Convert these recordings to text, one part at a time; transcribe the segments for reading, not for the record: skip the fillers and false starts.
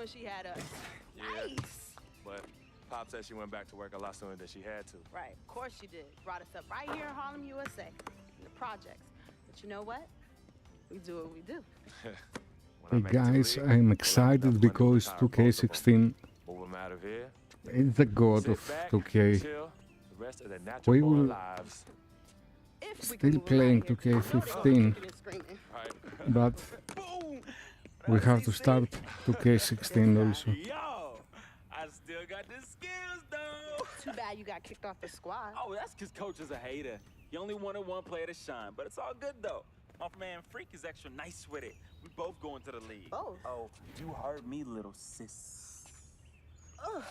when she had us. Yeah. Nice. But Pop said she went back to work a lot sooner than she had to. Right, of course she did. Brought us up right here in Harlem, USA, in the projects. But you know what? We do what we do. Hey guys, I'm excited because 2K16 Move them out of here. is the god of Sit back, 2K. chill. The rest of the We natural will born lives. If we still can move playing around here. 2K15, Right. but we have to start 2K16 also. Yo, I still got the skills though. Too bad you got kicked off the squad. Oh, that's because coach is a hater. He only wanted one player to shine, but it's all good though. My man Freak is extra nice with it. We both going to the league. Both? Oh, you heard me, little sis. Ugh.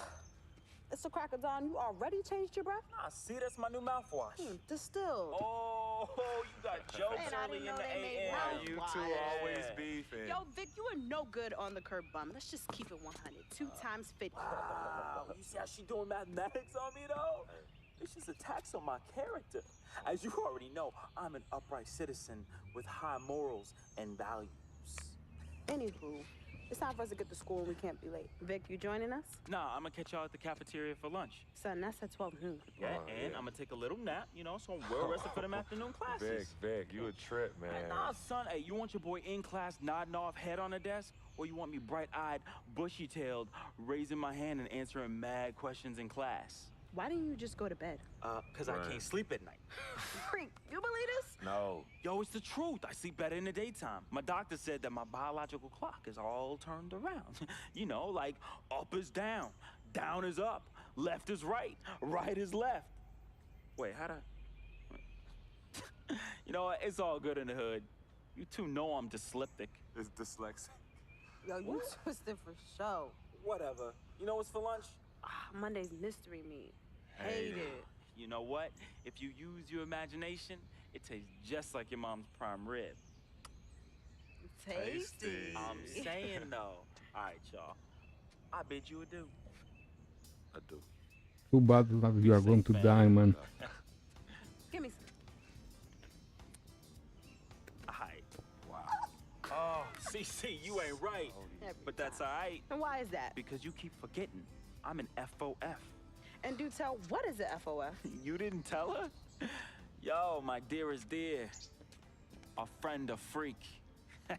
It's a crack of dawn. You already changed your breath? Nah, see, that's my new mouthwash. Distilled. Oh, you got jokes Man, I early didn't in know the they made AM. mouthwash. You two always beefing. Yo, Vic, you are no good on the curb bum. Let's just keep it 100. 2 times 50. Wow, you see how she doing mathematics on me though? It's just a tax on my character. As you already know, I'm an upright citizen with high morals and values. Anywho, it's time for us to get to school and we can't be late. Vic, you joining us? Nah, I'm gonna catch y'all at the cafeteria for lunch. Son, that's at 12 noon. Yeah, Oh, and yeah. I'm gonna take a little nap, you know, so I'm well rested for them afternoon classes. Vic, you a trip, man. Hey, nah, son, hey, you want your boy in class nodding off head on the desk? Or you want me bright-eyed, bushy-tailed, raising my hand and answering mad questions in class? Why didn't you just go to bed? Cause I Right. can't sleep at night. Freak, you believe this? No. Yo, it's the truth. I sleep better in the daytime. My doctor said that my biological clock is all turned around. You know, like up is down, down is up, left is right, right is left. Wait, how'd I... You know what? It's all good in the hood. You two know I'm dyslexic. It's dyslexic. Yo, you twisted for show. Whatever. You know what's for lunch? Monday's mystery meat. Hate it. You know what? If you use your imagination, it tastes just like your mom's prime rib. Tasty. I'm saying though. All right, y'all. I bid you adieu. I do. Too bad that you are going to die, man. Give me some. All right. Wow. Oh, see, you ain't right. But that's all right, And why is that? because you keep forgetting. I'm an FOF. And do tell, what is a FOF? You didn't tell her? Yo, my dearest dear. A friend, a freak. FOF?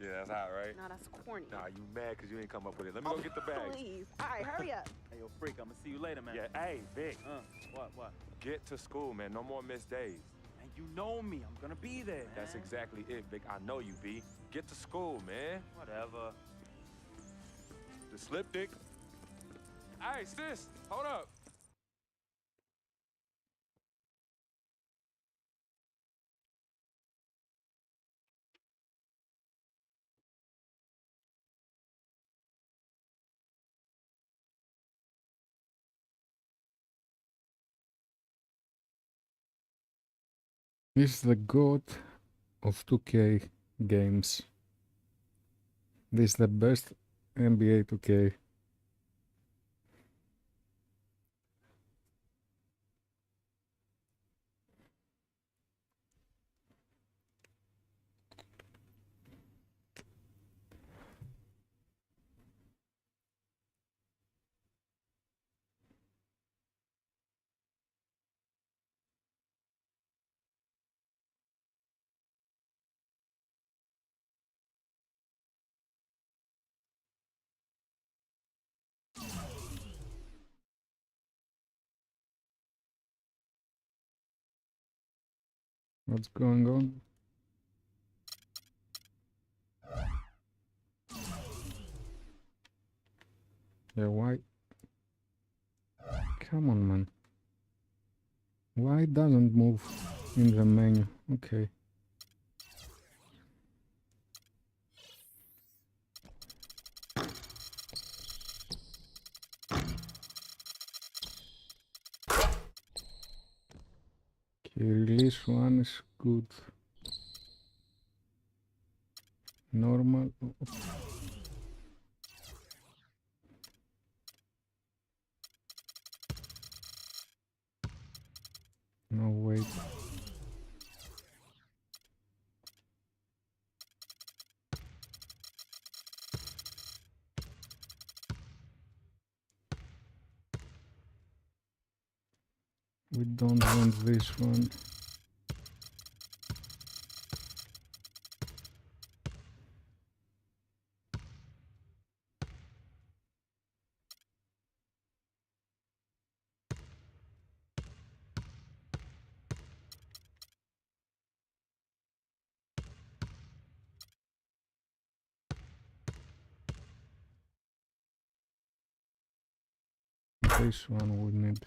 Yeah, that's hot, right? No, that's corny. Nah, you mad because you ain't come up with it. Let me go get the bags. Please. All right, hurry up. Hey, yo, freak, I'm gonna see you later, man. Yeah, hey, Vic, What? get to school, man. No more missed days. And you know me, I'm gonna be there, man. That's exactly it, Vic. I know you, B. Get to school, man. Whatever. The slip dick. Hey, sis, hold up. This is the god of 2K games. This is the best NBA 2K. What's going on? Yeah, why? Come on, man. Why it doesn't move in the menu? Okay. Okay, release one is good. Normal. No, wait. We don't want this one. This one we need.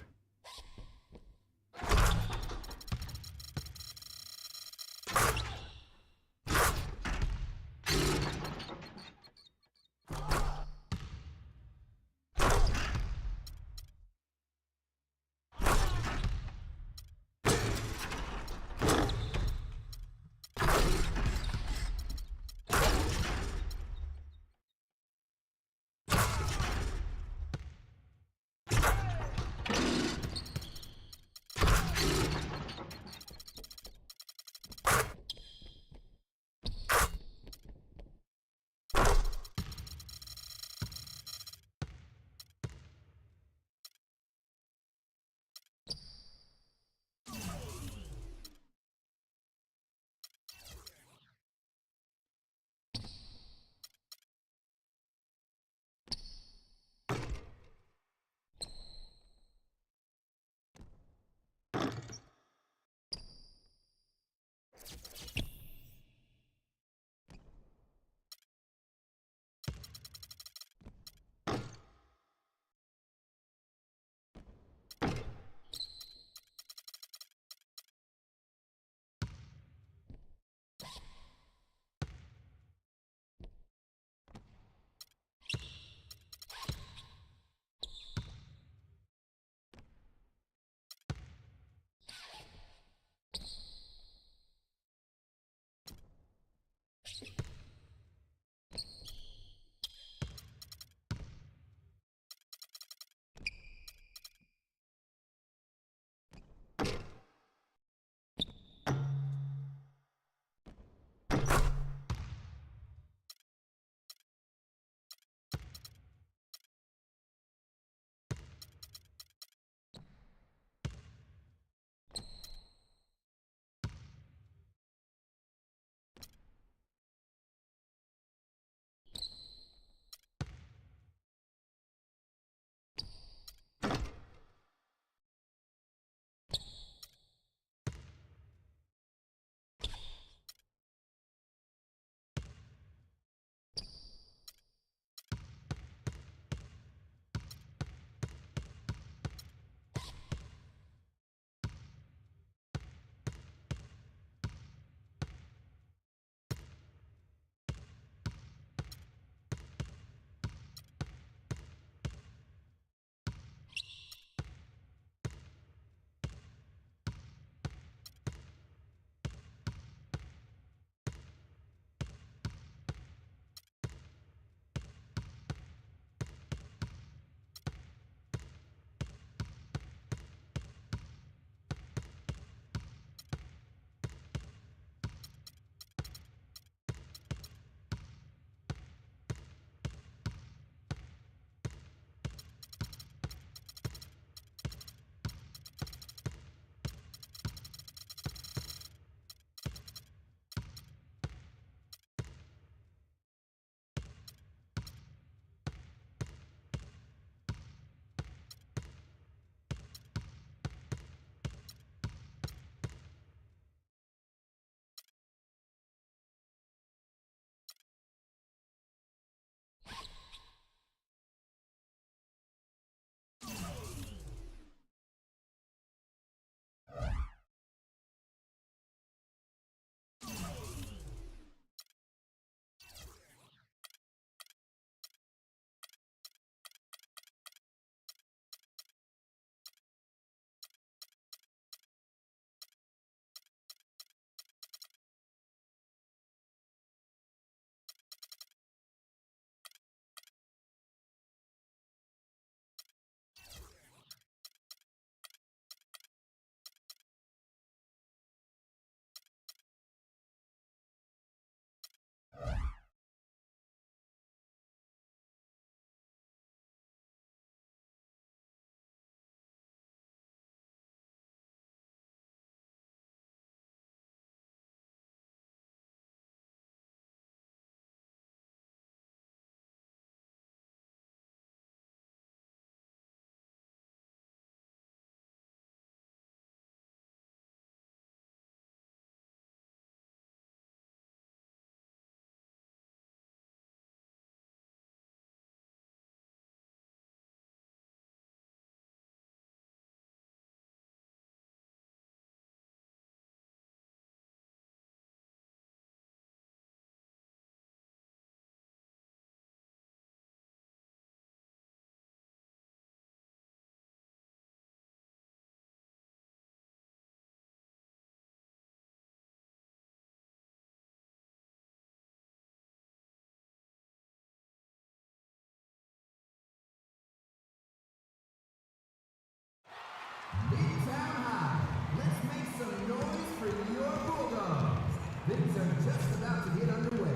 just about to get underway.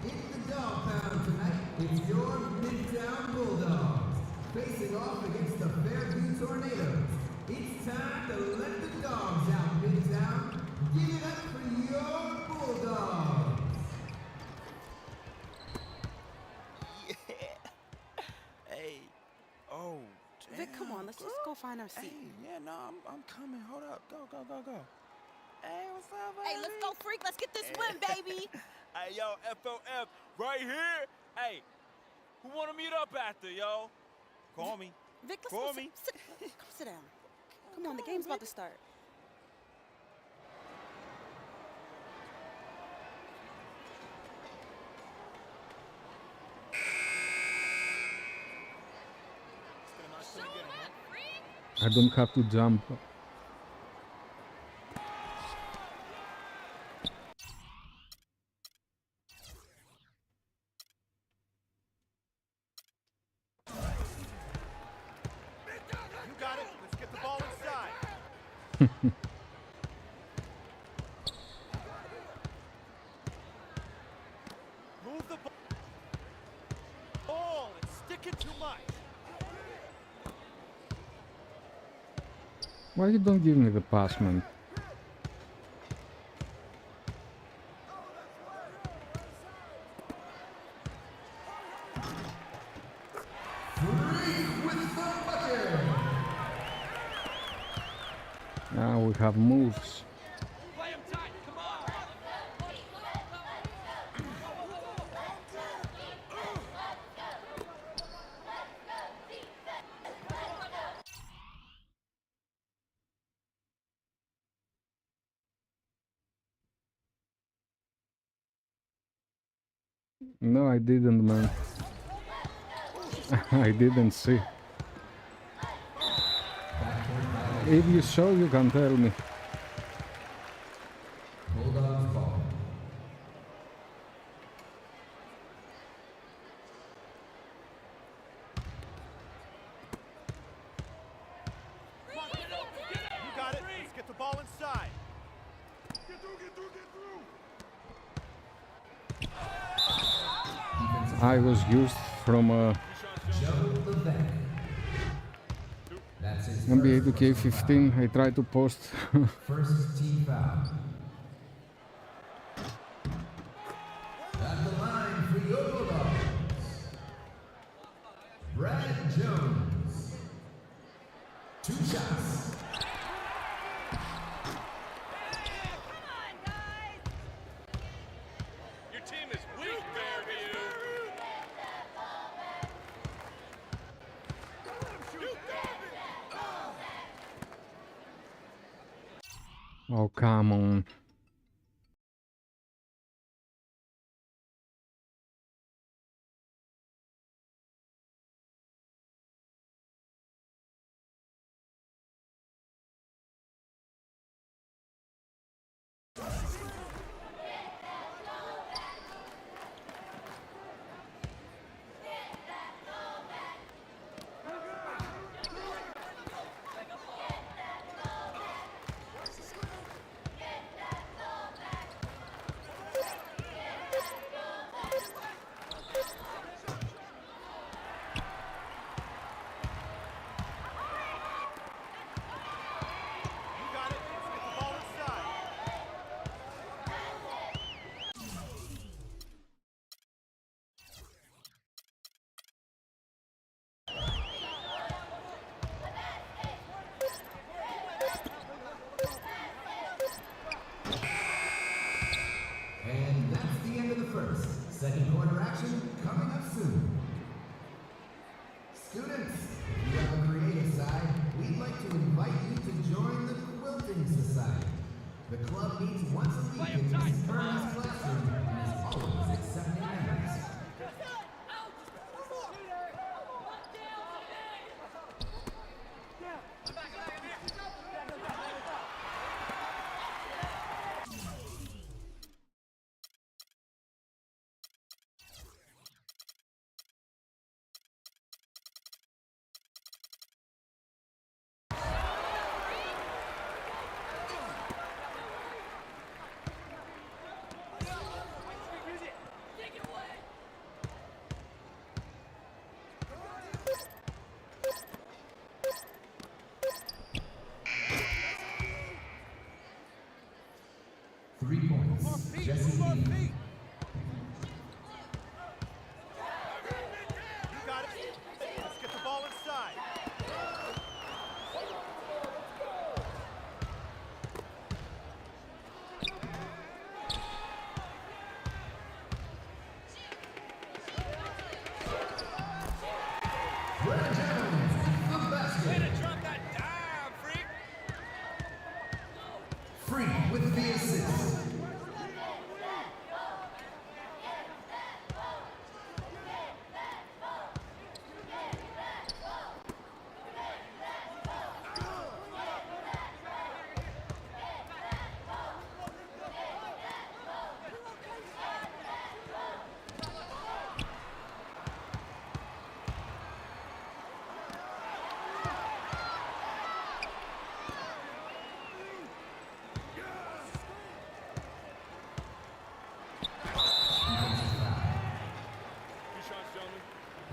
In the dog pound tonight, it's your Midtown Bulldogs facing off against the Fairview Tornadoes. It's time to let the dogs out, Midtown. Give it up for your Bulldogs. Yeah. Hey. Oh. Vic, come on, let's just go find our seat. Hey, yeah, no, I'm coming. Hold up. Go. Hey, what's up, baby? Hey, let's go, freak. Let's get this win, baby. Hey, yo, FOF, right here. Hey, who want to meet up after, yo? Call me. Vic, let's Call go. me. Come sit down. Come on, the game's about to start. I don't have to jump. You got it. Let's get the ball inside. Move the ball and stick it too much. Why you don't give me the pass, man? Now we have moves. Play him tight. Come on. No, I didn't, man. I didn't see. If you saw, you can tell me. Bulldogs ball. You got it. Let's get the ball inside. Get through. I was used from Joe Levesque. That's his NBA first 2K15. I tried to post. First team foul. At the line for your Bulldogs, Brad Jones. 2 shots. Your team is weak, Fairview. Oh, come on.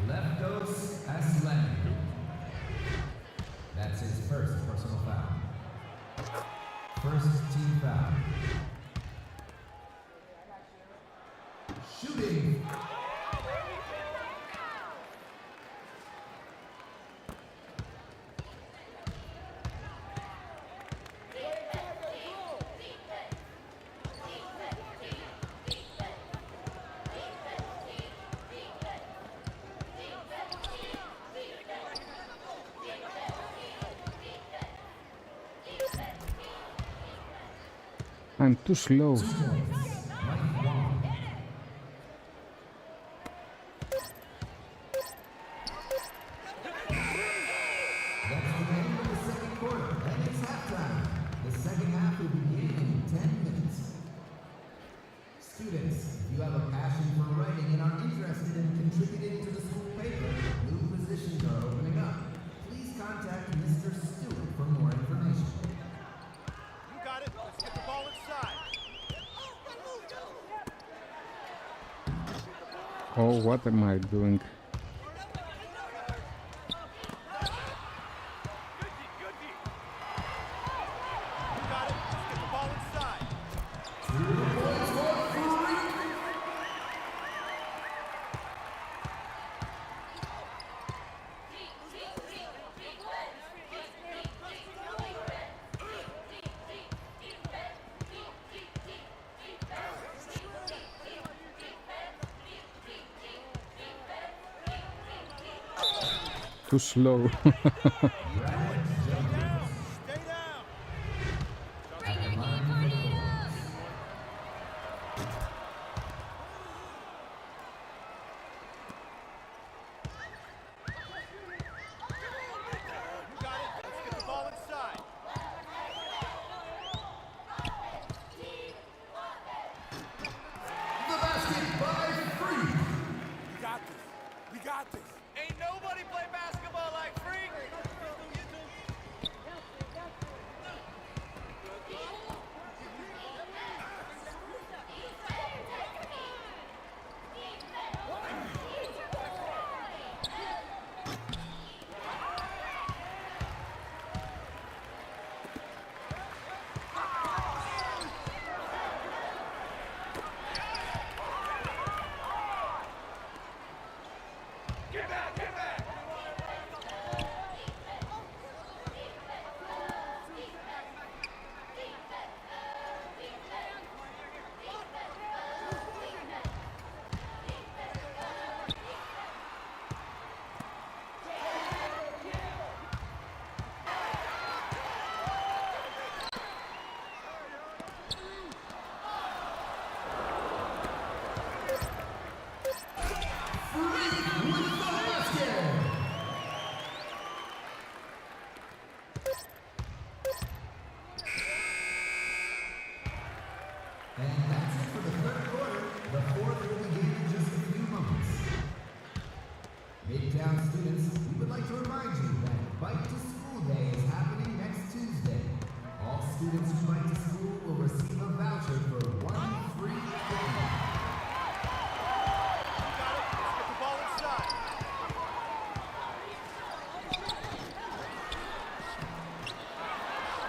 Leftos Aslani. That's his first personal foul. First team foul. Shooting. I'm too slow. Students, if you have a passion for writing and are interested in contributing to the school paper, new positions are opening up. Please contact Mr. Stewart for more information. You got it. Let's get the ball inside. Oh, what am I doing? You got it. Let's get the ball inside. Too slow. Stay down. You got it. Let's get the ball inside. The basket by Free. We got this. We got this. Ain't nobody play basketball like Freak. And that's it for the third quarter. The fourth will begin in just a few moments. Midtown students, we would like to remind you that Bike to School Day is happening next Tuesday. All students who bike to school will receive a voucher for one free picnic. You got it. Let's get the ball inside.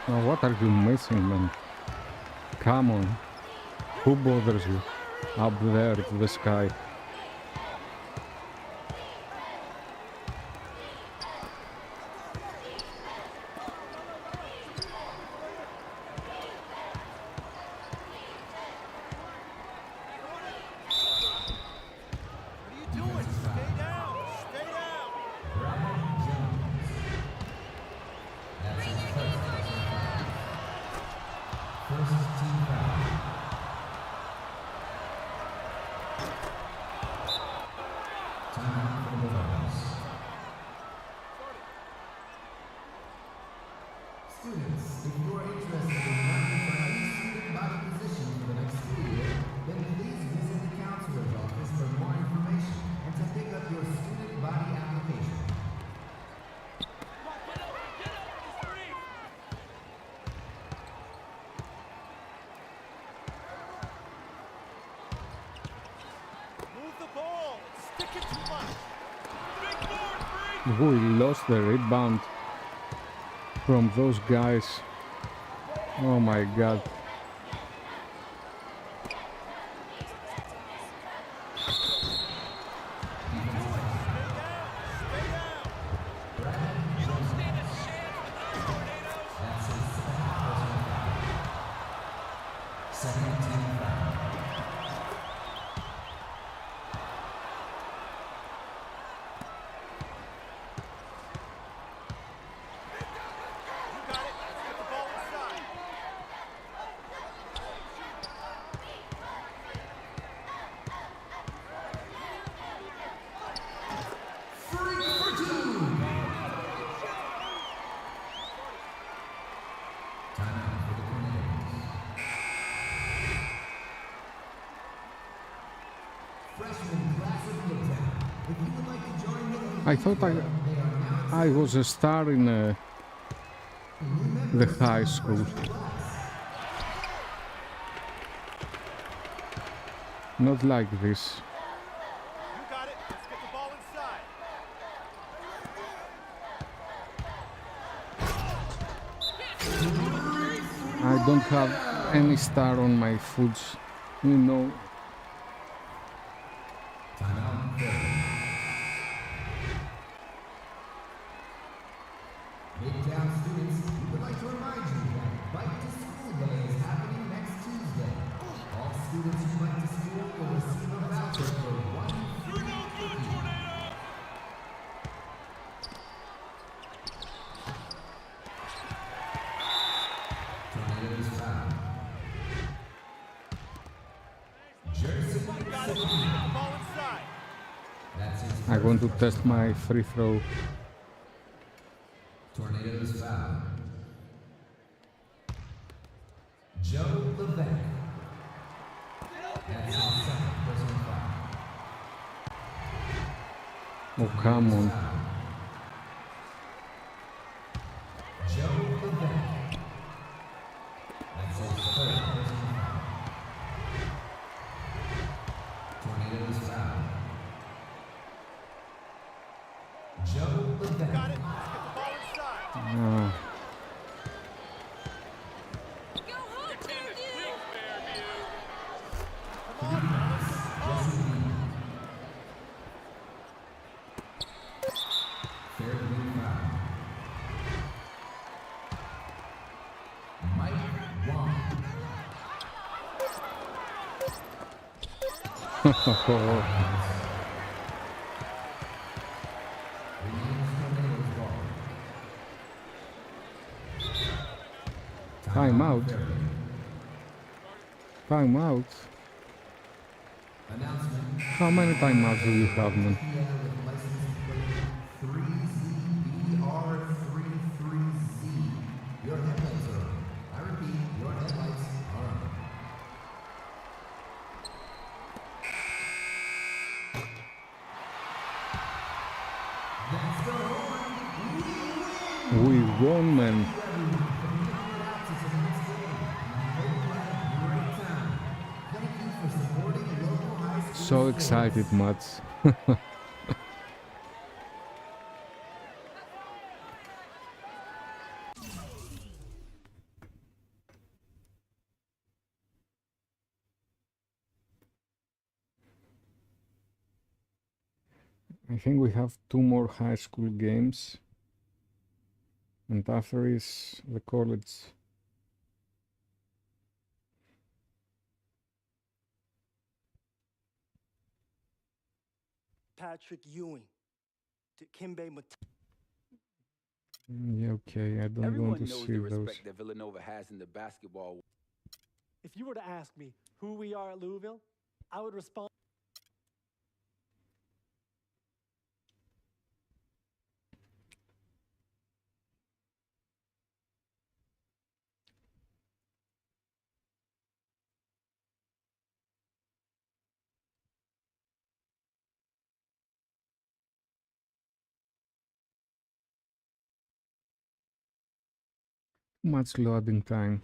Now what are you missing, man? Come on. Who bothers you? Up there to the sky. What are you doing? Stay down. Stay down. That's his first personal foul. First team foul. Timeout for the Bulldogs. Students, if you are interested in running for any student body position for the next school year, then please visit the counselor's office for more information and to pick up your student body application. Move the ball. Stick it too much. We lost the rebound from those guys. Oh my god. I thought I was a star in the high school. Not like this. You got it. Let's get the ball inside. I don't have any star on my foots, you know. Midtown students, we would like to remind you that Bike to School Day is happening next Tuesday. All students who bike to school will receive a voucher for one free cookie. Tornadoes foul. Jersey Got it. Get the ball inside. That's his I want to test my free throw. Tornadoes foul. Joe Levesque. That's his second personal foul. Oh, come on. Joe Levesque. That's his third personal foul. Tornadoes foul. Joe Levesque. Got it. Let's get the ball inside. Fair blue foul. Mike Wong. Time out. Time out. Announcement. How many timeouts do you have, man? With license plate 3ZBR33Z. Your headlights are on. I repeat, your headlights are on. That's the horn. We won, man. So excited, Mats. I think we have 2 more high school games, and after is the college. Patrick Ewing to Kimbe Yeah, okay, I don't Everyone want to knows see the those. respect that Villanova has in the basketball. If you were to ask me who we are at Louisville, I would respond. Much loading time.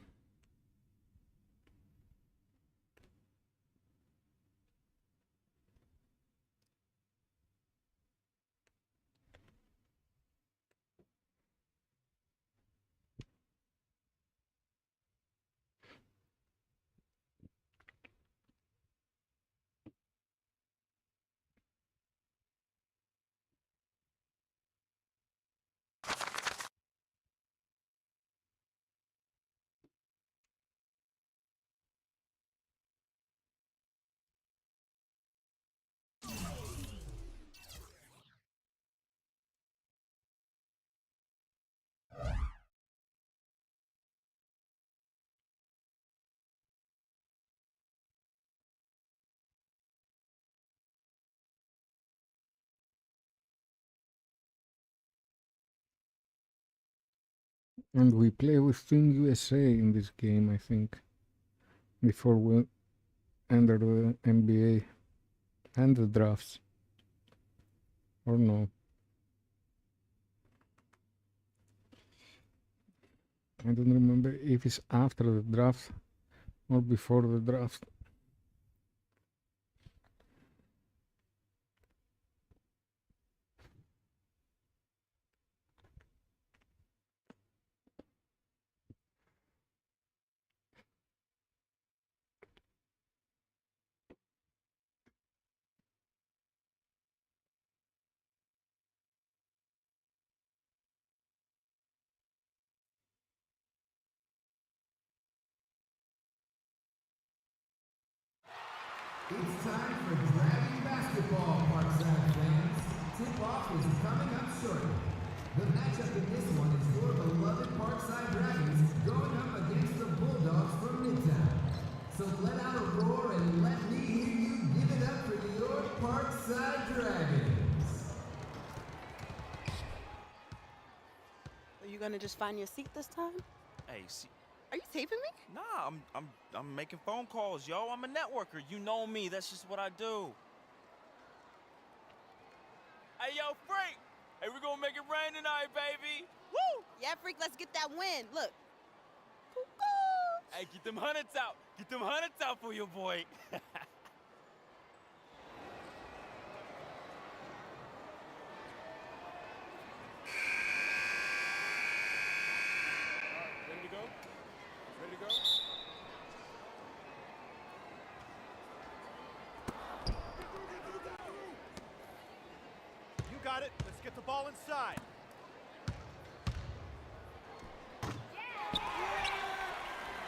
And we play with Team USA in this game, I think, before we enter the NBA and the drafts. Or no. I don't remember if it's after the draft or before the draft. It's time for Dragon Basketball, Parkside fans. Tip-off is coming up shortly. The matchup in this one is your beloved Parkside Dragons going up against the Bulldogs from Midtown. So let out a roar and let me hear you give it up for your Parkside Dragons. Are you gonna just find your seat this time? Hey, see, Are you taping me? nah, I'm making phone calls, yo. I'm a networker. You know me. That's just what I do. Hey, yo, Freak. Hey, we gonna make it rain tonight, baby. Woo! Yeah, freak, let's get that win. Look. Hey, get them hundreds out. Get them hundreds out for your boy. Ready to go? Ready to go? You got it. Let's get the ball inside.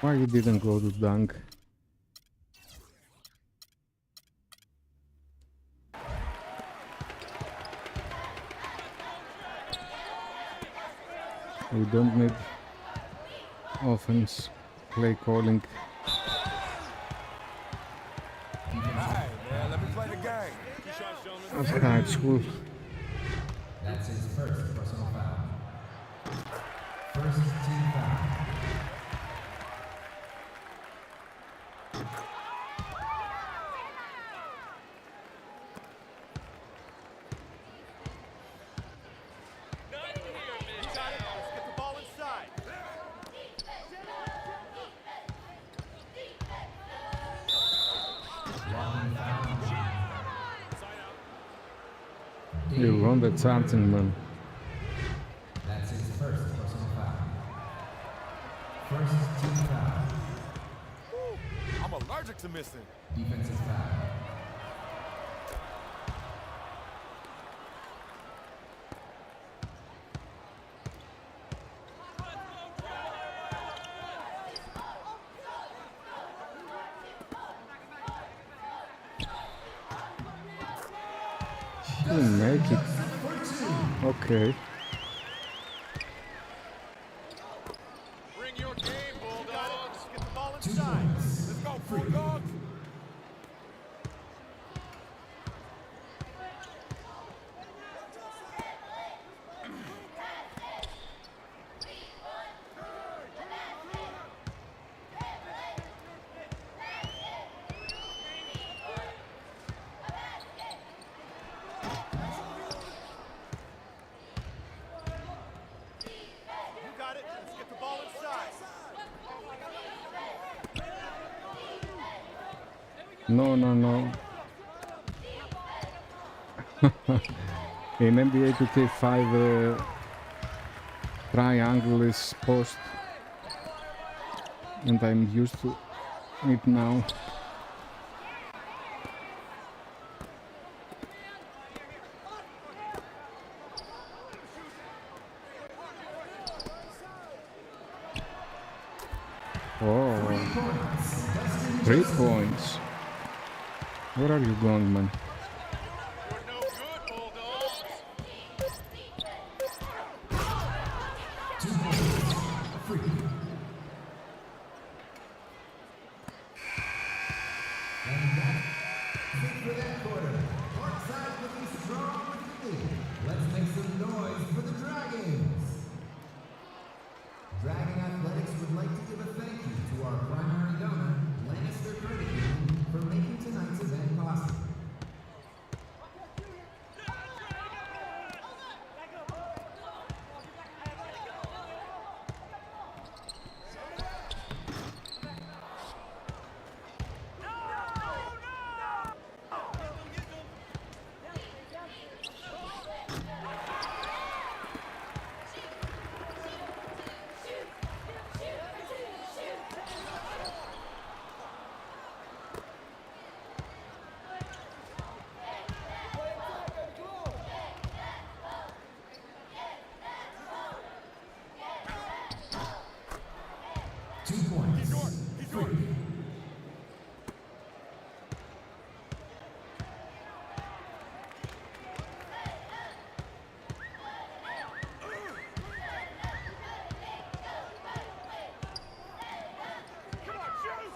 Why you didn't go to dunk? We don't need offense play calling. Alright, man, let me play the game. Of high school. That's his first personal foul. First team foul. You got it. Let's get the ball inside. You wanted something, man. That's his first personal foul. First team foul. I'm allergic to missing. Defensive foul. Didn't make it. Okay. Bring your game, Bulldogs. Let's get the ball inside. Let's go, Bulldogs. You got it. Let's get the ball inside. No, no, no. In NBA 2K5, triangle is post, and I'm used to it now. Oh, 3 points. Where are you going, man? You're no good, Bulldogs. For that quarter, Parkside looking strong with the lead. Let's make some noise for the Dragons.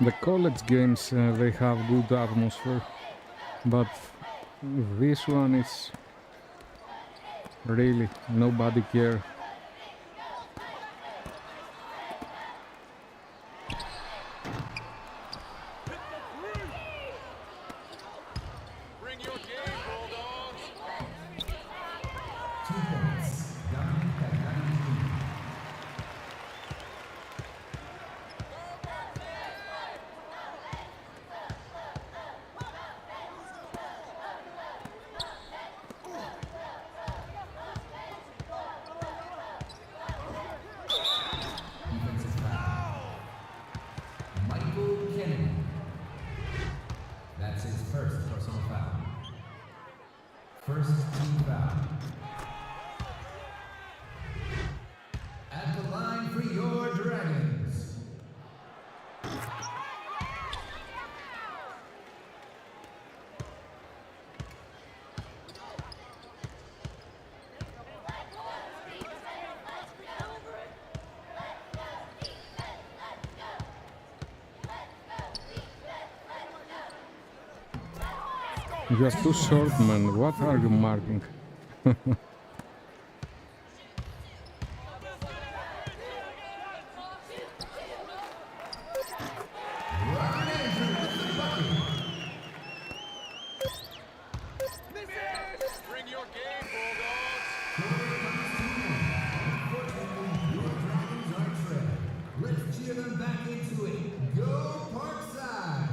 The college games, they have good atmosphere, but this one is really nobody care. Bring your game, Bulldogs. 2 points. Dominic at 19. Defensive foul. Michael Kennedy. That's his first personal foul. First team foul. At the line for your Dragons. You are too short, man. What are you marking? Ron Andrew with the bucket. Bring your game, Bulldogs. Unfortunately, your Dragons are trapped. Let's cheer them back into it. Go Parkside!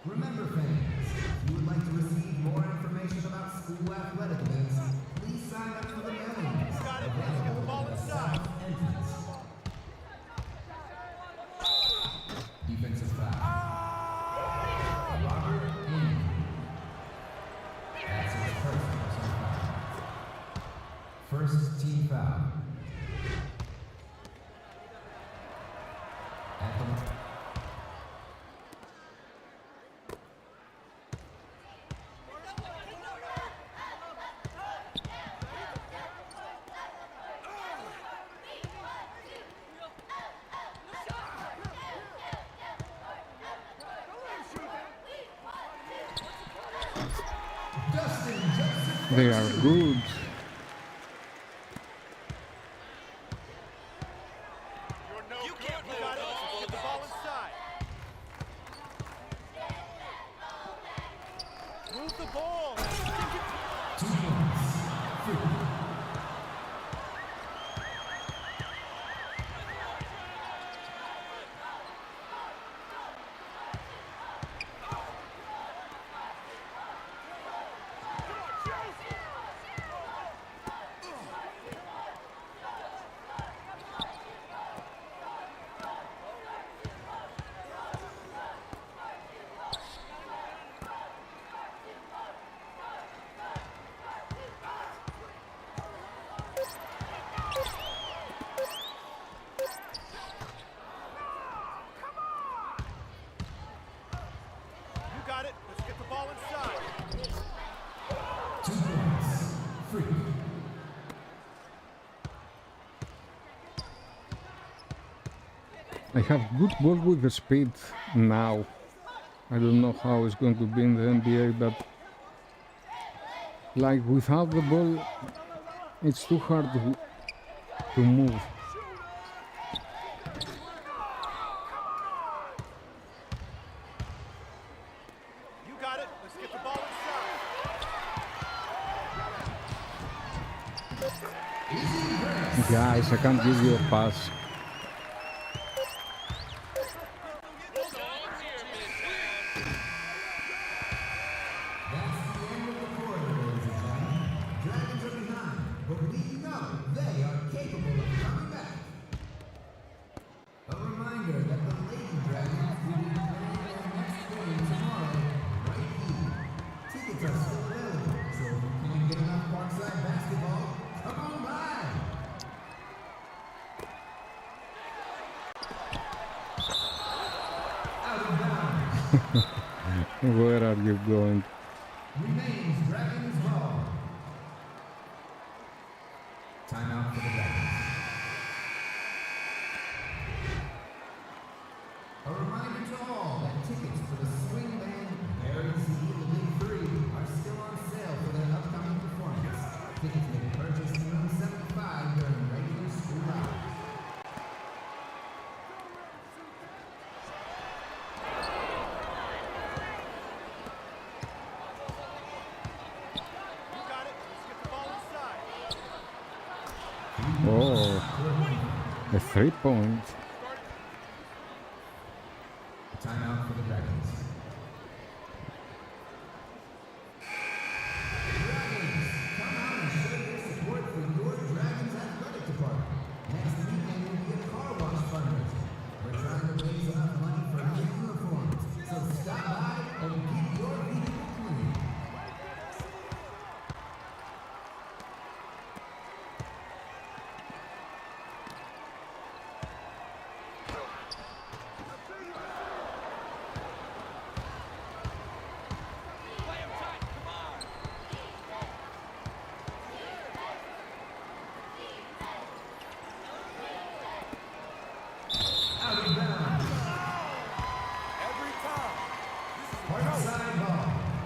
Remember, fans, if you would like to receive more information about school athletic events, please sign up for the mailings. Got it. Let's get the ball inside. Entrance. Defensive foul. Robert Ing. That's his first personal foul. First team foul. At the Dustin Joseph. They are good. You're no good, Bulldogs. Let's get the ball inside. Move the ball. 2 points. Free. You got it. Let's get the ball inside. 2 points. Free. I have good ball with the speed now. I don't know how it's going to be in the NBA, but like without the ball, it's too hard to move. You got it. Let's get the ball inside. Guys, I can't give you a pass. That's the end of the quarter, ladies and gentlemen. Dragons are behind, but we know they are capable of coming back. A reminder that the Lady Dragons will be playing their next game tomorrow, right here. Tickets are still available, so if you can't get enough Parkside basketball, come on by. Out of bounds. Where are you going? Remains Dragons ball. Timeout for the Dragons. Tickets may be purchased in room 75 during regular school hours. You got it. Let's get the ball inside. Oh, a 3-point. Timeout for the Dragons. Dragons, come out and show your support for your Dragons athletic department. Next weekend will be a car wash fundraiser. We're trying to raise enough money for new uniforms, so stop by and keep your vehicle clean. Out of bounds. Every time. Hard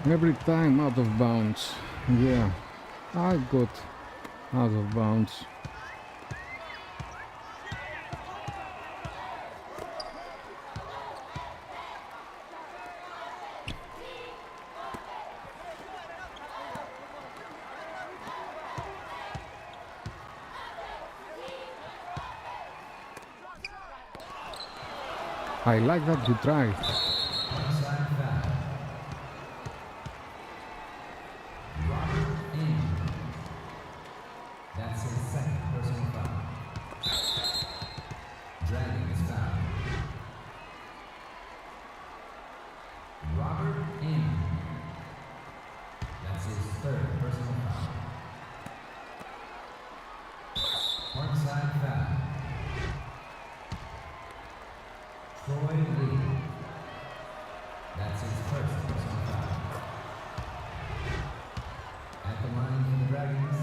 ball. Every time out of bounds. Yeah, I got out of bounds. I like that you tried. Onside foul. Robert in. That's his second personal foul. Dragon is fouled. Robert in. That's his third personal foul. Onside foul. Troy Lee. That's his first personal foul. At the line for the Dragons,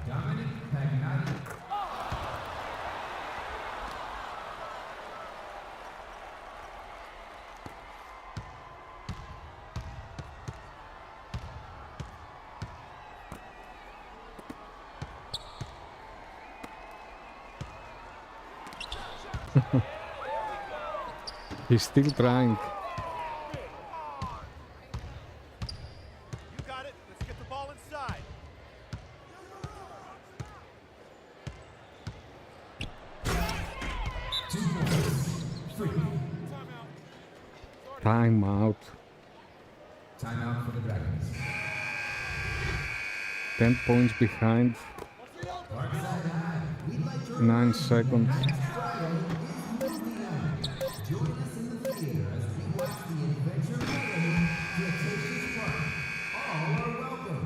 Dominic Pagnotti. He's still trying. You got it. Let's get the ball inside. Time out. Timeout for the Dragons. 10 points behind. Parkside High, we'd like to 9 seconds. next Friday is movie night. Join us in the theater as we watch the adventure movie Cretaceous Park. All are welcome.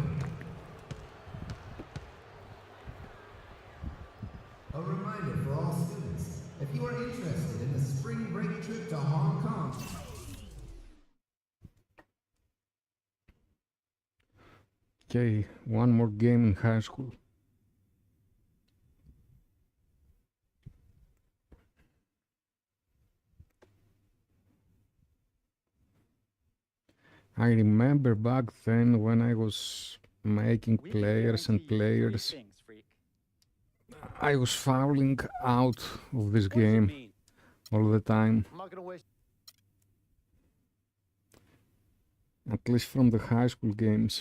A reminder for all students, if you are interested in the spring break trip to Hong Kong, Okay, one more game in high school. I remember back then when I was making players and players, I was fouling out of this game all the time. I'm not gonna waste. At least from the high school games.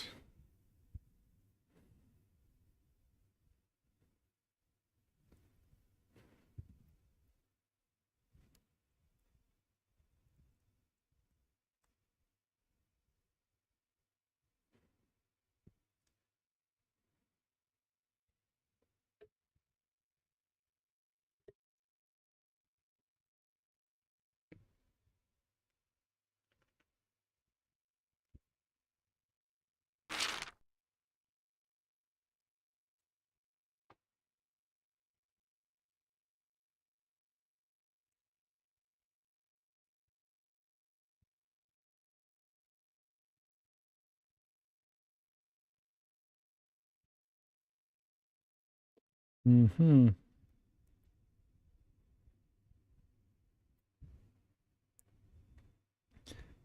Mm-hmm.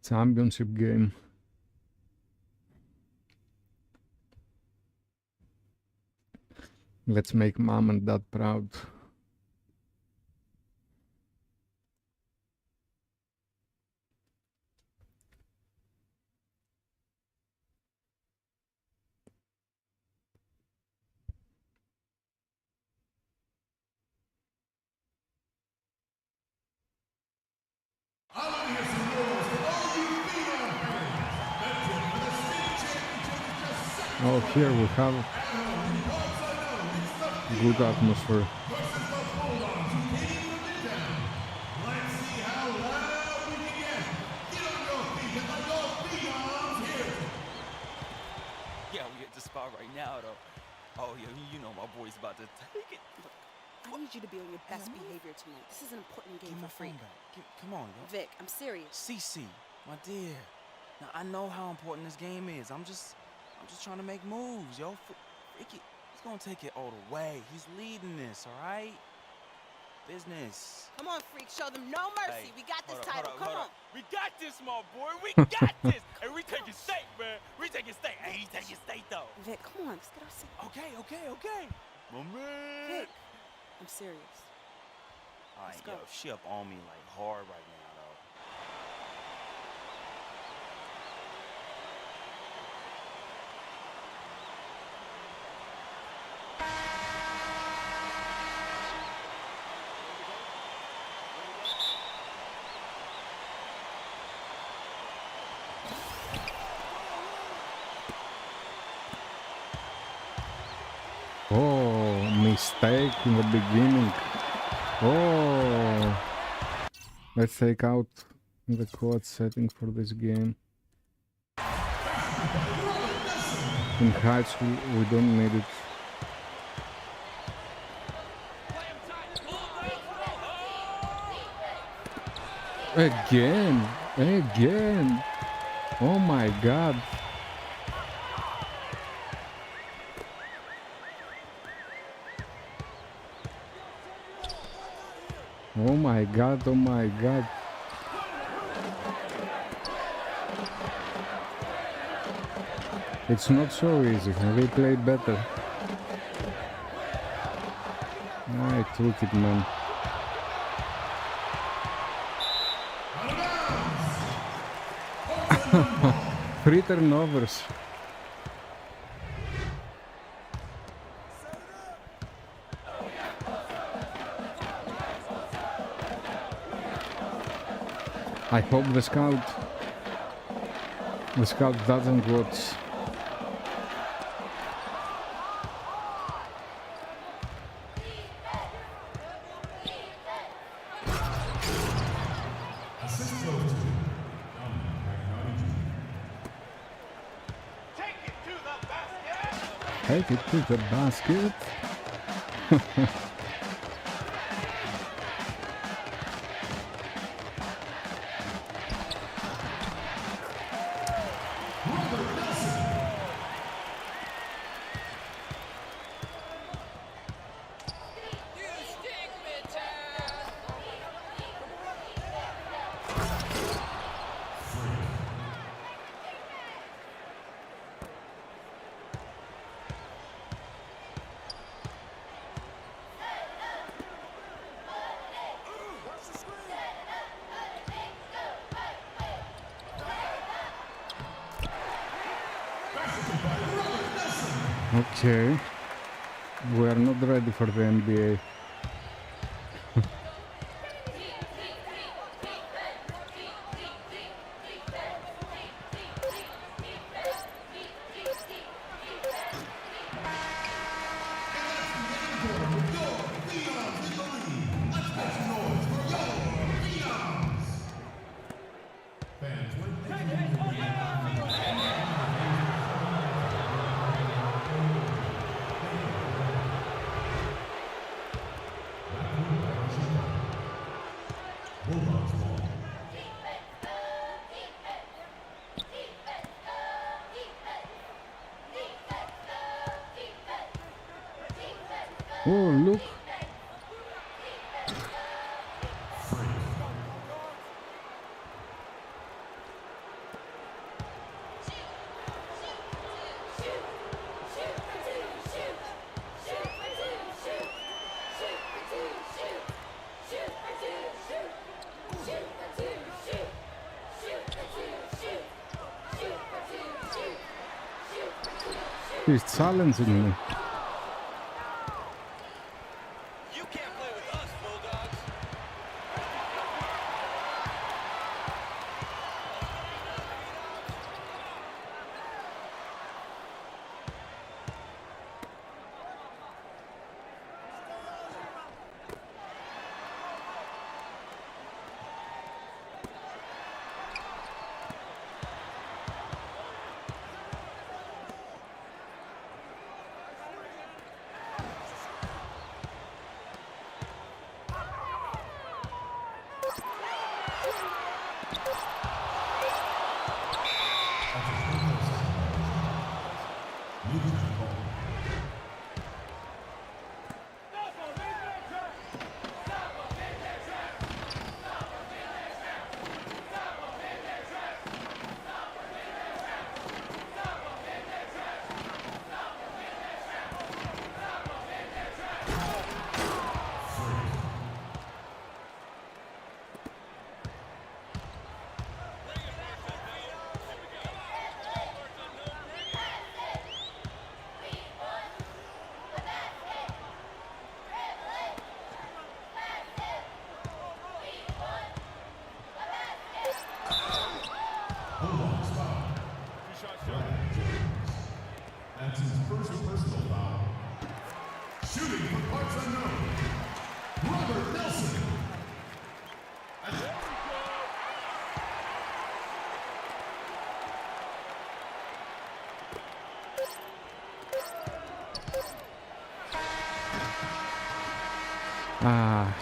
Championship game. Let's make mom and dad proud. Oh, here we have good atmosphere. Yeah, we get the spot right now, though. Oh, yeah, you know my boy's about to take it. Look, I need you to be on your best behavior tonight. This is an important game for Freak. Come on, yo. Vic, I'm serious. CC, my dear. Now, I know how important this game is. I'm just trying to make moves, yo. Freaky, he's gonna take it all the way. He's leading this, all right? Business. Come on, Freak, show them no mercy. Hey, We got this hold title. up, Come hold on. up. We got this, my boy. We got this. And we taking state, man. We taking state. Hey, he's taking state, though. Vic, come on, let's get our seat. Okay. My man. Vic, I'm serious. All right, Let's go. yo, she up on me like hard right now, though. Oh, mistake in the beginning. Oh, let's take out the code setting for this game. In high school, we don't need it. Again. Oh my God. Oh my God. It's not so easy. They played better. I took it, man. Three turnovers. I hope the scout doesn't watch. Take it to the basket. Okay, we are not ready for the NBA. Oh, look. He's challenging me. You can't play with us, Bulldogs. That's his first personal foul. Shooting for parts unknown, Robert Nelson. Ah.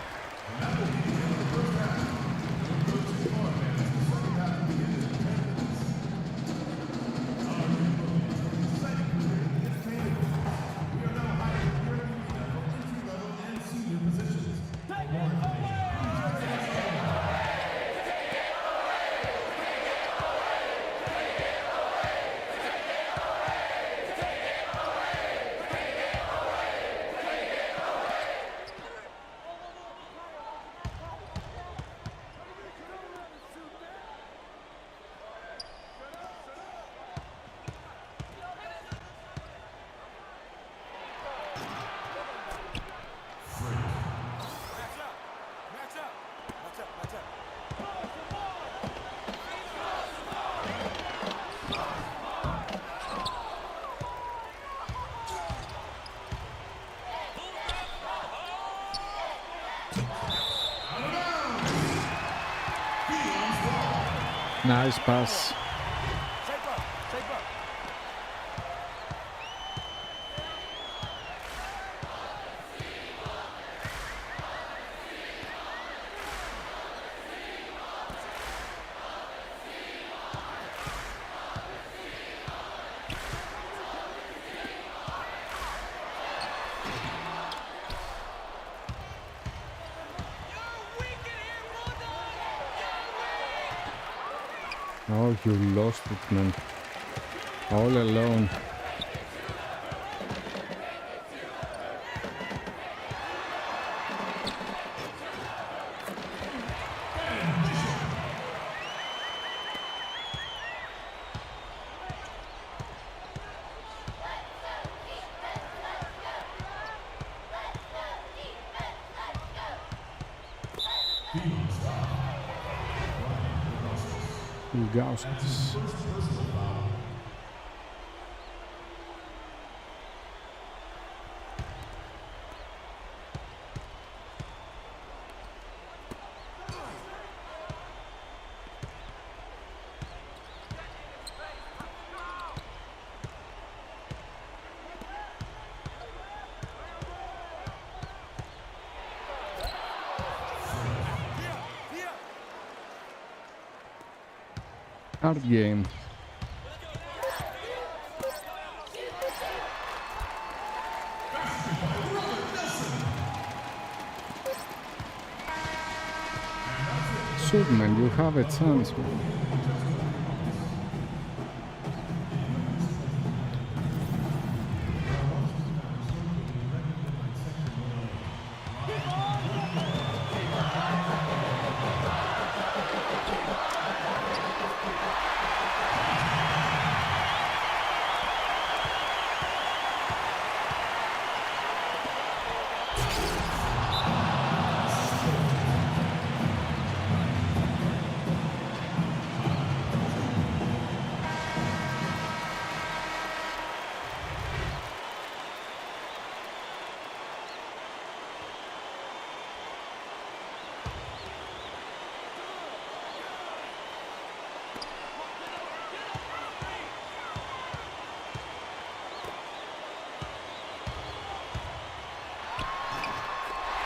Nice pass. Oh, you lost it, man. All alone. Gauskas. Hard game. Shoot, man, you have a chance, man.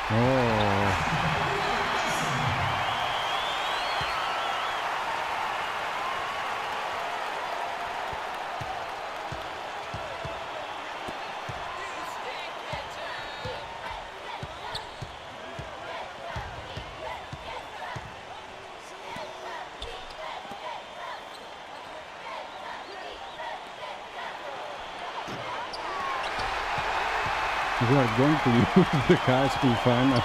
Oh. We are going to lose the high school final.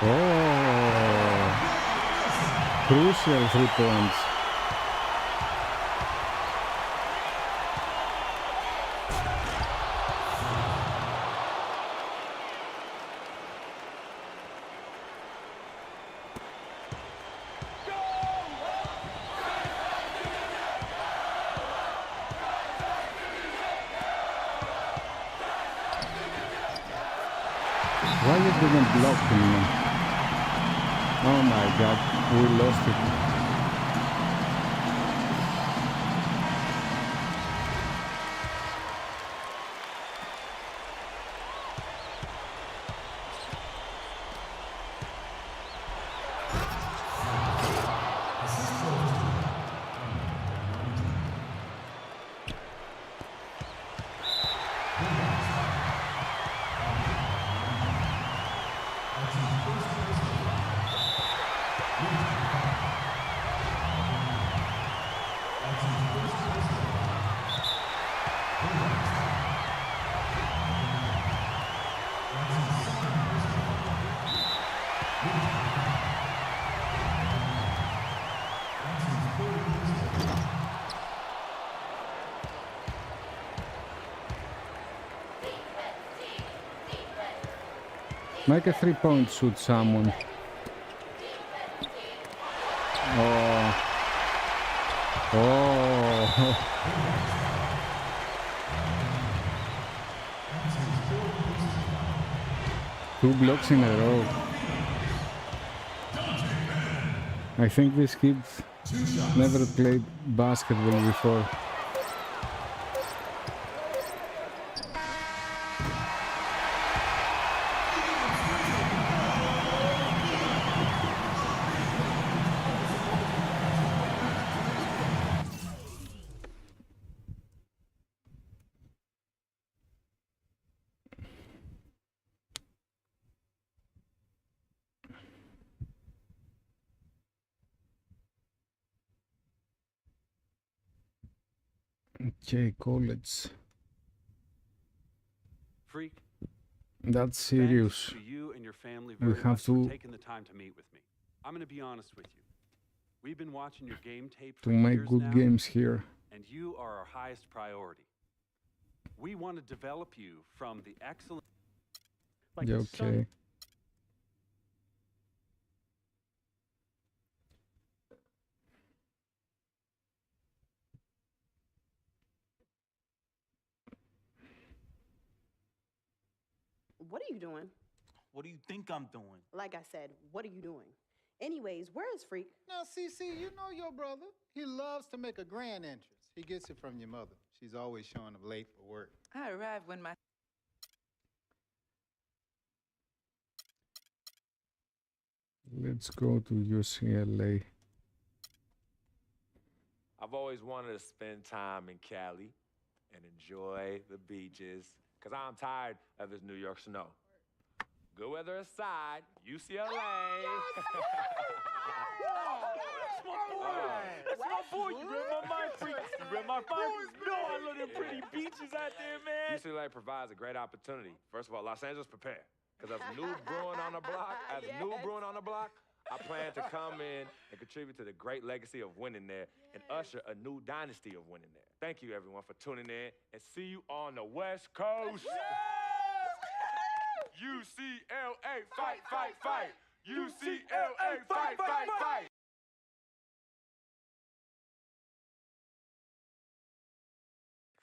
Oh, crucial 3 points. Why you didn't block him? Oh my god, we lost it. Make a 3-point shoot, someone. Oh. Oh. Two blocks in a row. I think this kid never played basketball before. Okay, college. Freak. That's serious. Thanks to you and your family We very have much for to taking the time to meet with me. I'm going to be honest with you. We've been watching your game tape to for make years good now, games here. and you are our highest priority. We want to develop you from the excellent. Like Yeah, the okay. sun. What are you doing? What do you think I'm doing? Like I said, what are you doing? Anyways, where is Freak? Now, CC, you know your brother. He loves to make a grand entrance. He gets it from your mother. She's always showing up late for work. I arrived when my... Let's go to UCLA. I've always wanted to spend time in Cali and enjoy the beaches, because I'm tired of this New York snow. Good weather aside, UCLA. That's my boy. You read my mind, Freak. bro. My farmers know I love them pretty beaches out there, man. UCLA provides a great opportunity. First of all, Los Angeles, prepare. Because as a new brewing on the block, I plan to come in and contribute to the great legacy of winning there and usher a new dynasty of winning there. Thank you, everyone, for tuning in, and see you on the West Coast. UCLA, fight, fight, fight. UCLA, fight, fight, fight.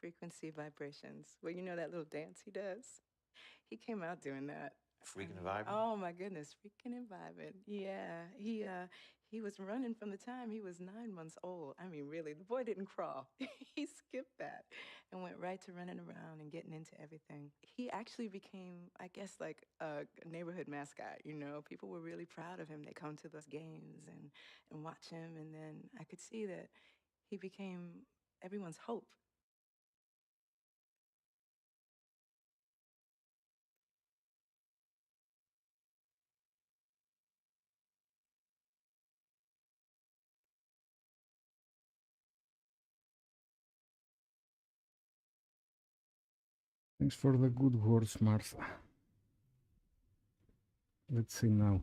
Frequency vibrations. Well, you know that little dance he does? He came out doing that. Freaking and vibing? Oh my goodness, freaking and vibing. Yeah, he was running from the time he was 9 months old. I mean, really, the boy didn't crawl. He skipped that and went right to running around and getting into everything. He actually became, I guess, like a neighborhood mascot, you know? People were really proud of him. They come to those games and watch him, and then I could see that he became everyone's hope. Thanks for the good words, Martha. Let's see now.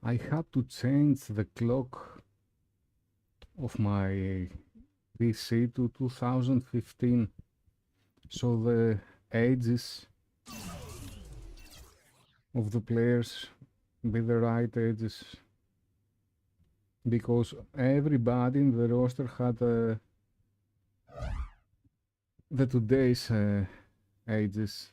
I had to change the clock of my PC to 2015, so the ages of the players be the right ages, because everybody in the roster had the today's ages.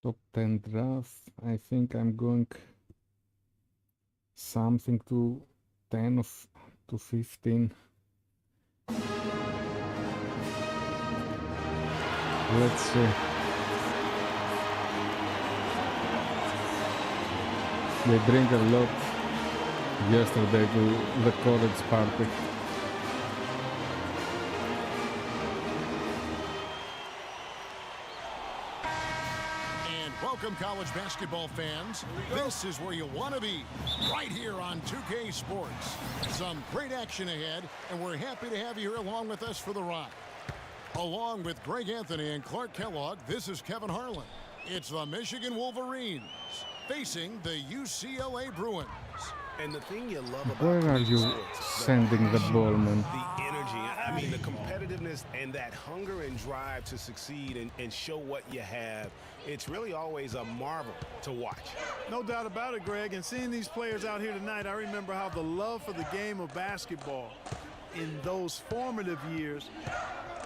Top 10 draft, I think I'm going something to 10 to 15. Let's see. They drink a lot yesterday to the college party. Welcome, college basketball fans. This is where you want to be, right here on 2K Sports. Some great action ahead, and we're happy to have you here along with us for the ride. Along with Greg Anthony and Clark Kellogg, this is Kevin Harlan. It's the Michigan Wolverines facing the UCLA Bruins. And the thing you love about Where are you sending the ball, man? The energy, I mean, the competitiveness and that hunger and drive to succeed and show what you have. It's really always a marvel to watch. No doubt about it, Greg. And seeing these players out here tonight, I remember how the love for the game of basketball in those formative years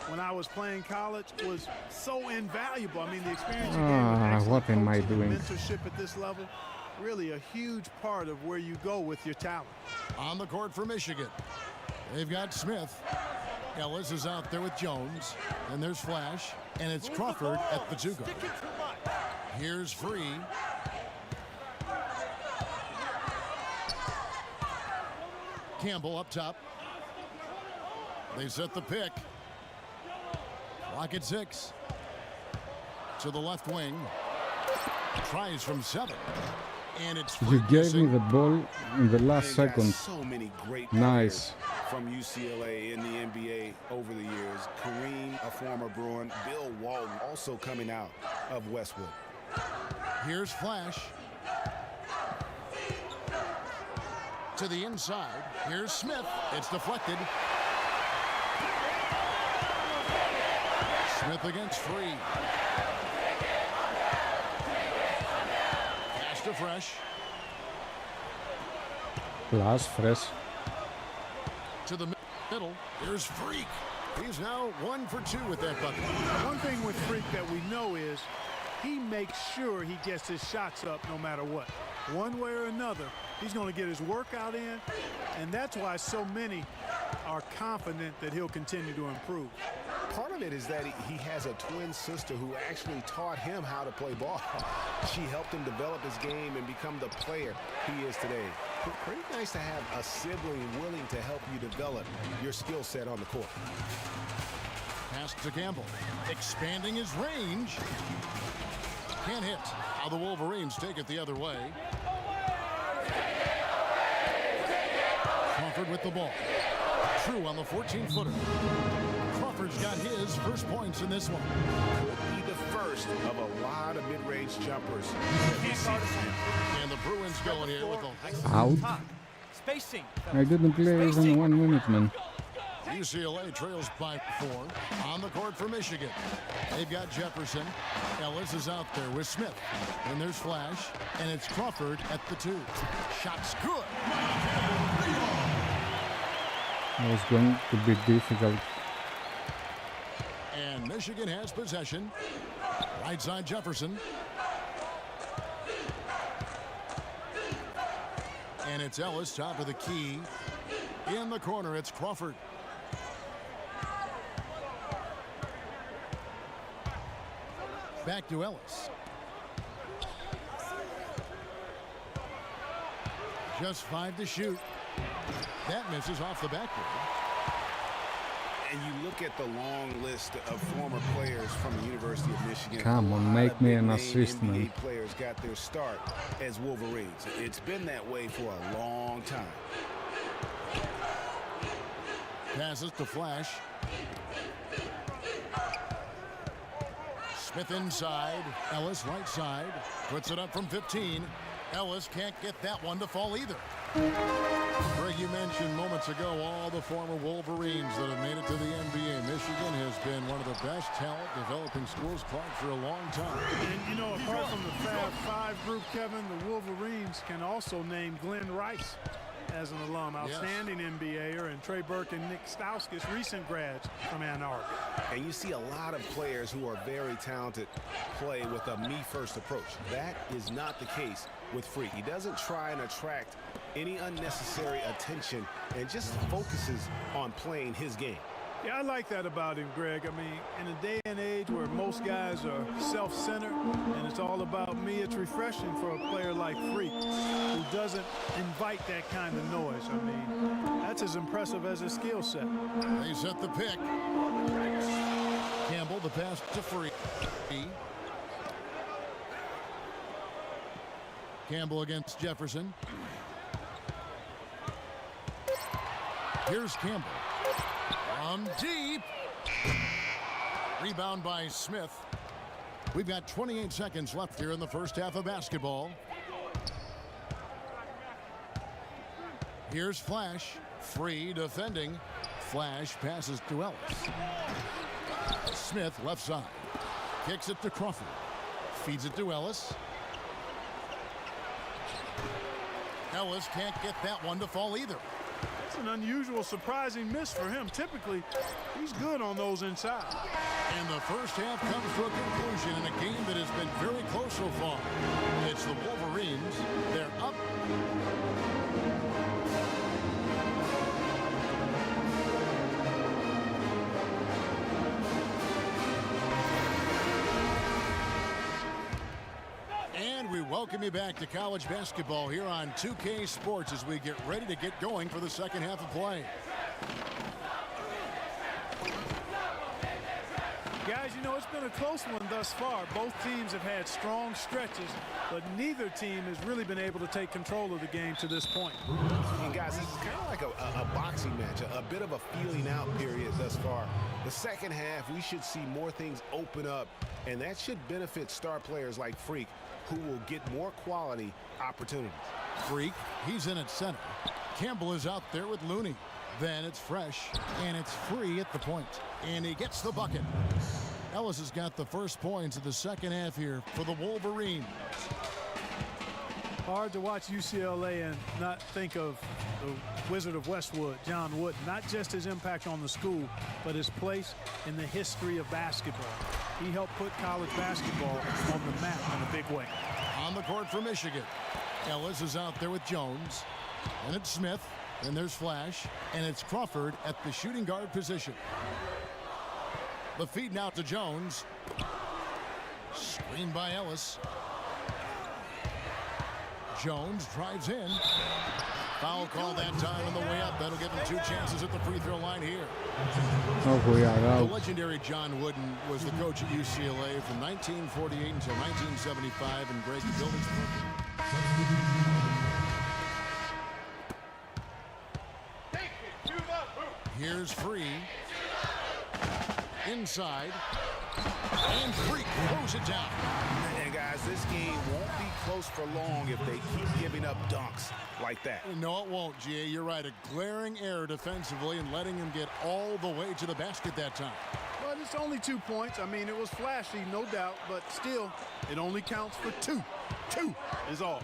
when I was playing college was so invaluable. I mean, the experience you gained with what am I coaching doing? and mentorship at this level, really a huge part of where you go with your talent. On the court for Michigan, they've got Smith. Ellis is out there with Jones, and there's Flash, and it's Crawford at the two guard. Here's Free. Campbell up top. They set the pick. Clock at 6. To the left wing. Tries from 7. And it's You gave me the ball in the last second. So many great Nice. from UCLA in the NBA over the years. Kareem, a former Bruin. Bill Walton, also coming out of Westwood. Here's Flash. To the inside. Here's Smith. It's deflected. Smith against Free. to Fresh. Plus Fresh. To the middle. Here's Freak. He's now 1 for 2 with that bucket. One thing with Freak that we know is he makes sure he gets his shots up no matter what. One way or another, he's going to get his workout in, and that's why so many are confident that he'll continue to improve. Part of it is that he has a twin sister who actually taught him how to play ball. She helped him develop his game and become the player he is today. Pretty nice to have a sibling willing to help you develop your skill set on the court. Pass to Campbell. Expanding his range. Can't hit. Now the Wolverines take it the other way. Crawford with the ball. True on the 14-footer. Crawford's got his first points in this one. Could be the first of a lot of mid-range jumpers. And the Bruins going here with the Out. I didn't play even 1 minute, man. UCLA trails by 4. On the court for Michigan. They've got Jefferson. Ellis is out there with Smith. And there's Flash. And it's Crawford at the 2. Shot's good. It was going to be difficult. And Michigan has possession. Right side Jefferson. And it's Ellis, top of the key. In the corner, it's Crawford. Back to Ellis. Just 5 to shoot. That misses off the backboard. And you look at the long list of former players from the University of Michigan. Come on, make me an assist, man. NBA players got their start as Wolverines. It's been that way for a long time. Passes to Flash. Smith inside. Ellis right side. Puts it up from 15. Ellis can't get that one to fall either. Greg, you mentioned moments ago all the former Wolverines that have made it to the NBA. Michigan has been one of the best talent developing schools, Clark, for a long time. And, you know, apart from the Fab Five group, Kevin, the Wolverines can also name Glenn Rice as an alum, outstanding NBAer, and Trey Burke and Nick Stauskas, recent grads from Ann Arbor. And you see a lot of players who are very talented play with a me-first approach. That is not the case with Freak. He doesn't try and attract any unnecessary attention and just focuses on playing his game. Yeah, I like that about him, Greg. I mean, in a day and age where most guys are self-centered and it's all about me, it's refreshing for a player like Freak who doesn't invite that kind of noise. I mean, that's as impressive as his skill set. They set the pick. Campbell, the pass to Freak. Campbell against Jefferson. Here's Campbell. From deep. Rebound by Smith. We've got 28 seconds left here in the first half of basketball. Here's Flash. Free defending. Flash passes to Ellis. Smith left side. Kicks it to Crawford. Feeds it to Ellis. Ellis can't get that one to fall either. It's an unusual, surprising miss for him. Typically, he's good on those inside. And the first half comes to a conclusion in a game that has been very close so far. It's the Wolverines. They're up. We welcome you back to college basketball here on 2K Sports as we get ready to get going for the second half of play. Guys, you know, it's been a close one thus far. Both teams have had strong stretches, but neither team has really been able to take control of the game to this point. And guys, this is kind of like a boxing match, a bit of a feeling out period thus far. The second half, we should see more things open up, and that should benefit star players like Freak, who will get more quality opportunities. Freak, he's in at center. Campbell is out there with Looney. Then it's Fresh, and it's Free at the point. And he gets the bucket. Ellis has got the first points of the second half here for the Wolverines. Hard to watch UCLA and not think of the Wizard of Westwood, John Wooden. Not just his impact on the school, but his place in the history of basketball. He helped put college basketball on the map in a big way. On the court for Michigan, Ellis is out there with Jones. And it's Smith. And there's Flash. And it's Crawford at the shooting guard position. The feed now to Jones. Screened by Ellis. Jones drives in. Foul call that time on the way up. That'll give him 2 chances at the free throw line here. Oh, we are out. The legendary John Wooden was the coach at UCLA from 1948 until 1975 in Greg Gilman's program. Here's Free. Inside. And Freak throws it down. And guys, this game won't be close for long if they keep giving up dunks like that. No, it won't, G.A. You're right. A glaring error defensively and letting him get all the way to the basket that time. But it's only 2 points. I mean, it was flashy, no doubt, but still, it only counts for 2. 2 is all.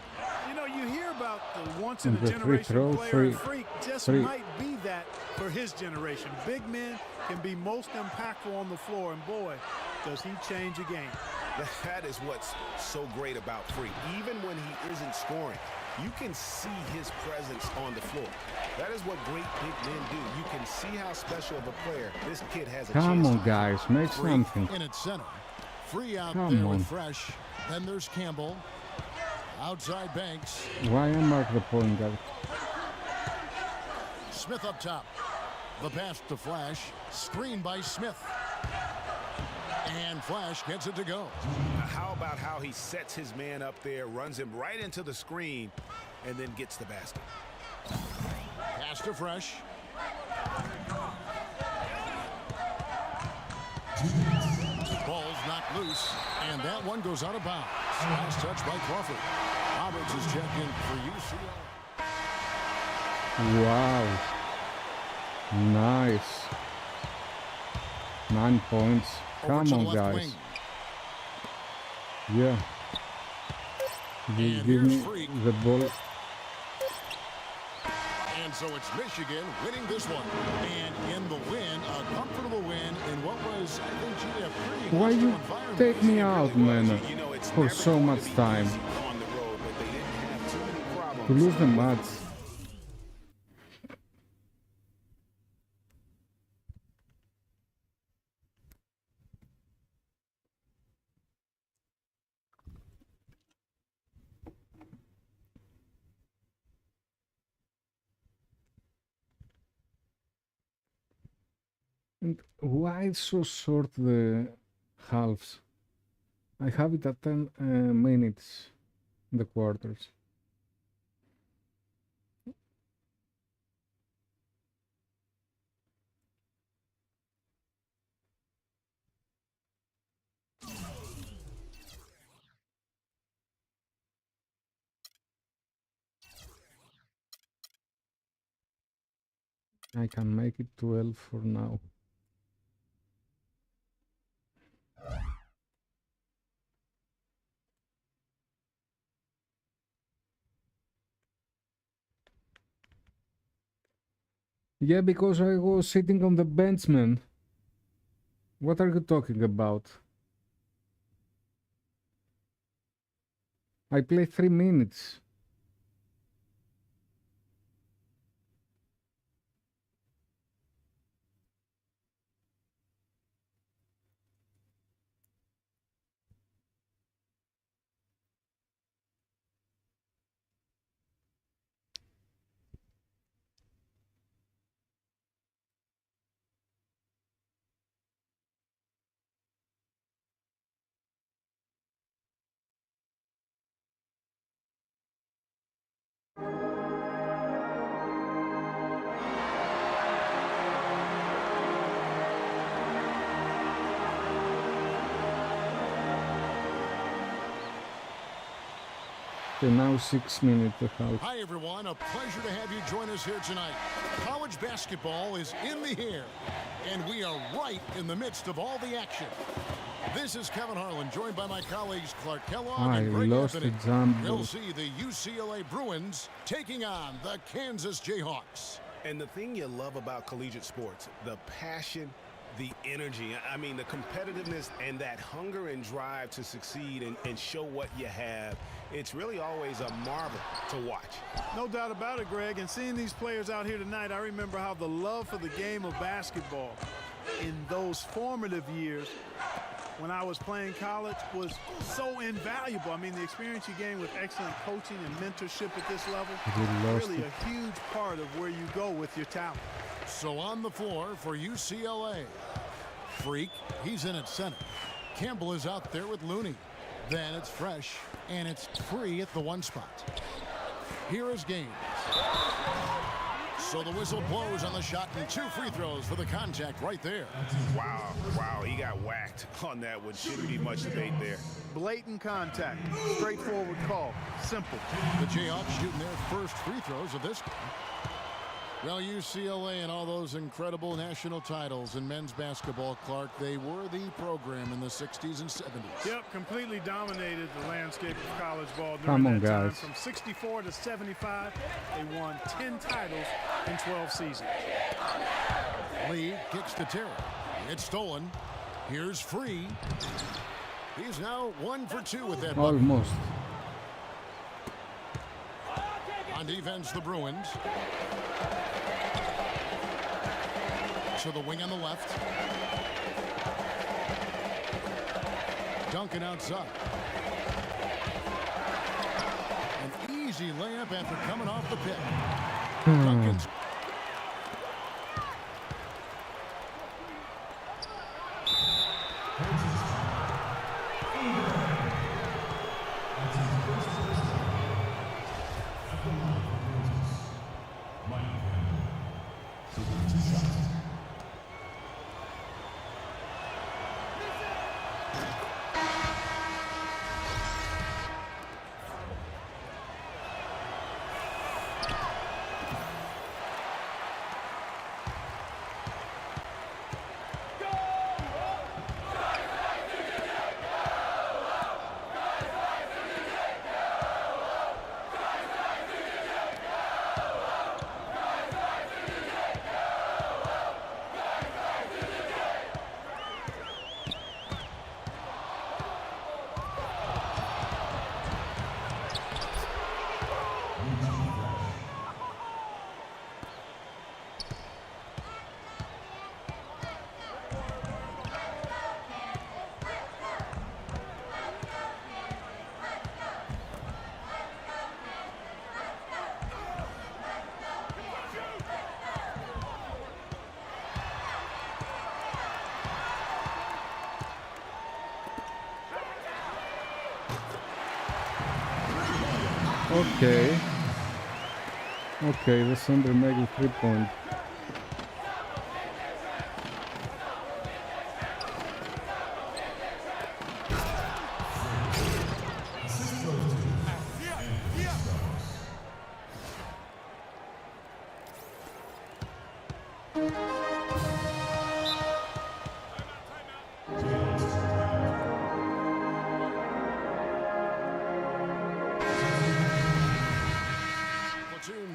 You know, you hear about the once-in-a-generation player, and Freak just might be that for his generation. Big men can be most impactful on the floor, and boy, does he change a game. That is what's so great about Freak. Even when he isn't scoring, you can see his presence on the floor. That is what great big men do. You can see how special of a player this kid has a chance. Come on, guys, make something. In its center. Free out Come there on. with Fresh. Then there's Campbell. Outside Banks. Why am I the point guard? Smith up top. The pass to Flash. Screen by Smith. And Flash gets it to go. Now, how about how he sets his man up there, runs him right into the screen, and then gets the basket. Pass to Fresh. Ball's knocked loose, and that one goes out of bounds. Last touch by Crawford. Roberts is checked in for UCLA. Wow. Nice. 9 points. Come on, guys. Wing. Yeah. Just give me the ball. And so it's Michigan winning this one. And in the win, a comfortable win in what was, I think, G, a pretty Why hostile you environment. take me out, man, for so much time? On the road, but they didn't have too many problems. To lose the match. And why so short the halves? I have it at 10 minutes, the quarters. I can make it 12 for now. Yeah, because I was sitting on the bench, man. What are you talking about? I played 3 minutes. Okay, now 6 minutes to half. Hi, everyone. A pleasure to have you join us here tonight. College basketball is in the air, and we are right in the midst of all the action. This is Kevin Harlan, joined by my colleagues Clark Kellogg I and Greg lost Anthony. the jump We'll ball. see the UCLA Bruins taking on the Kansas Jayhawks. And the thing you love about collegiate sports, the passion, the energy, I mean, the competitiveness and that hunger and drive to succeed and show what you have, it's really always a marvel to watch. No doubt about it, Greg. And seeing these players out here tonight, I remember how the love for the game of basketball in those formative years when I was playing college was so invaluable. I mean, the experience you gain with excellent coaching and mentorship at this level, really a huge part of where you go with your talent. So on the floor for UCLA, Freak, he's in at center. Campbell is out there with Looney. Then it's Fresh, and it's Free at the one spot. Here is Gaines. So the whistle blows on the shot and 2 free throws for the contact right there. Wow, he got whacked on that one. Shouldn't be much debate there. Blatant contact, straightforward call, simple. The Jayhawks shooting their first free throws of this game. Well, UCLA and all those incredible national titles in men's basketball, Clark, they were the program in the 60s and 70s. Yep, completely dominated the landscape of college ball during Come on, that time. guys. From 64 to 75, they won 10 titles in 12 seasons. Lee kicks to Terry. It's stolen. Here's Free. He's now 1 for 2 with that bucket. Almost. On defense, the Bruins. To the wing on the left. Duncan outside. An easy layup after coming off the pick. Duncan's Okay, the center making 3-point.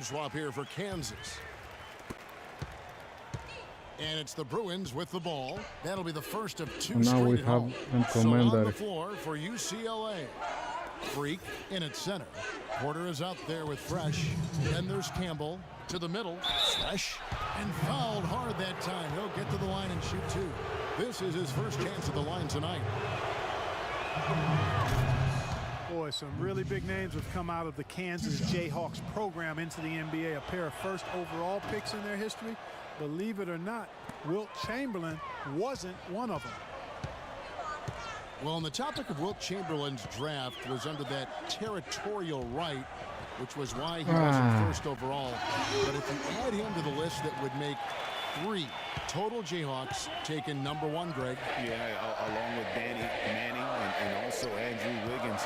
Swap here for Kansas. And it's the Bruins with the ball. That'll be the first of 2 And now we straight have home. a So on the commander. floor for UCLA. Freak in at center. Porter is out there with Fresh. Then there's Campbell to the middle. Fresh and fouled hard that time. He'll get to the line and shoot 2. This is his first chance at the line tonight. Boy, some really big names have come out of the Kansas Jayhawks program into the NBA. A pair of first overall picks in their history. Believe it or not, Wilt Chamberlain wasn't one of them. Well, on the topic of Wilt Chamberlain's draft was under that territorial right, which was why he wasn't first overall. But if you add him to the list, that would make 3 total Jayhawks taken number 1, Greg. Yeah, along with Danny Manning and also Andrew Wiggins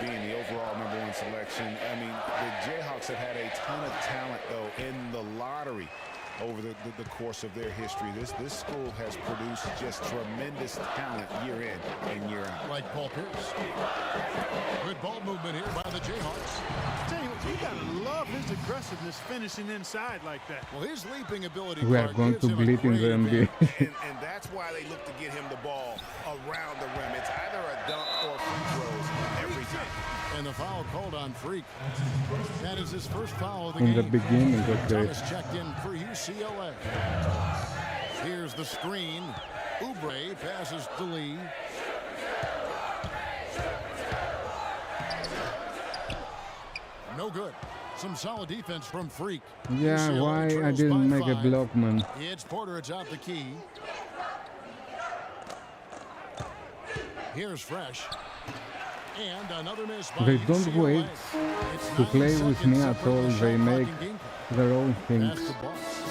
being the overall number 1 selection. I mean, the Jayhawks have had a ton of talent, though, in the lottery over the course of their history. This school has produced just tremendous talent year in and year out. Like Paul Pierce. Good ball movement here by the Jayhawks. Tell you what, you gotta love his aggressiveness finishing inside like that. Well, his leaping ability. We are going to bleed in the NBA. and that's why they look to get him the ball around the rim. It's either a dunk or free throws every time. And the foul called on Freak. That is his first foul of the In game. the beginning, okay. Thomas checked in for UCLA. Here's the screen. Oubre passes to Lee. No good. Some solid defense from Freak. Yeah, UCLA why I trails didn't by make a 5. block, man? It's Porter. It's out the key. Here's Fresh. And another miss by They don't UCLA. wait It's to 9 play with seconds me at separate all. the They shot make clock and game clock. their own That's things. the Bucks.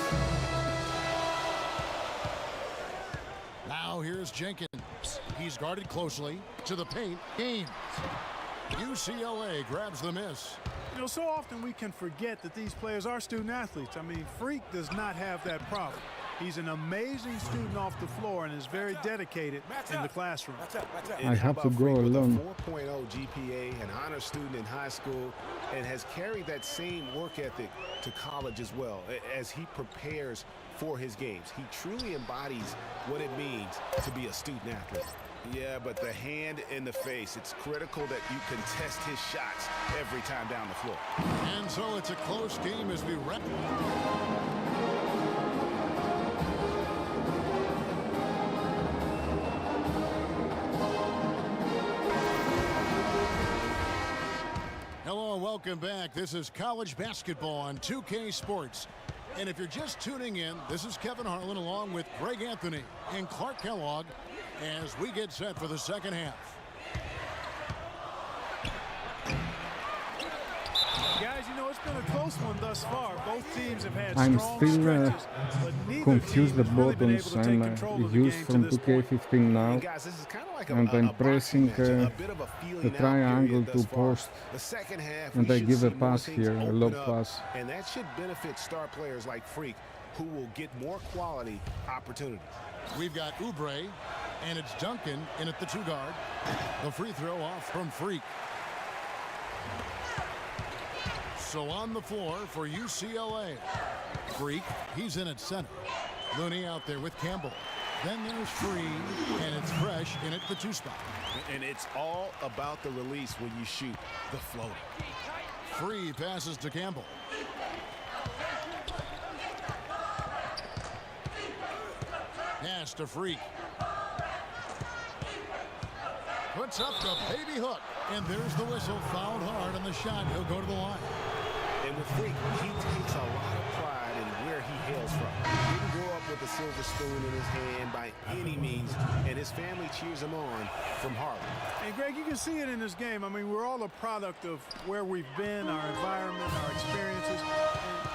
Now here's Jenkins. He's guarded closely to the paint. Gaines. UCLA grabs the miss. You know, so often we can forget that these players are student athletes. I mean, Freak does not have that problem. He's an amazing student off the floor and is very dedicated in the classroom. I have to go alone. 4.0 GPA, an honor student in high school, and has carried that same work ethic to college as well as he prepares for his games. He truly embodies what it means to be a student athlete. Yeah, but the hand in the face, it's critical that you contest his shots every time down the floor. And so it's a close game as we wrap. Hello and welcome back. This is college basketball on 2K Sports. And if you're just tuning in, this is Kevin Harlan along with Greg Anthony and Clark Kellogg as we get set for the second half. Guys, you know, it's been a close one thus far. Both teams have had I'm strong still stretches, but neither confused team has really been buttons. able to take I'm control of the used game from to this point. 2K15 now, Guys, this is kind of like and I'm pressing a bit of a feeling the out triangle period to thus far. post, The second half, and we I should give a see more pass things here, a open lob up, pass. and that should benefit star players like Freak, who will get more quality opportunities. We've got Oubre, and it's Duncan in at the 2-guard. The free throw off from Freak. So on the floor for UCLA. Freak, he's in at center. Looney out there with Campbell. Then there's Free, and it's Fresh in at the 2 spot. And it's all about the release when you shoot the floater. Free passes to Campbell. Pass to Freak. Puts up the baby hook. And there's the whistle. Fouled hard on the shot. He'll go to the line. And with Freak, he takes a lot of pride in where he hails from. He didn't grow up with a silver spoon in his hand by any means, and his family cheers him on from Harlem. And Greg, you can see it in this game. I mean, we're all a product of where we've been, our environment, our experiences.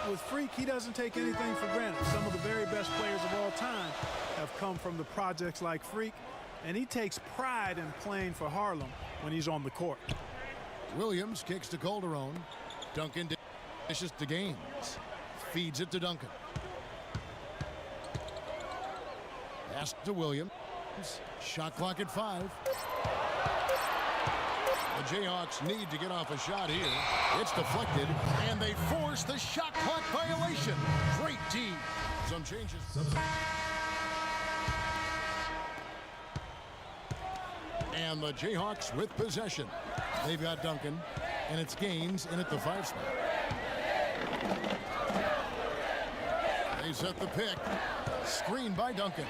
And with Freak, he doesn't take anything for granted. Some of the very best players of all time have come from the projects like Freak, and he takes pride in playing for Harlem when he's on the court. Williams kicks to Calderon. Duncan dishes to Gaines. Feeds it to Duncan. Pass to Williams. Shot clock at 5. The Jayhawks need to get off a shot here. It's deflected, and they force the shot clock violation. Great D. Some changes. And the Jayhawks with possession. They've got Duncan, and it's Gaines in at the 5 spot. They set the pick. Screened by Duncan.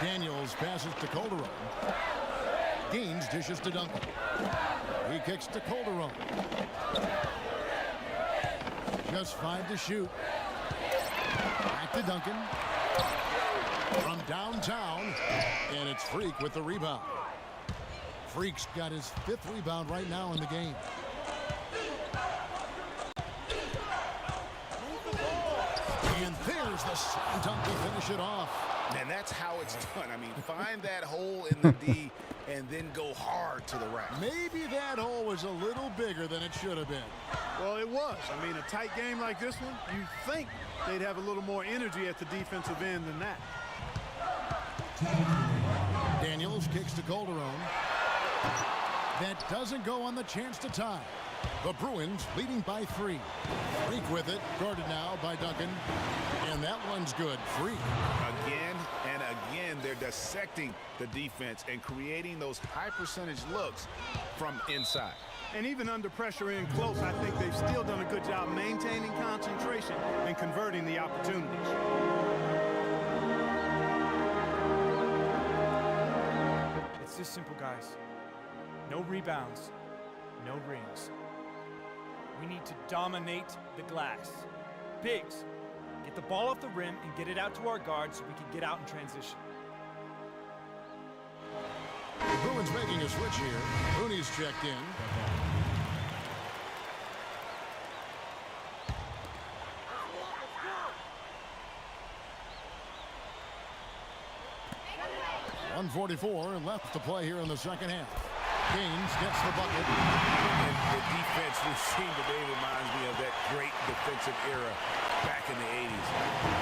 Daniels passes to Calderon. Gaines dishes to Duncan. He kicks to Calderon. Just 5 to shoot. Back to Duncan. From downtown. And it's Freak with the rebound. Freak's got his 5th rebound right now in the game. And there's the slam dunk to finish it off. And that's how it's done. I mean, find that hole in the D and then go hard to the rack. Maybe that hole was a little bigger than it should have been. Well, it was. I mean, a tight game like this one, you'd think they'd have a little more energy at the defensive end than that. Daniels kicks to Calderon. That doesn't go on the chance to tie. The Bruins leading by 3. Freak with it, guarded now by Duncan. And that one's good. Freak. Again and again, they're dissecting the defense and creating those high percentage looks from inside. And even under pressure in close, I think they've still done a good job maintaining concentration and converting the opportunities. It's this simple, guys. No rebounds, no rings. We need to dominate the glass. Biggs, get the ball off the rim and get it out to our guards so we can get out in transition. The Bruins making a switch here. Rooney's checked in. .144 left to play here in the second half. Gaines gets the bucket. And the defense we've seen today reminds me of that great defensive era back in the 80s.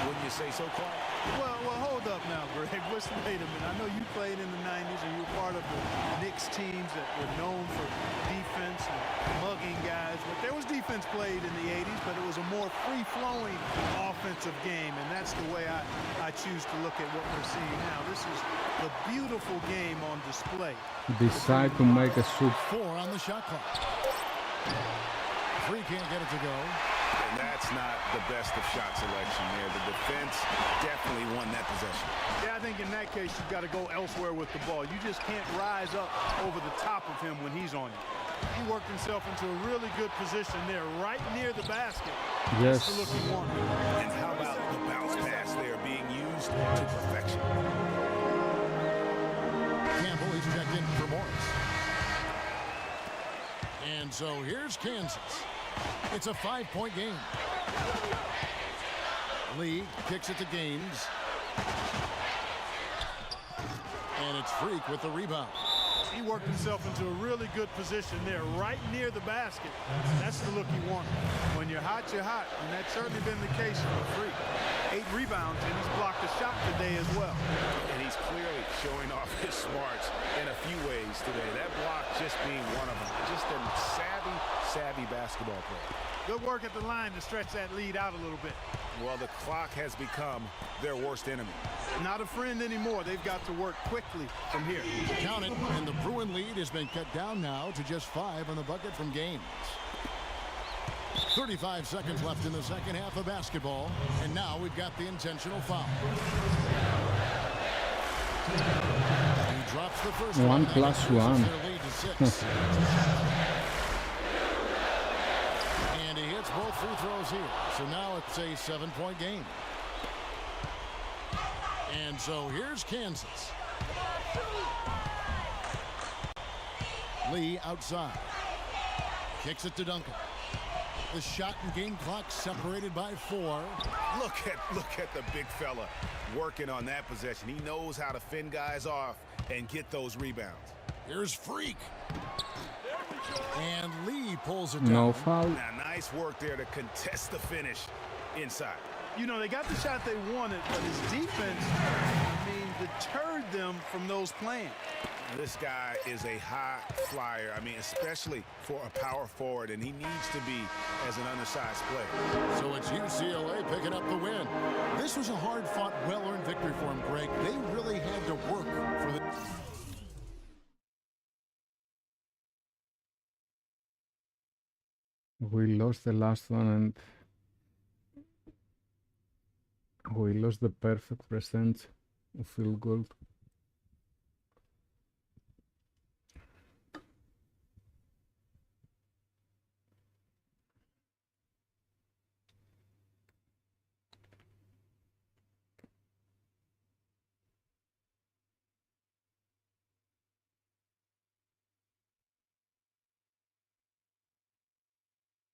Wouldn't you say so, Clark? Well, hold up now, Greg. Wait a minute. I know you played in the 90s and you were part of the Knicks teams that were known for defense and mugging guys. But there was defense played in the 80s, but it was a more free-flowing offensive game, and that's the way I choose to look at what we're seeing now. This is the beautiful game on display. Decide to make a shoot. 4 on the shot clock. 3 can't get it to go. And that's not the best of shot selection there. The defense definitely won that possession. Yeah, I think in that case, you've got to go elsewhere with the ball. You just can't rise up over the top of him when he's on you. He worked himself into a really good position there, right near the basket. Yes. That's the look he wanted. And how about the bounce pass there being used to perfection? Campbell, he's checked in for Morris. And so here's Kansas. It's a 5-point game. Lee kicks it to Gaines. And it's Freak with the rebound. He worked himself into a really good position there, right near the basket. That's the look he wanted. When you're hot, you're hot. And that's certainly been the case for Freak. 8 rebounds, and he's blocked a shot today as well. And he's clearly showing off his smarts in a few ways today. That block just being one of them. Just a savvy basketball player. Good work at the line to stretch that lead out a little bit. Well, the clock has become their worst enemy. Not a friend anymore. They've got to work quickly from here. Count it, and the Bruin lead has been cut down now to just 5 on the bucket from Gaines. 35 seconds left in the second half of basketball, and now we've got the intentional foul. He drops the first 1 one. plus 1. Their lead to 6. And he hits both free throws here. So now it's a 7-point game. And so here's Kansas. Lee outside. Kicks it to Duncan. The shot and game clock separated by 4. Look at the big fella working on that possession. He knows how to fend guys off and get those rebounds. Here's Freak. And Lee pulls it down. No foul. Now, nice work there to contest the finish inside. You know, they got the shot they wanted, but his defense, deterred them from those plans. This guy is a high flyer. Especially for a power forward, and he needs to be as an undersized player. So it's UCLA picking up the win. This was a hard-fought, well-earned victory for him, Greg. They really had to work for the... We lost the last one and we lost the perfect percent of field goal.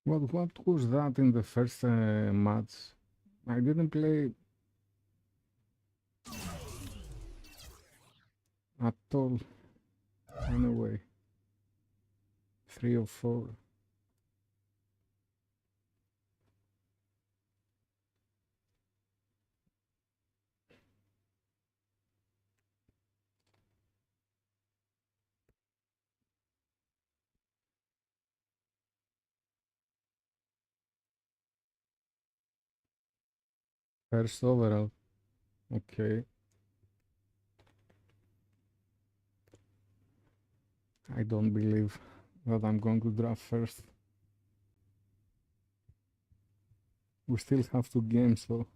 What was that in the first match? I didn't play at all. Anyway, 3 or 4. First overall. Okay. I don't believe that I'm going to draft first. We still have 2 games though.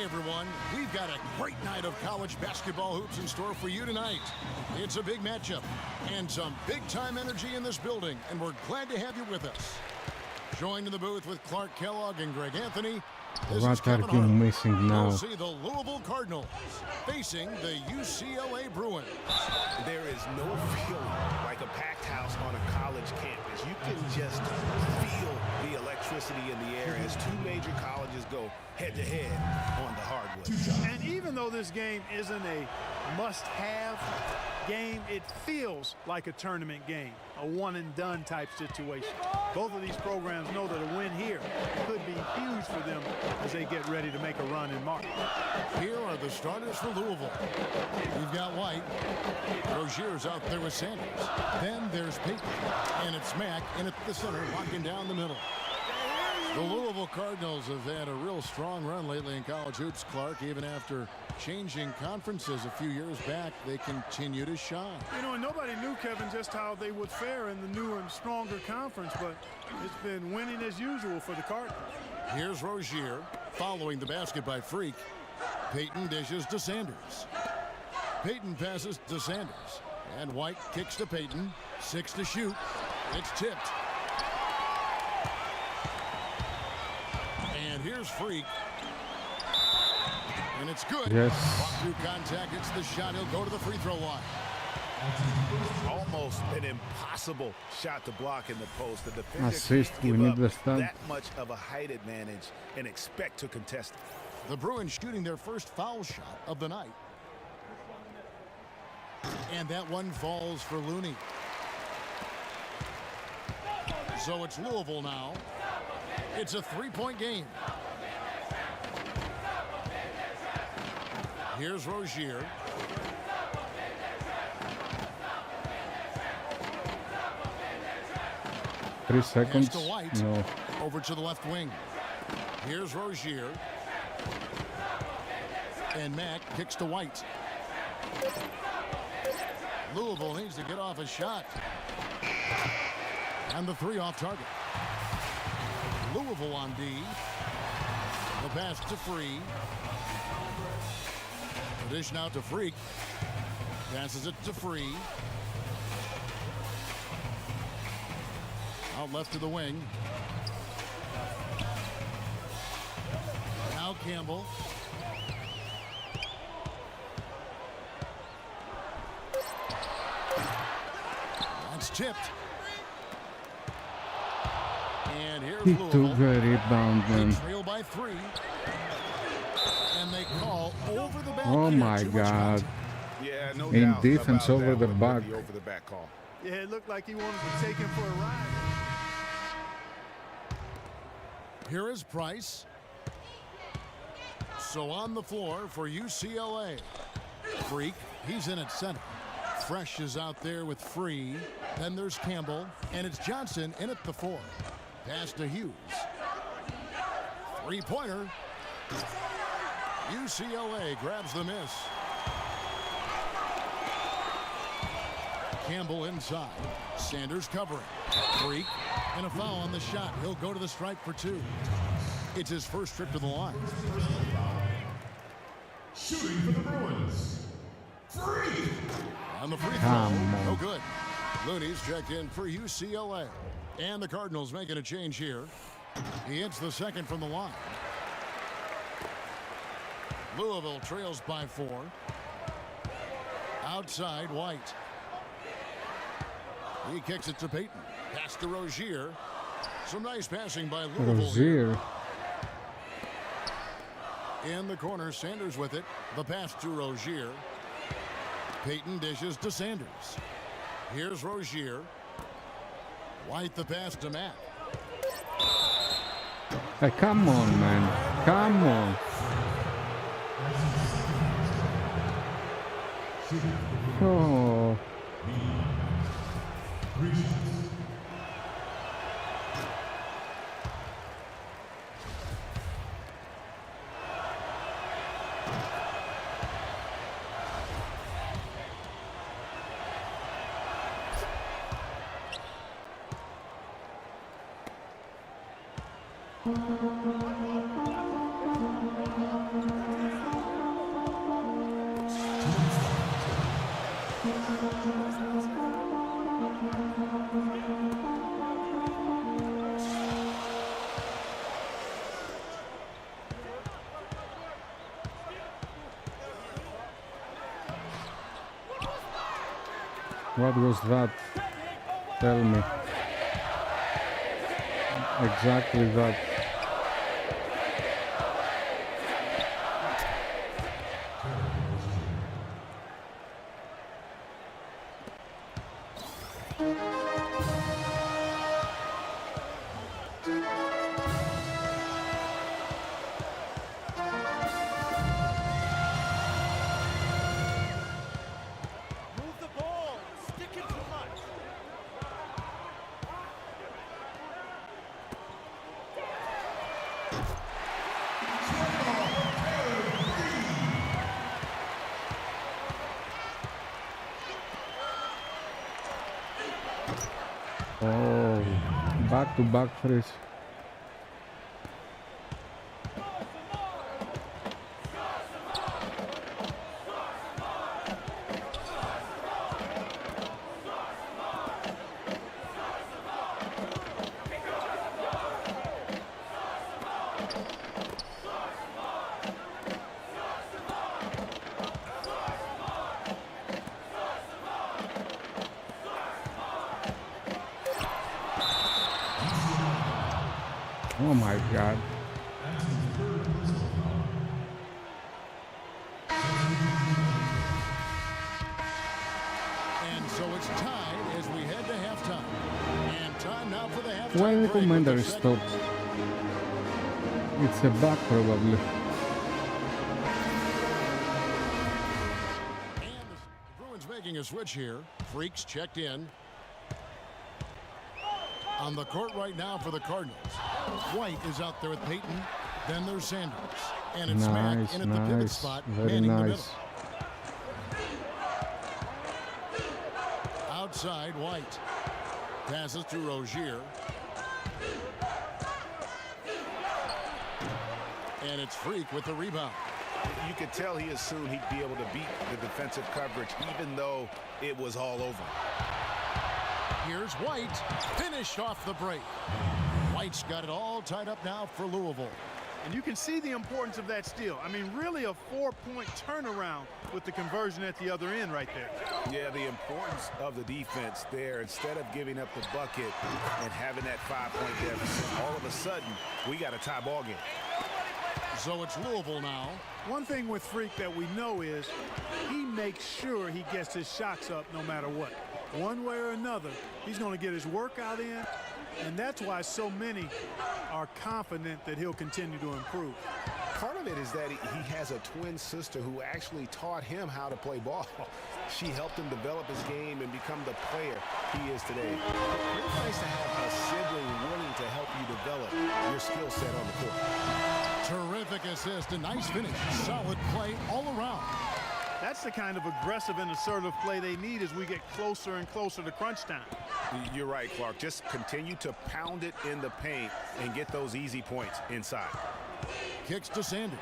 Everyone, we've got a great night of college basketball hoops in store for you tonight. It's a big matchup and some big-time energy in this building, and we're glad to have you with us. Joined in the booth with Clark Kellogg and Greg Anthony, this is Kevin What are you missing now? We'll see the Louisville Cardinals facing the UCLA Bruins. There is no feeling like a packed house on a college campus. You can just feel the electricity in the air as 2 major colleges go head-to-head on the hardwood. And even though this game isn't a must-have game, it feels like a tournament game, a one-and-done type situation. Both of these programs know that a win here could be huge for them as they get ready to make a run in March. Here are the starters for Louisville. We've got White. Rozier's out there with Sanders. Then there's Payton. And it's Mack in at the center, locking down the middle. The Louisville Cardinals have had a real strong run lately in college hoops, Clark. Even after changing conferences a few years back, they continue to shine. You know, and nobody knew, Kevin, just how they would fare in the newer and stronger conference, but it's been winning as usual for the Cardinals. Here's Rozier following the basket by Freak. Payton dishes to Sanders. Payton passes to Sanders. And White kicks to Payton. 6 to shoot. It's tipped. And here's Freak. And it's good. Yes. Walk through contact. It's the shot. He'll go to the free throw line. Almost an impossible shot to block in the post. The defender Assist, can't we give need up the stud. that much of a height advantage and expect to contest it. The Bruins shooting their first foul shot of the night. And that one falls for Looney. So it's Louisville now. It's a 3-point game. Here's Rozier. Three seconds. To White. No. Over to the left wing. Here's Rozier. And Mack kicks to White. Louisville needs to get off a shot. And the 3 off target. Louisville on D. The pass to Free. The dish now to Freak. Passes it to Free. Out left to the wing. Now Campbell. That's tipped. And here's He Louisville. took the rebound They then. trail by 3. And they call over the back. Oh here. my Too much God. contact. Yeah, no In doubt defense about over that the one with back. the over-the-back call. Yeah, it looked like he wanted to take him for a ride. Here is Price. So on the floor for UCLA. Freak, he's in at center. Fresh is out there with Free. Then there's Campbell. And it's Johnson in at the 4. Pass to Hughes. 3-pointer. UCLA grabs the miss. Campbell inside. Sanders covering. Freak. And a foul on the shot. He'll go to the stripe for 2. It's his first trip to the line. Shooting for the Bruins. Free. On the free Come throw. on. No good. Looney's checked in for UCLA. And the Cardinals making a change here. He hits the second from the line. Louisville trails by 4. Outside, White. He kicks it to Payton. Pass to Rozier. Some nice passing by Louisville. Rozier. In the corner, Sanders with it. The pass to Rozier. Payton dishes to Sanders. Here's Rozier. White the pass to Matt. Hey, come on, man. Come on. Oh. What was that? Tell me. Exactly that. Oh, back-to-back threes. Oh my God. And so it's tied as we head to halftime. And time now for the halftime Why the break with commander the stopped? It's a bug probably. And the Bruins making a switch here. Freaks checked in. On the court right now for the Cardinals. White is out there with Payton. Then there's Sanders. And it's Mack in at the pivot spot, Very manning the middle. nice. Outside, White. Passes to Rozier. And it's Freak with the rebound. You could tell he assumed he'd be able to beat the defensive coverage even though it was all over. Here's White, finished off the break. White's got it all tied up now for Louisville. And you can see the importance of that steal. I mean, really a 4-point turnaround with the conversion at the other end right there. Yeah, the importance of the defense there. Instead of giving up the bucket and having that 5-point deficit, all of a sudden, we got a tie ball game. So it's Louisville now. One thing with Freak that we know is he makes sure he gets his shots up no matter what. One way or another, he's going to get his workout in, and that's why so many are confident that he'll continue to improve. Part of it is that he has a twin sister who actually taught him how to play ball. She helped him develop his game and become the player he is today. It's nice to have a sibling willing to help you develop your skill set on the court. Terrific assist, a nice finish. Solid play all around. That's the kind of aggressive and assertive play they need as we get closer and closer to crunch time. You're right, Clark. Just continue to pound it in the paint and get those easy points inside. Kicks to Sanders.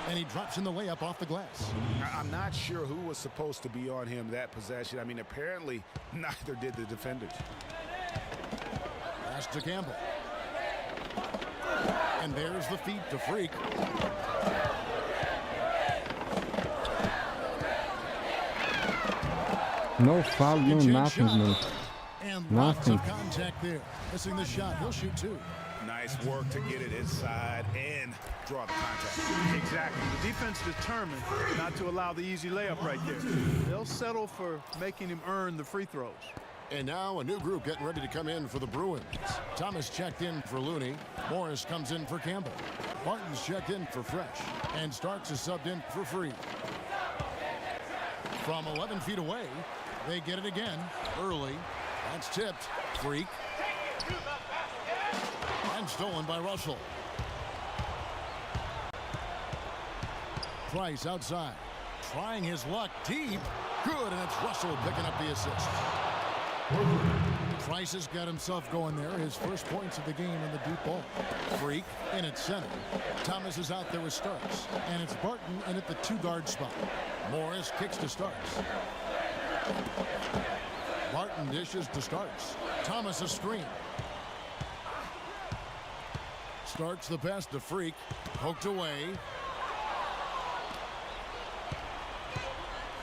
And he drops in the layup off the glass. I'm not sure who was supposed to be on him that possession. I mean, apparently neither did the defenders. Pass to Campbell. And there's the feed to Freak. No foul, no nothing, man. And Nothing. lots of contact there. Missing the shot. He'll shoot 2. Nice work to get it inside and draw the contact. Exactly. The defense determined not to allow the easy layup right there. They'll settle for making him earn the free throws. And now a new group getting ready to come in for the Bruins. Thomas checked in for Looney. Morris comes in for Campbell. Martin's checked in for Fresh. And Starks is subbed in for Free. From 11 feet away, they get it again early. That's tipped. Freak. And stolen by Russell. Price outside. Trying his luck deep. Good, and it's Russell picking up the assist. Price has got himself going there. His first points of the game in the deep ball. Freak in at center. Thomas is out there with Starks. And it's Barton in at the 2-guard spot. Morris kicks to Starks. Barton dishes to Starks. Thomas a screen. Starks the pass to Freak. Poked away.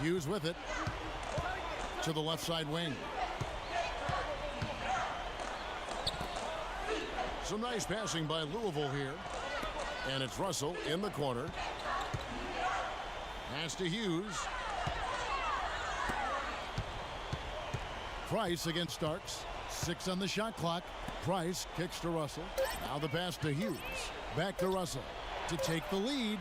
Hughes with it. To the left side wing. Some nice passing by Louisville here. And it's Russell in the corner. Pass to Hughes. Price against Starks. 6 on the shot clock. Price kicks to Russell. Now the pass to Hughes. Back to Russell to take the lead.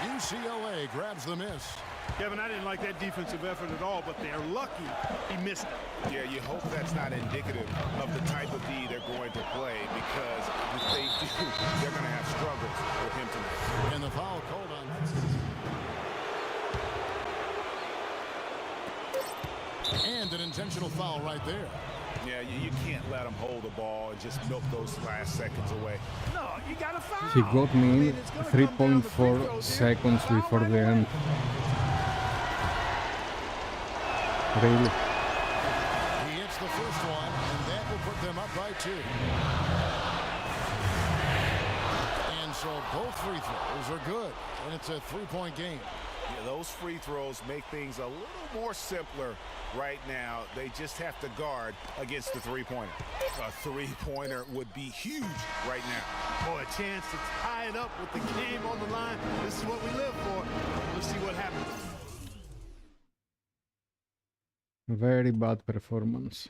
UCLA grabs the miss. Kevin, I didn't like that defensive effort at all, but they're lucky he missed it. Yeah, you hope that's not indicative of the type of D they're going to play, because if they do, they're going to have struggles with him tonight. And the foul called on. And an intentional foul right there. Yeah, you can't let him hold the ball and just milk those last seconds away. No, you got to foul. He got me in 3.4 seconds before the end. Really? He hits the first one, and that will put them up by 2. And so both free throws are good, and it's a 3-point game. Yeah, those free throws make things a little more simpler right now. They just have to guard against the three-pointer. A three-pointer would be huge right now. Boy, a chance to tie it up with the game on the line. This is what we live for. Let's see what happens. Very bad performance.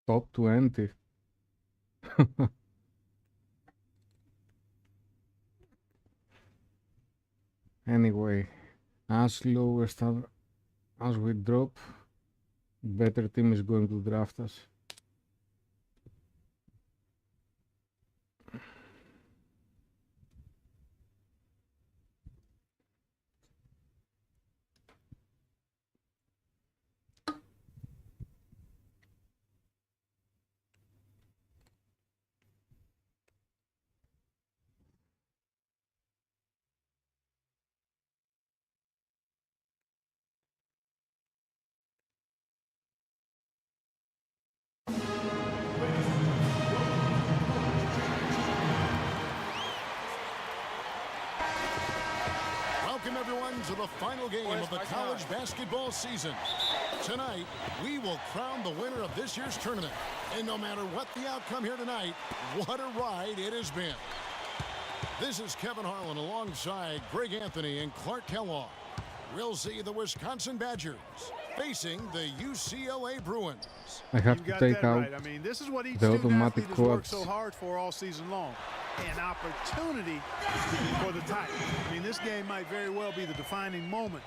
Top 20. Anyway, as low as we drop, better team is going to draft us. Welcome, everyone, to the final game of the college basketball season. Tonight, we will crown the winner of this year's tournament. And no matter what the outcome here tonight, what a ride it has been. This is Kevin Harlan alongside Greg Anthony and Clark Kellogg. We'll see the Wisconsin Badgers facing the UCLA Bruins. I have You to got take that out right. I mean, this is what each the student automatic athlete has worked quads. so hard for all season long. An opportunity for the Titans. I mean, this game might very well be the defining moment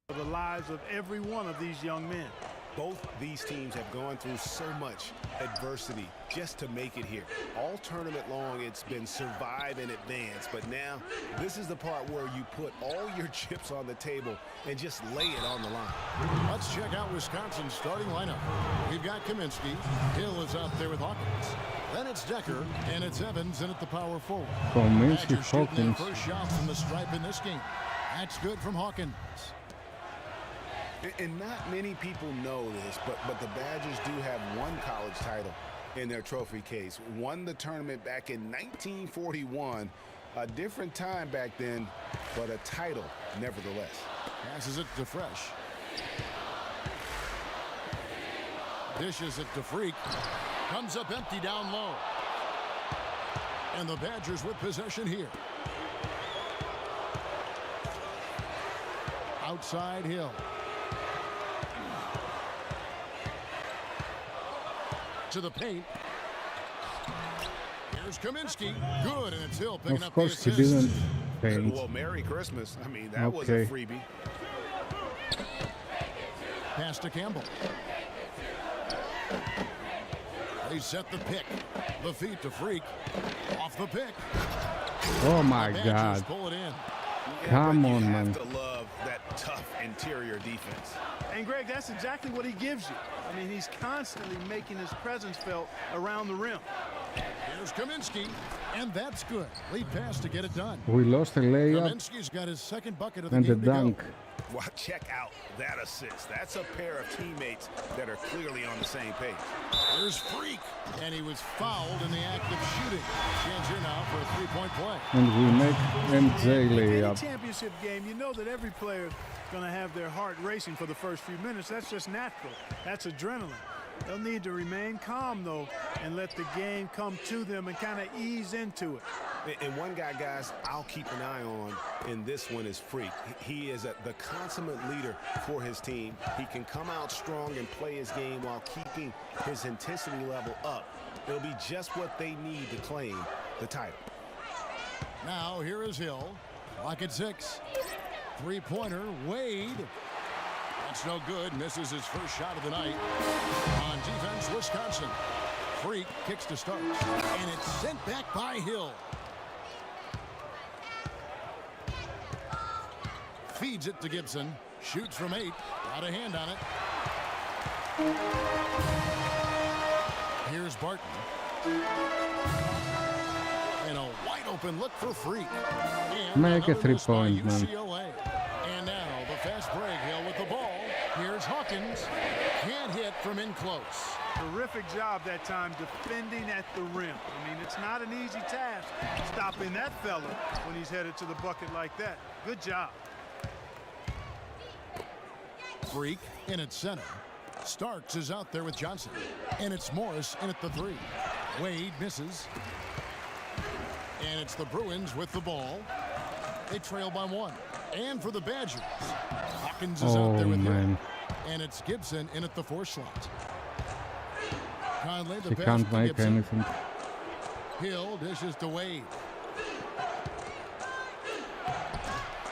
for the lives of every one of these young men. Both these teams have gone through so much adversity just to make it here. All tournament long, it's been survive and advance. But now, this is the part where you put all your chips on the table and just lay it on the line. Let's check out Wisconsin's starting lineup. We've got Kaminsky. Hill is out there with Hawkins. Then it's Decker, and it's Evans in at the power forward. Kaminsky, Badgers shooting their Hawkins. first shot from the stripe in this game. That's good from Hawkins. And not many people know this, but the Badgers do have one college title in their trophy case. Won the tournament back in 1941. A different time back then, but a title nevertheless. Passes it to Fresh. Dishes it to Freak. Comes up empty down low. And the Badgers with possession here. Outside Hill. To the paint. Here's Kaminsky. Good, and it's Hill picking Of up course the he assist. didn't paint. Well, Merry Christmas. I mean, that was a Okay. freebie. Pass to Campbell. They set the pick. The feet to Freak. Off the pick. Oh my The Badgers God. pull it in. Come but on, you man. have to love that tough interior defense. And Greg, that's exactly what he gives you. I mean, he's constantly making his presence felt around the rim. Here's Kaminsky, and that's good. Lead pass to get it done. We lost a layup Kaminsky's got his second bucket of the and a game to go. dunk. Well, check out that assist. That's a pair of teammates that are clearly on the same page. There's Freak, and he was fouled in the act of shooting. Chance here now for a three-point play. And we make MJ Any layup. championship game, you know that every player is going to have their heart racing for the first few minutes. That's just natural. That's adrenaline. They'll need to remain calm, though, and let the game come to them and kind of ease into it. And one guy, guys, I'll keep an eye on in this one is Freak. He is the consummate leader for his team. He can come out strong and play his game while keeping his intensity level up. It'll be just what they need to claim the title. Now here is Hill. Clock at 6. Three-pointer, Wade. That's no good. Misses his first shot of the night. On defense, Wisconsin. Freak kicks to start. And it's sent back by Hill. Feeds it to Gibson. Shoots from 8. Got a hand on it. Here's Barton. And a wide open look for Freak. And Make a another miss by 3-point, man. UCLA. And now the fast break. Hill with the ball. Here's Hawkins. Can't hit from in close. Terrific job that time defending at the rim. I mean, it's not an easy task stopping that fella when he's headed to the bucket like that. Good job. Freak in at center. Starks is out there with Johnson. And it's Morris in at the 3. Wade misses. And it's the Bruins with the ball. They trail by 1. And for the Badgers, Hawkins is out there with man. Hill. And it's Gibson in at the 4 slot. Conley, the He pass can't to make Gibson. anything. Hill dishes to Wade.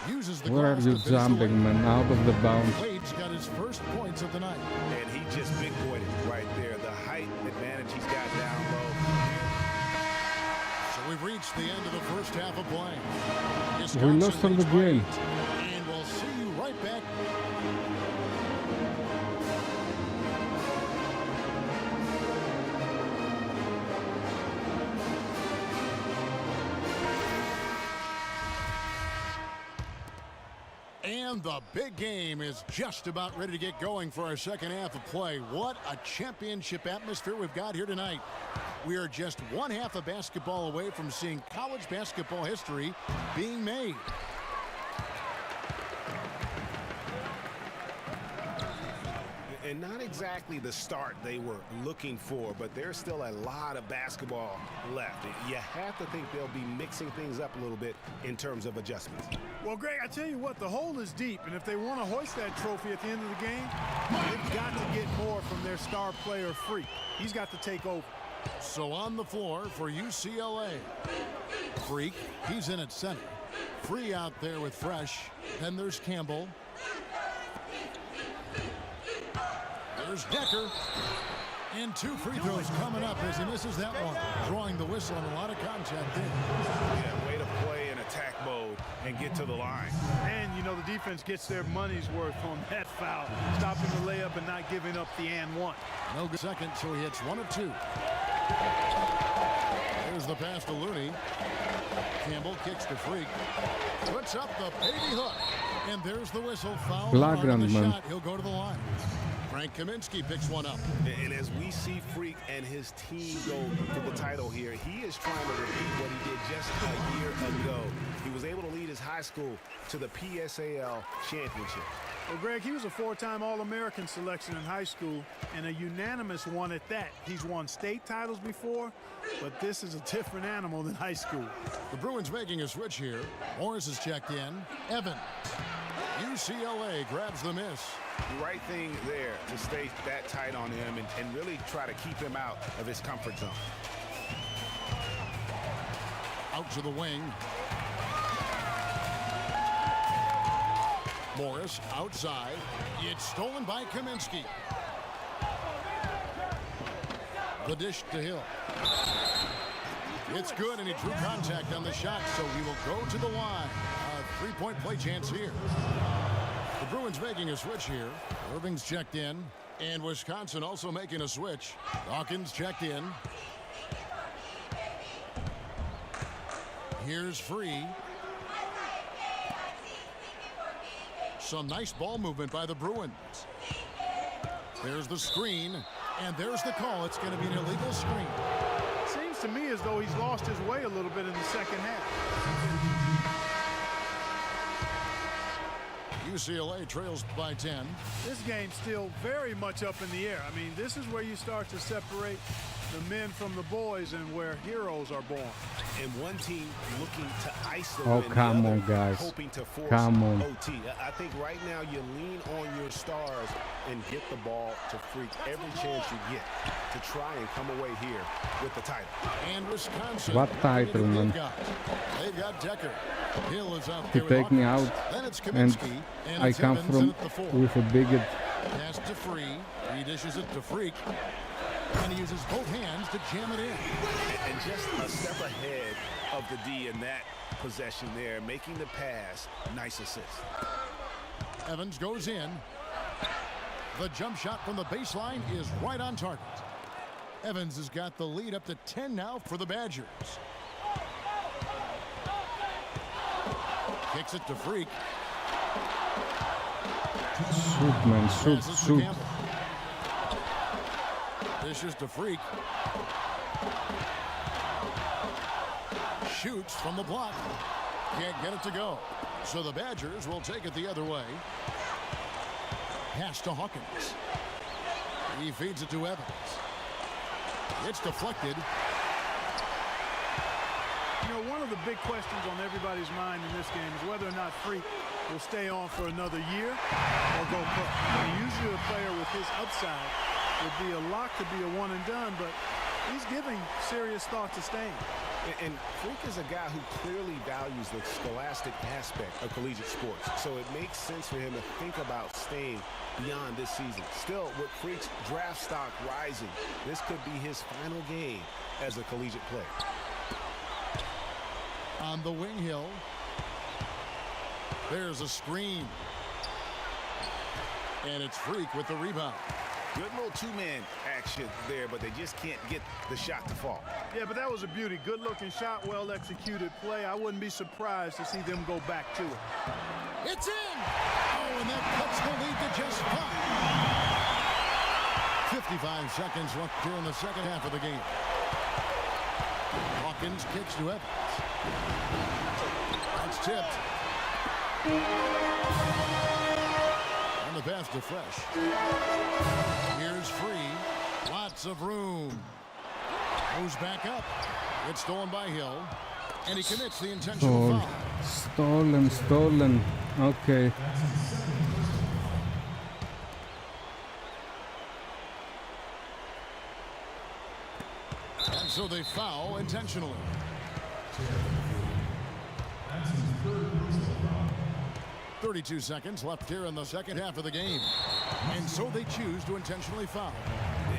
Uses the Where are glass you to finish the jumping, layup. man? Out of the bounds. Wade's got his first points of the night. And he just big boyed it right there. The height advantage he's got down low. So we've reached the end of the first half of play. We lost all the game. And we'll see you right back. And the big game is just about ready to get going for our second half of play. What a championship atmosphere we've got here tonight. We are just one half of basketball away from seeing college basketball history being made. And not exactly the start they were looking for, but there's still a lot of basketball left. You have to think they'll be mixing things up a little bit in terms of adjustments. Well, Greg, I tell you what, the hole is deep, and if they want to hoist that trophy at the end of the game, they've got to get more from their star player, Freak. He's got to take over. So on the floor for UCLA. Freak, he's in at center. Free out there with Fresh. Then there's Campbell. There's Decker. And 2 free throws coming up as he misses that one. Drawing the whistle and a lot of contact there. Yeah, way to play in attack mode and get to the line. And, you know, the defense gets their money's worth on that foul. Stopping the layup and not giving up the and one. No good second, so he hits 1 of 2. There's the pass to Looney. Campbell kicks to Freak. Puts up the baby hook. And there's the whistle. Foul on the shot. He'll go to the line. Frank Kaminsky picks one up. And as we see Freak and his team go for the title here, he is trying to repeat what he did just a year ago. He was able to lead his high school to the PSAL championship. Well, Greg, he was a 4-time All-American selection in high school and a unanimous one at that. He's won state titles before, but this is a different animal than high school. The Bruins making a switch here. Morris is checked in. Evan. UCLA grabs the miss. The right thing there to stay that tight on him and really try to keep him out of his comfort zone. Out to the wing. Morris outside. It's stolen by Kaminsky. The dish to Hill. It's good, and he drew contact on the shot, so he will go to the line. A 3-point play chance here. The Bruins making a switch here. Irving's checked in, and Wisconsin also making a switch. Dawkins checked in. Here's Free. Some nice ball movement by the Bruins. There's the screen, and there's the call. It's going to be an illegal screen. Seems to me as though he's lost his way a little bit in the second half. UCLA trails by 10. This game's still very much up in the air. I mean, this is where you start to separate the men from the boys and where heroes are born. And one team looking to ice the Oh, win, come the other on, guys. hoping to force Come on. OT. I think right now you lean on your stars and get the ball to Freak every chance you get to try and come away here with the title. And Wisconsin. What title, man? They've got Decker. Hill is out He there. take me out, Then it's and Kaminsky, and I it's come Evans from in at the 4. with a big Pass to Free. He dishes it to Freak. And he uses both hands to jam it in. And just a step ahead of the D in that possession there, making the pass. Nice assist. Evans goes in. The jump shot from the baseline is right on target. Evans has got the lead up to 10 now for the Badgers. Kicks it to Freak. shoot, man, shoot, Passes to shoot. Campbell. Dishes to Freak. Shoots from the block. Can't get it to go. So the Badgers will take it the other way. Pass to Hawkins. He feeds it to Evans. It's deflected. You know, one of the big questions on everybody's mind in this game is whether or not Freak will stay on for another year or go pro. I mean, usually a player with his upside would be a lock to be a one and done, but he's giving serious thought to staying. And Freak is a guy who clearly values the scholastic aspect of collegiate sports, so it makes sense for him to think about staying beyond this season. Still, with Freak's draft stock rising, this could be his final game as a collegiate player. On the wing, Hill. There's a screen. And it's Freak with the rebound. Good little two-man action there, but they just can't get the shot to fall. Yeah, but that was a beauty. Good-looking shot, well-executed play. I wouldn't be surprised to see them go back to it. It's in! Oh, and that cuts the lead to just 5. 55 seconds left here in the second half of the game. Hawkins kicks to Evans. It's tipped. And the pass to Fresh. Lots of room. Moves back up. It's stolen by Hill. And he commits the intentional foul. Stolen. Okay. And so they foul intentionally. 32 seconds left here in the second half of the game. And so they choose to intentionally foul.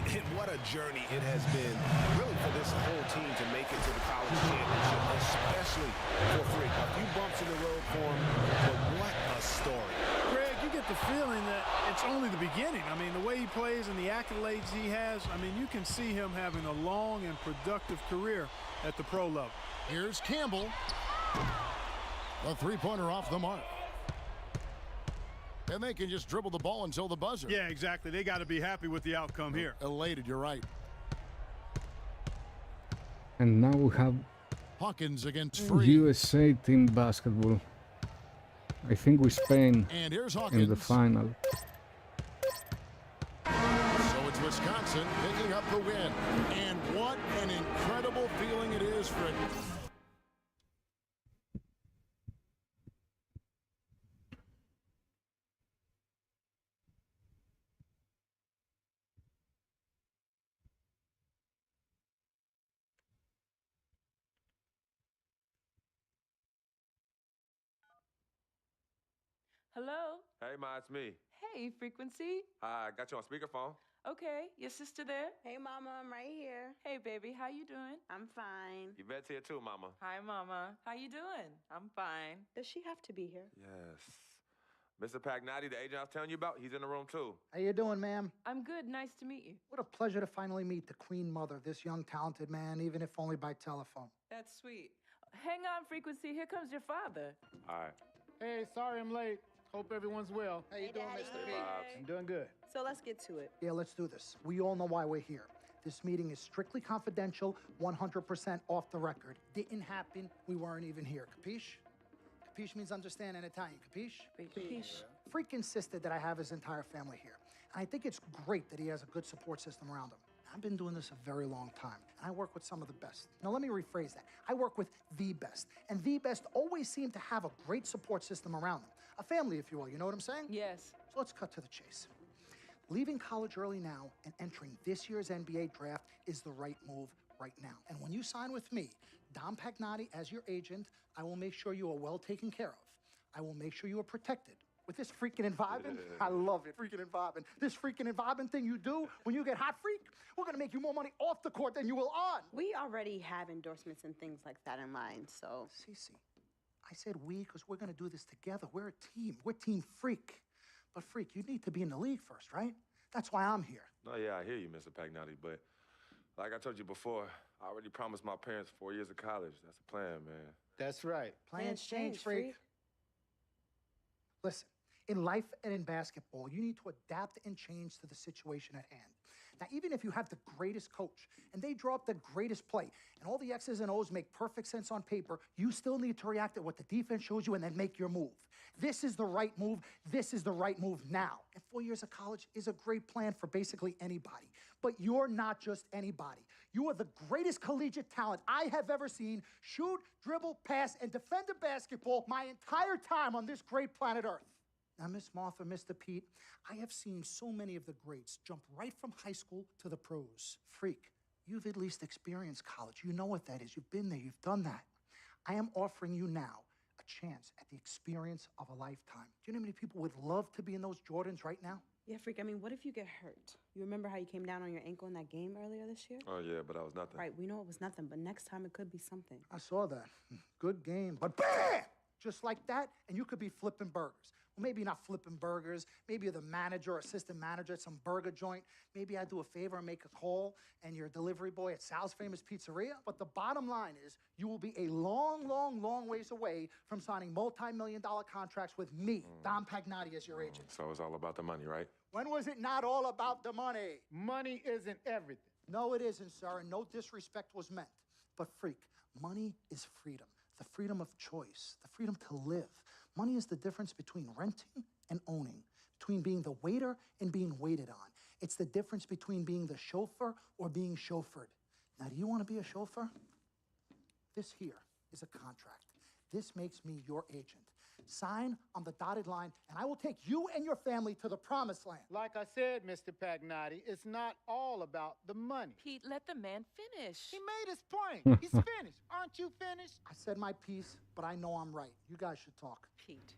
And what a journey it has been, really, for this whole team to make it to the college championship, especially for Freak. A few bumps in the road for him, but what a story. Greg, you get the feeling that it's only the beginning. I mean, the way he plays and the accolades he has, I mean, you can see him having a long and productive career at the pro level. Here's Campbell. A three-pointer off the mark. And they can just dribble the ball until the buzzer. Yeah, exactly. They got to be happy with the outcome here. Elated, you're right. And now we have Hawkins against Free. USA team basketball. I think with Spain and here's in the final. So it's Wisconsin picking up the win. And what an incredible feeling it is for it. Hello? Hey, Ma, it's me. Hey, Frequency. Hi, got you on speakerphone. Okay, your sister there? Hey, Mama, I'm right here. Hey, baby, how you doing? I'm fine. Yvette's here too, Mama. Hi, Mama. How you doing? I'm fine. Does she have to be here? Yes. Mr. Pagnotti, the agent I was telling you about, he's in the room too. How you doing, ma'am? I'm good. Nice to meet you. What a pleasure to finally meet the Queen Mother, this young, talented man, even if only by telephone. That's sweet. Hang on, Frequency. Here comes your father. All right. Hey, sorry I'm late. Hope everyone's well. How you doing, Daddy. Mr. P? I'm doing good. So let's get to it. Yeah, let's do this. We all know why we're here. This meeting is strictly confidential, 100% off the record. Didn't happen. We weren't even here. Capiche? Capiche means understand in Italian. Capiche? Capiche. Freak insisted that I have his entire family here. And I think it's great that he has a good support system around him. I've been doing this a very long time, and I work with some of the best. Now, let me rephrase that. I work with the best, and the best always seem to have a great support system around them. A family, if you will, you know what I'm saying? Yes. So let's cut to the chase. Leaving college early now and entering this year's NBA draft is the right move right now. And when you sign with me, Dom Pagnotti, as your agent, I will make sure you are well taken care of. I will make sure you are protected. With this freaking and vibing, I love it, freaking and vibing. This freaking and vibing thing you do when you get hot, freak, we're gonna make you more money off the court than you will on. We already have endorsements and things like that in line, so. Cece, I said we because we're gonna do this together. We're a team. We're Team Freak. But Freak, you need to be in the league first, right? That's why I'm here. No, yeah, I hear you, Mr. Pagnotti, but like I told you before, I already promised my parents 4 years of college. That's the plan, man. That's right. Plans change, Freak. Listen, in life and in basketball, you need to adapt and change to the situation at hand. Now, even if you have the greatest coach and they draw up the greatest play and all the X's and O's make perfect sense on paper, you still need to react to what the defense shows you and then make your move. This is the right move. This is the right move now. And 4 years of college is a great plan for basically anybody. But you're not just anybody. You are the greatest collegiate talent I have ever seen shoot, dribble, pass, and defend a basketball my entire time on this great planet Earth. Now, Miss Martha, Mr. Pete, I have seen so many of the greats jump right from high school to the pros. Freak, you've at least experienced college. You know what that is. You've been there. You've done that. I am offering you now a chance at the experience of a lifetime. Do you know how many people would love to be in those Jordans right now? Yeah, Freak, I mean, what if you get hurt? You remember how you came down on your ankle in that game earlier this year? Oh, yeah, but I was nothing. Right, we know it was nothing, but next time it could be something. I saw that. Good game. But bam! Just like that, and you could be flipping burgers. Well, maybe not flipping burgers. Maybe you're the manager or assistant manager at some burger joint. Maybe I do a favor and make a call, and you're a delivery boy at Sal's Famous Pizzeria. But the bottom line is, you will be a long, long, long ways away from signing multi-million-dollar contracts with me, Dom Pagnotti, as your agent. So it's all about the money, right? When was it not all about the money? Money isn't everything. No, it isn't, sir, and no disrespect was meant. But freak, money is freedom. The freedom of choice, the freedom to live. Money is the difference between renting and owning, between being the waiter and being waited on. It's the difference between being the chauffeur or being chauffeured. Now, do you want to be a chauffeur? This here is a contract. This makes me your agent. Sign on the dotted line, and I will take you and your family to the promised land. Like I said, Mr. Pagnotti, it's not all about the money. Pete, let the man finish. He made his point. He's finished. Aren't you finished? I said my piece, but I know I'm right. You guys should talk. Pete,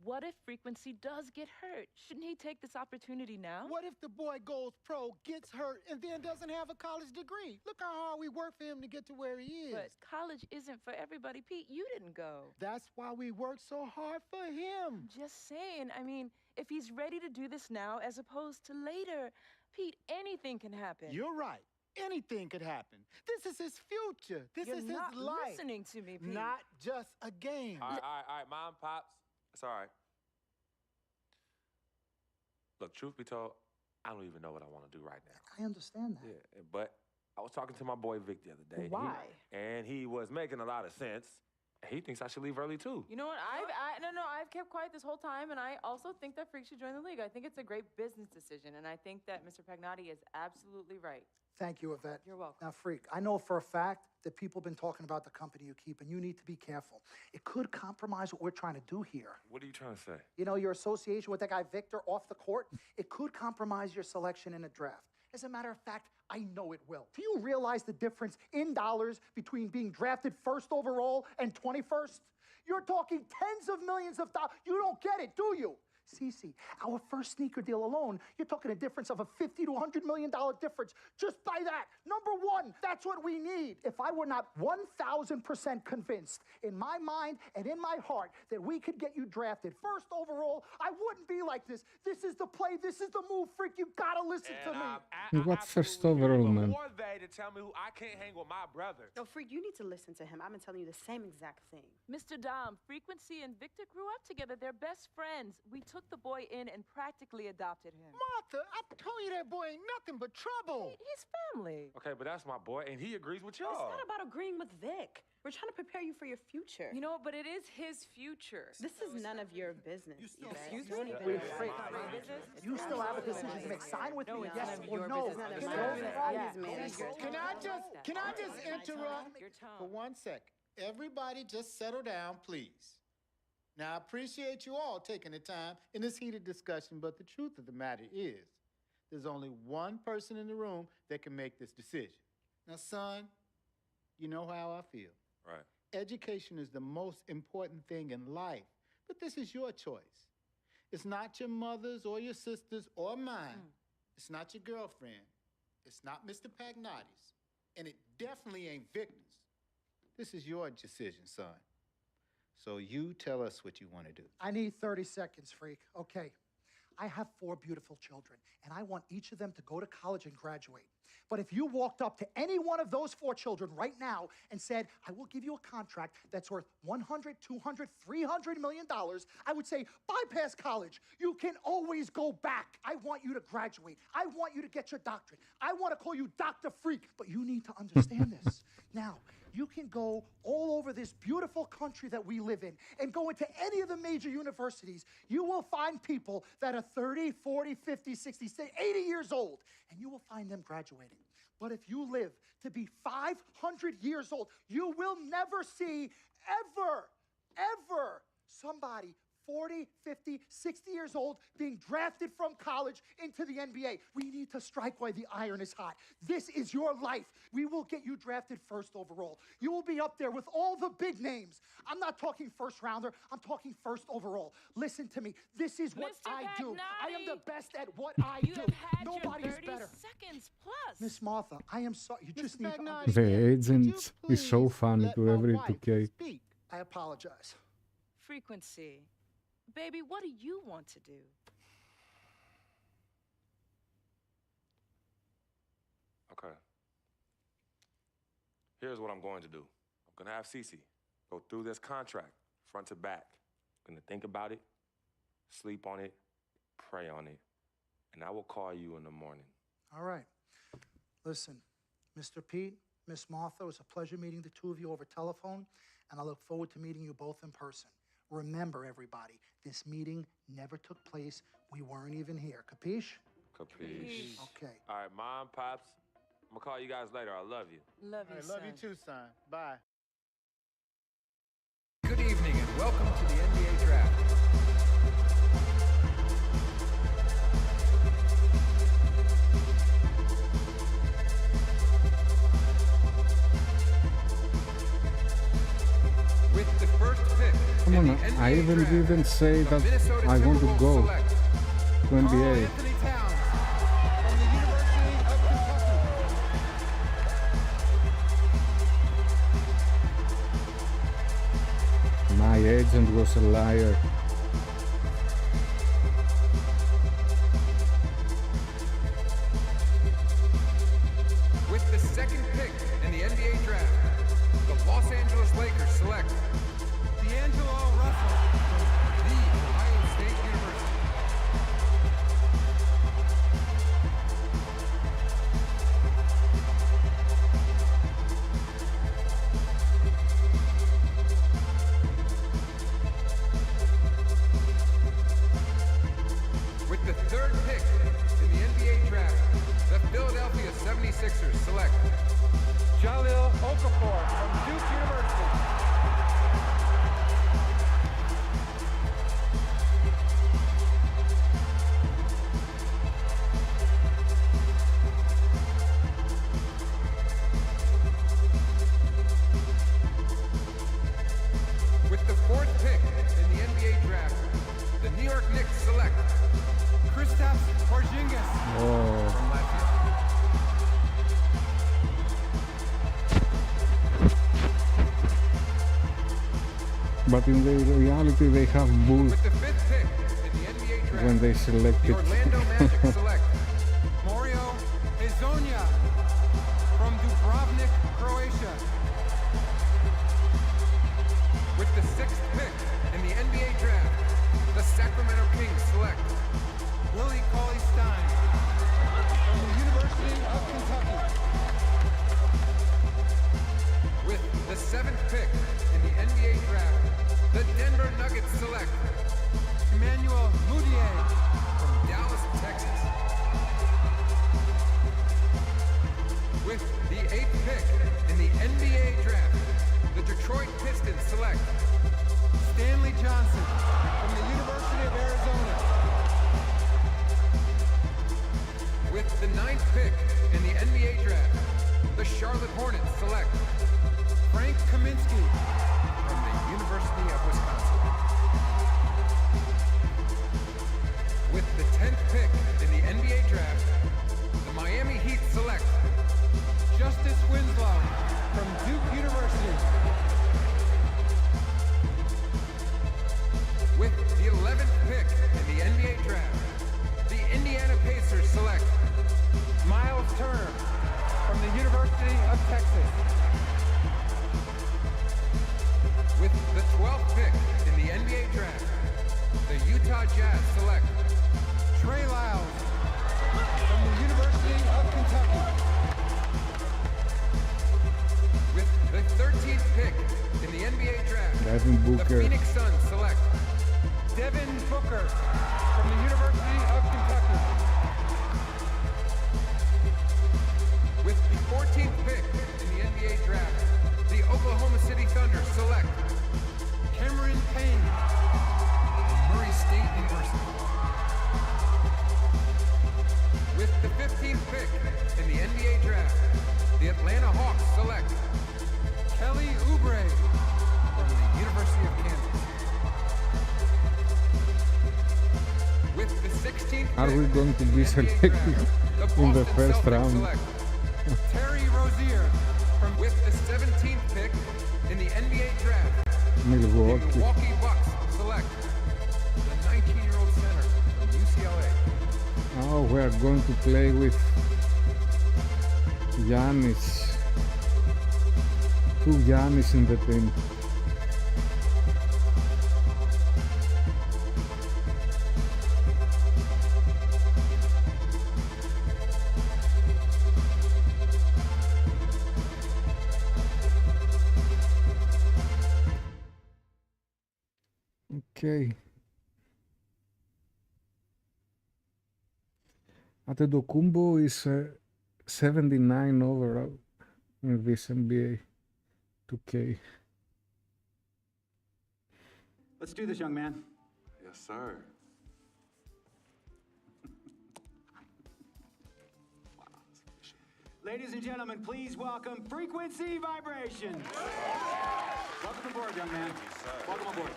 what if Frequency does get hurt? Shouldn't he take this opportunity now? What if the boy goes pro, gets hurt, and then doesn't have a college degree? Look how hard we work for him to get to where he is. But college isn't for everybody. Pete, you didn't go. That's why we work so hard for him. Just saying. I mean, if he's ready to do this now as opposed to later, Pete, anything can happen. You're right. Anything could happen. This is his future. This You're is not his life. listening to me, Pete. Not just a game. All right, Mom, Pops. It's all right. Look, truth be told, I don't even know what I want to do right now. I understand that. Yeah, but I was talking to my boy Vic the other day. Why? And he was making a lot of sense. He thinks I should leave early too. You know what? I've kept quiet this whole time, and I also think that Freak should join the league. I think it's a great business decision, and I think that Mr. Pagnotti is absolutely right. Thank you, Yvette. You're welcome. Now, Freak, I know for a fact that people have been talking about the company you keep, and you need to be careful. It could compromise what we're trying to do here. What are you trying to say? You know, your association with that guy Victor off the court, it could compromise your selection in a draft. As a matter of fact, I know it will. Do you realize the difference in dollars between being drafted first overall and 21st? You're talking tens of millions of dollars. You don't get it, do you? Cece, our first sneaker deal alone, you're talking a difference of a $50 to $100 million difference just by that. Number one, that's what we need. If I were not 1,000% convinced in my mind and in my heart that we could get you drafted first overall, I wouldn't be like this. This is the play. This is the move, Freak. You gotta listen to me. What first overall, man? Before they to tell me who I can't hang with my brother. No, Freak, you need to listen to him. I've been telling you the same exact thing. Mr. Dom, Frequency and Victor grew up together. They're best friends. We took the boy in and practically adopted him. Martha, I told you that boy ain't nothing but trouble. He's family. Okay, but that's my boy, and he agrees with y'all. It's not about agreeing with Vic. We're trying to prepare you for your future. You know, but it is his future. This is none of your business. Excuse Don't me? even Freak, you still have a decision to make. Sign with me, yes or no. Can I just interrupt for 1 second? Everybody just settle down, please. Now, I appreciate you all taking the time in this heated discussion, but the truth of the matter is, there's only one person in the room that can make this decision. Now, son, you know how I feel. Right. Education is the most important thing in life, but this is your choice. It's not your mother's or your sister's or mine. It's not your girlfriend. It's not Mr. Pagnotti's. And it definitely ain't Victor's. This is your decision, son. So you tell us what you want to do. I need 30 seconds, Freak. Okay. I have 4 beautiful children, and I want each of them to go to college and graduate. But if you walked up to any one of those 4 children right now and said, I will give you a contract that's worth $100, $200, $300 million, I would say, bypass college. You can always go back. I want you to graduate. I want you to get your doctorate. I want to call you Dr. Freak, but you need to understand this. Now, you can go all over this beautiful country that we live in and go into any of the major universities. You will find people that are 30, 40, 50, 60, 80 years old, and you will find them graduating. But if you live to be 500 years old, you will never see ever somebody 40, 50, 60 years old being drafted from college into the NBA. We need to strike while the iron is hot. This is your life. We will get you drafted first overall. You will be up there with all the big names. I'm not talking first rounder. I'm talking first overall. Listen to me. This is what Mr. I do. I am the best at what I You do. have had Nobody your is 30 better. seconds plus. Miss Martha, I am sorry. You just need to Pagnotti, understand. The agent is so funny Let to my every wife 2K. speak. I apologize. Frequency. Baby, what do you want to do? Okay. Here's what I'm going to do. I'm going to have Cece go through this contract, front to back. I'm going to think about it, sleep on it, pray on it, and I will call you in the morning. All right. Listen, Mr. Pete, Miss Martha, it was a pleasure meeting the two of you over telephone, and I look forward to meeting you both in person. Remember, everybody, this meeting never took place. We weren't even here. Capiche? Capiche. Okay. All right, Mom, Pops, I'm gonna call you guys later. I love you. Love I you, love you too, son. Bye. Good evening and welcome to the NBA Draft. With the first pick Come in on, the NBA I even draft, didn't say the that Minnesota I want to Timberwolves go select to NBA. Anthony Towns from the University of Kentucky. My agent was a liar. With the second pick in the NBA draft, the Los Angeles Lakers select D'Angelo Russell from the Ohio State University. With the third pick in the NBA draft, the Philadelphia 76ers select Jahlil Okafor from Duke University. With the fourth pick in the NBA draft, the New York Knicks select Kristaps Porzingis Oh. from Latvia. But in the reality, they have bull With the fifth pick in the NBA draft, when they the selected. Orlando Magic select Mario Hezonja from Dubrovnik, Croatia. With the sixth pick in the NBA draft, the Sacramento Kings select Willie Cauley-Stein from the University of Kentucky. With the seventh pick in the NBA draft, the Denver Nuggets select Emmanuel Mudiay from Dallas, Texas. With the eighth pick in the NBA draft, the Detroit Pistons select Stanley Johnson from the University of Arizona. With the ninth pick in the NBA draft, the Charlotte Hornets select Frank Kaminsky from the University of Wisconsin. With the 10th pick in the NBA draft, the Miami Heat select Justice Winslow from Duke University. With the 11th pick in the NBA draft, the Indiana Pacers select Miles Turner from the University of Texas. With the 12th pick in the NBA draft, the Utah Jazz select Trey Lyles from the University of Kentucky. With the 13th pick in the NBA draft, Devin the Booker. Phoenix Suns select Devin Booker from the University of Kentucky. With the 14th pick in the NBA draft, the Oklahoma City Thunder select Cameron Payne from Murray State University. With the 15th pick in the NBA draft, the Atlanta Hawks select Kelly Oubre from the University of Kansas. With the 16th Are pick we going to in be the NBA selected draft, in the Boston first Celtics round? select Terry Rozier from with the 17th pick in the NBA draft. The Milwaukee. Milwaukee Bucks select the 19-year-old center from UCLA. Oh, we are going to play with Giannis. Two Giannis in the team. Okay. Antetokounmpo is 79 overall in this NBA 2K. Let's do this, young man. Yes, sir. Ladies and gentlemen, please welcome Frequency Vibrations. Welcome aboard, young man. Welcome aboard.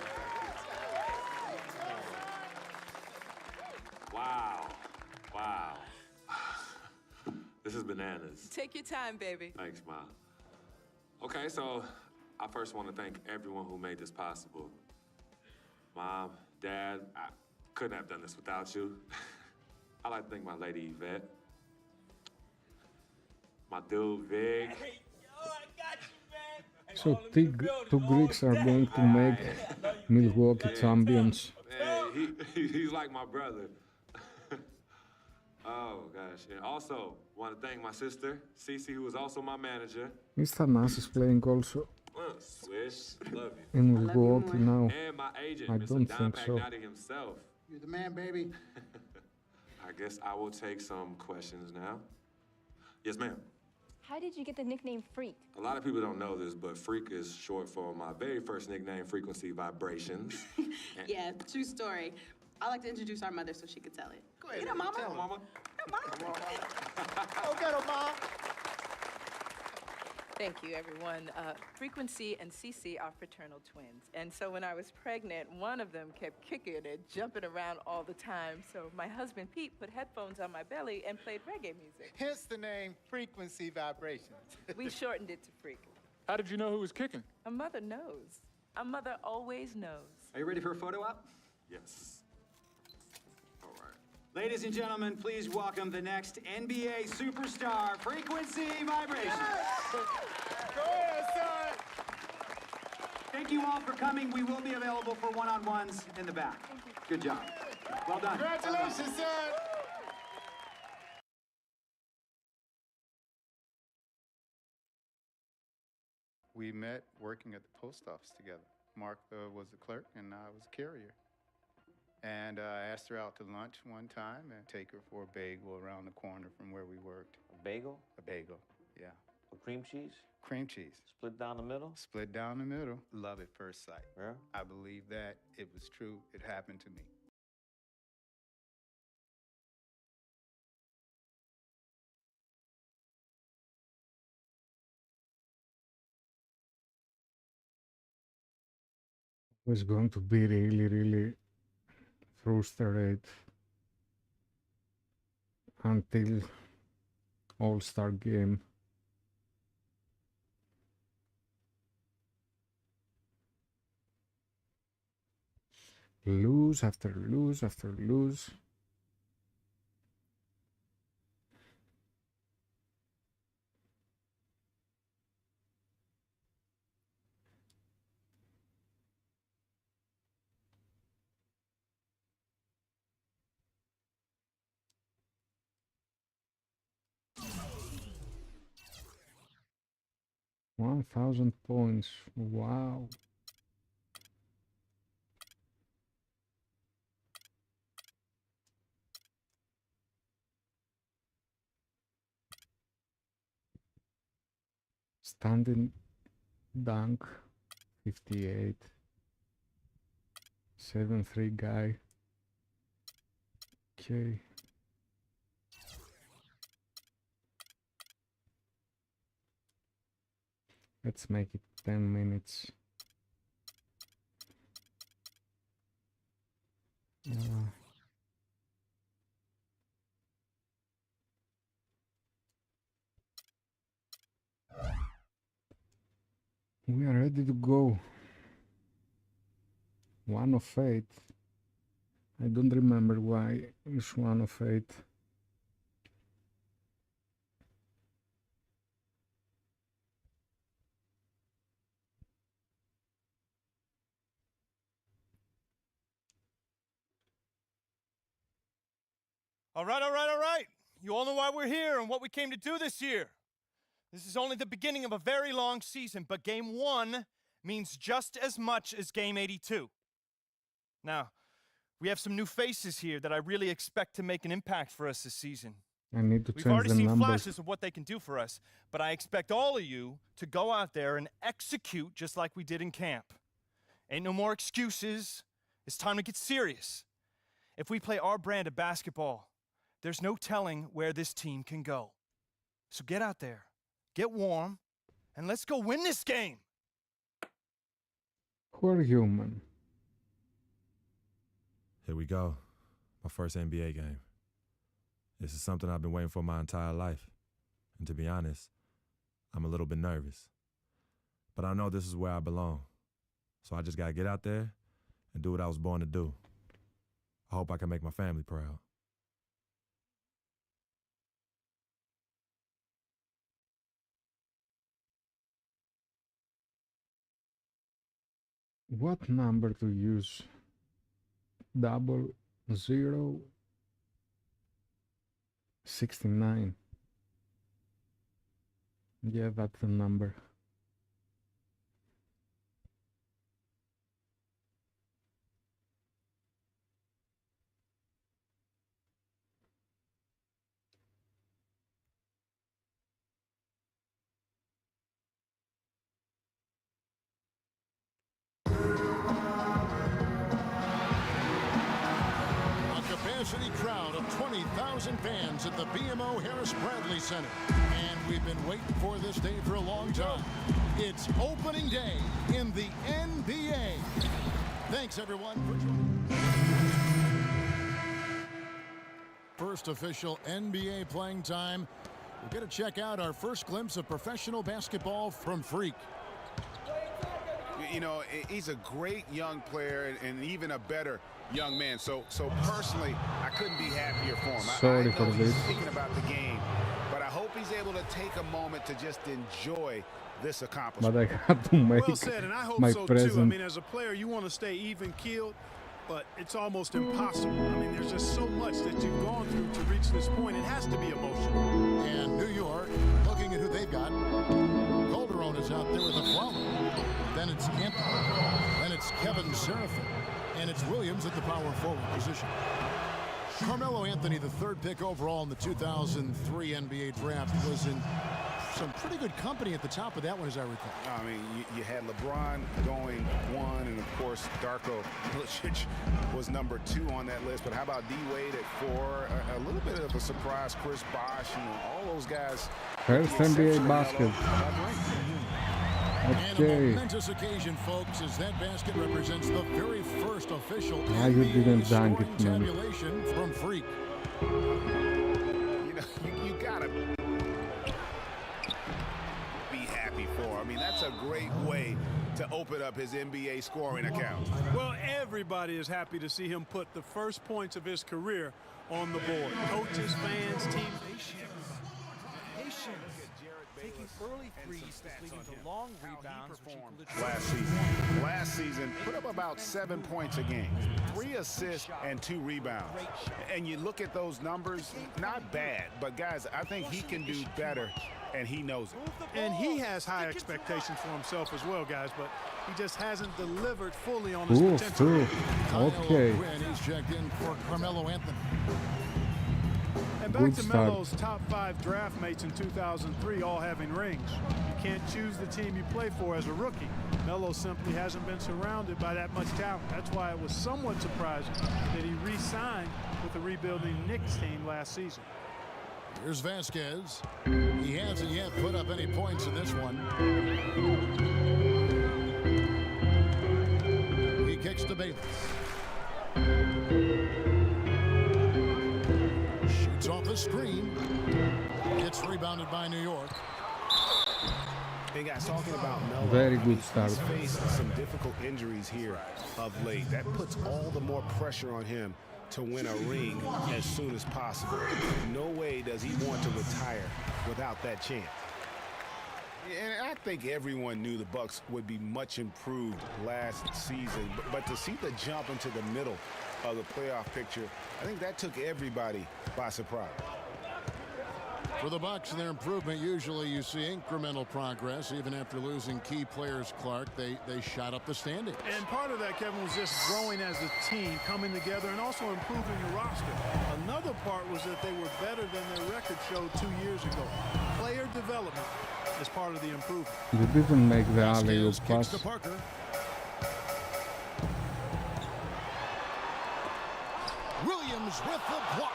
Wow. Wow. This is bananas. Take your time, baby. Thanks, Ma. Okay, so I first want to thank everyone who made this possible. Mom, Dad, I couldn't have done this without you. I'd like to thank my lady Yvette, my dude Vig. So two Greeks are going to make Milwaukee champions. Man, he's like my brother. Oh, gosh. And also, want to thank my sister, Cece, who is also my manager. Is Thanasis playing also Swish, love you. in Milwaukee now? And my agent, I Mr. don't Don think so. Pagnotti himself. You're the man, baby. I guess I will take some questions now. Yes, ma'am. How did you get the nickname Freak? A lot of people don't know this, but Freak is short for my very first nickname, Frequency Vibrations. Yeah, true story. I like to introduce our mother so she could tell it. Go ahead, You know, Mama. tell her, Mama. Go get him, Mom. Thank you, everyone. Frequency and Cece are fraternal twins. And so when I was pregnant, one of them kept kicking and jumping around all the time. So my husband, Pete, put headphones on my belly and played reggae music. Hence the name Frequency Vibrations. We shortened it to Freak. How did you know who was kicking? A mother knows. A mother always knows. Are you ready for a photo op? Yes. All right. Ladies and gentlemen, please welcome the next NBA superstar, Frequency Vibrations. Go ahead, son. Thank you all for coming. We will be available for one-on-ones in the back. Good job. Well done. Congratulations, son. We met working at the post office together. Mark was the clerk and I was a carrier. And I asked her out to lunch one time and take her for a bagel around the corner from where we worked. A bagel? A bagel, yeah. With cream cheese? Cream cheese. Split down the middle? Split down the middle. Love at first sight. Yeah? I believe that it was true. It happened to me. Was going to be really frustrated until All-Star game. Lose after lose after lose. $1,000 points. Wow. Standing dunk 58. 7-3 guy. Okay. Let's make it 10 minutes. We are ready to go. 1 of 8. I don't remember why it's 1 of 8. All right. You all know why we're here and what we came to do this year. This is only the beginning of a very long season, but Game 1 means just as much as Game 82. Now, We have some new faces here that I really expect to make an impact for us this season. I need to We've change already the seen numbers. flashes of what they can do for us, but I expect all of you to go out there and execute just like we did in camp. Ain't no more excuses. It's time to get serious. If we play our brand of basketball, there's no telling where this team can go. So get out there, get warm, and let's go win this game. Who are you, man? Here we go. My first NBA game. This is something I've been waiting for my entire life. And to be honest, I'm a little bit nervous. But I know this is where I belong. So I just gotta get out there and do what I was born to do. I hope I can make my family proud. What number to use? 0069. Yeah, that's the number. Capacity crowd of 20,000 fans at the BMO Harris Bradley Center. And we've been waiting for this day for a long time. It's opening day in the NBA. Thanks, everyone, for joining. First official NBA playing time. We're going to check out our first glimpse of professional basketball from Freak. You know, he's a great young player and even a better young man. So personally, I couldn't be happier for him. Sorry I for know this. he's thinking about the game, but I hope he's able to take a moment to just enjoy this accomplishment. But I had to make Well said, and I hope my so present. too. I mean, as a player, you want to stay even-keeled, but it's almost impossible. I mean, there's just so much that you've gone through to reach this point. It has to be emotional. And New York, looking at who they've got. Calderon is out there with a foul. Then it's Anthony. Then it's Kevin Seraphin. And it's Williams at the power forward position. Carmelo Anthony, the third pick overall in the 2003 NBA draft, was in some pretty good company at the top of that one, as I recall. I mean, you had LeBron going 1, and of course, Darko Milicic was number 2 on that list. But how about D-Wade at 4? A little bit of a surprise, Chris Bosh, all those guys. First NBA basket. And a Okay. momentous occasion, folks, as that basket represents the very first official Now you didn't dunk scoring it, man. tabulation from Freak. You know, you gotta be happy for him. I mean, that's a great way to open up his NBA scoring account. Well, everybody is happy to see him put the first points of his career on the board. Coaches, fans, teams. Taking early threes is leading to long rebounds, which equal to Last season, put up about 7 points a game, 3 assists and 2 rebounds. And you look at those numbers, not bad, but guys, I think he can do better, and he knows it. And he has high expectations for himself as well, guys, but he just hasn't delivered fully on his potential. Okay. Quinn, he's checked in for Carmelo Anthony. And back Good to start. Melo's top 5 draft mates in 2003, all having rings. You can't choose the team you play for as a rookie. Melo simply hasn't been surrounded by that much talent. That's why it was somewhat surprising that he re-signed with the rebuilding Knicks team last season. Here's Vasquez. He hasn't yet put up any points in this one. He kicks to Bayless. Shoots off the screen. Gets rebounded by New York. Hey guys, talking about Melo, Very good start. he's faced some difficult injuries here of late. That puts all the more pressure on him to win a ring as soon as possible. No way does he want to retire without that chance. And I think everyone knew the Bucks would be much improved last season, but to see the jump into the middle of the playoff picture, I think that took everybody by surprise. For the Bucks and their improvement, usually you see incremental progress. Even after losing key players, Clark, they shot up the standings. And part of that, Kevin, was just growing as a team, coming together, and also improving the roster. Another part was that they were better than their record showed 2 years ago. Player development is part of the improvement. You didn't make the alley-oop pass. Williams with the block.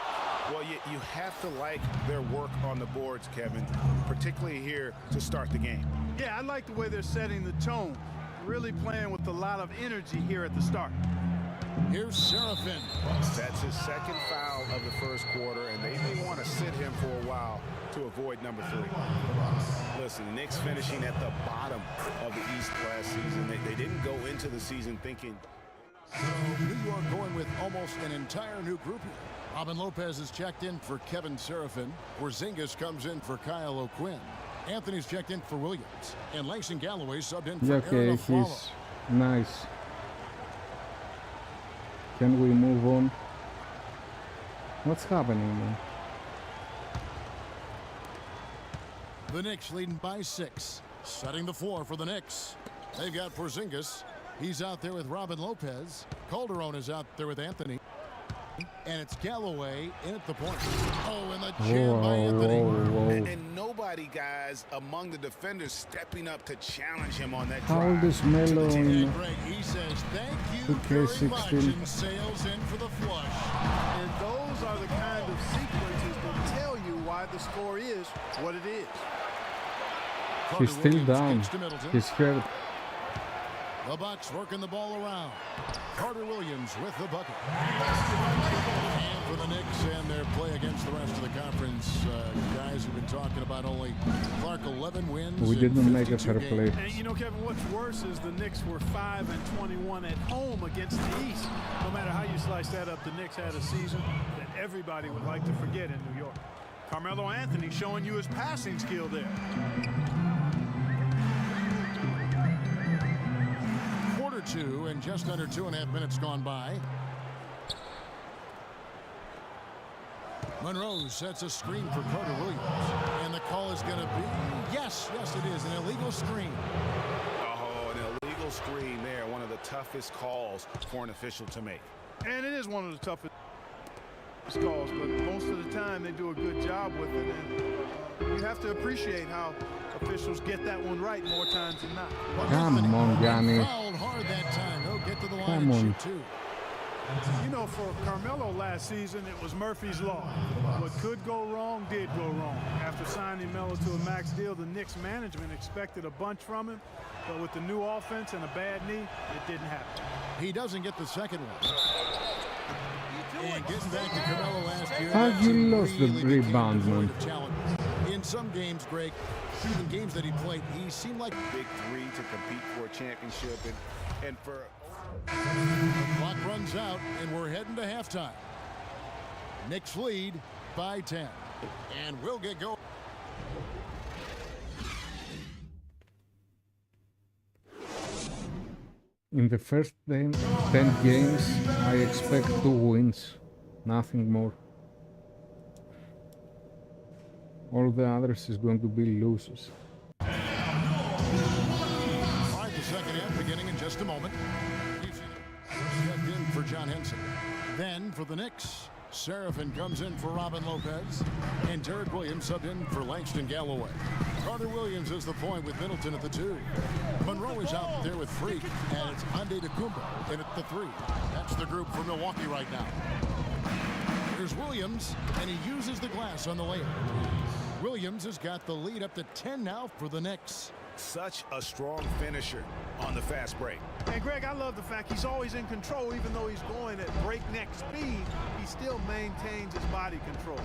Well, you have to like their work on the boards, Kevin, particularly here to start the game. Yeah, I like the way they're setting the tone, really playing with a lot of energy here at the start. Here's Serafin. That's his second foul of the first quarter, and they may want to sit him for a while to avoid number 3. Listen, the Knicks finishing at the bottom of the East last season. They didn't go into the season thinking. So New York going with almost an entire new group here. Robin Lopez is checked in for Kevin Serafin. Porzingis comes in for Kyle O'Quinn. Anthony's checked in for Williams. And Langston Galloway subbed in for Aaron Aflalo. He's nice. Can we move on? What's happening, man? The Knicks leading by 6. Setting the floor for the Knicks. They've got Porzingis. He's out there with Robin Lopez. Calderon is out there with Anthony. And it's Galloway in at the point. Oh, and the jam by Anthony. And nobody, guys, among the defenders stepping up to challenge him on that How drive. old is Melo in He says, thank you 2K16? and sails in for the flush. And those are the kind of sequences that tell you why the score is what it is. He's still down. He's hurt. The Bucks working the ball around. Carter Williams with the bucket. And for the Knicks and their play against the rest of the conference, guys have been talking about only Clark 11 wins. We didn't make a fair play. And you know, Kevin, what's worse is the Knicks were 5-21 at home against the East. No matter how you slice that up, the Knicks had a season that everybody would like to forget in New York. Carmelo Anthony showing you his passing skill there. Quarter 2 and just under 2.5 minutes gone by. Monroe sets a screen for Carter Williams. And the call is going to be, yes, it is, an illegal screen. Oh, an illegal screen there. One of the toughest calls for an official to make. And it is one of the toughest calls, but most of the time they do a good job with it. And you have to appreciate how officials get that one right more times than not. Come on, Gianni. Fouled hard that time. He'll get to the line Come and on. shoot 2. You know, for Carmelo last season, it was Murphy's Law. What could go wrong did go wrong. After signing Melo to a max deal, the Knicks management expected a bunch from him, but with the new offense and a bad knee, it didn't happen. He doesn't get the second one. And getting back to Carmelo last year, How that's you a lost the really big rebound, game man? of talent. In some games, Greg, even games that he played, he seemed like Big 3 to compete for a championship. And for the clock runs out, and we're heading to halftime. Knicks lead by 10. And we'll get going. In the first 10 games, I expect 2 wins. Nothing more. All the others is going to be losers. All right, the second half beginning in just a moment. Checked in for John Henson. Then for the Knicks, Serafin comes in for Robin Lopez, and Derek Williams subbed in for Langston Galloway. Carter Williams is the point with Middleton at the 2. Monroe is out there with Freak, and it's Ande DeCumbo in at the 3. That's the group for Milwaukee right now. Here's Williams, and he uses the glass on the layup. Williams has got the lead up to 10 now for the Knicks. such a strong finisher on the fast break. And Greg, I love the fact he's always in control. Even though he's going at breakneck speed, he still maintains his body control.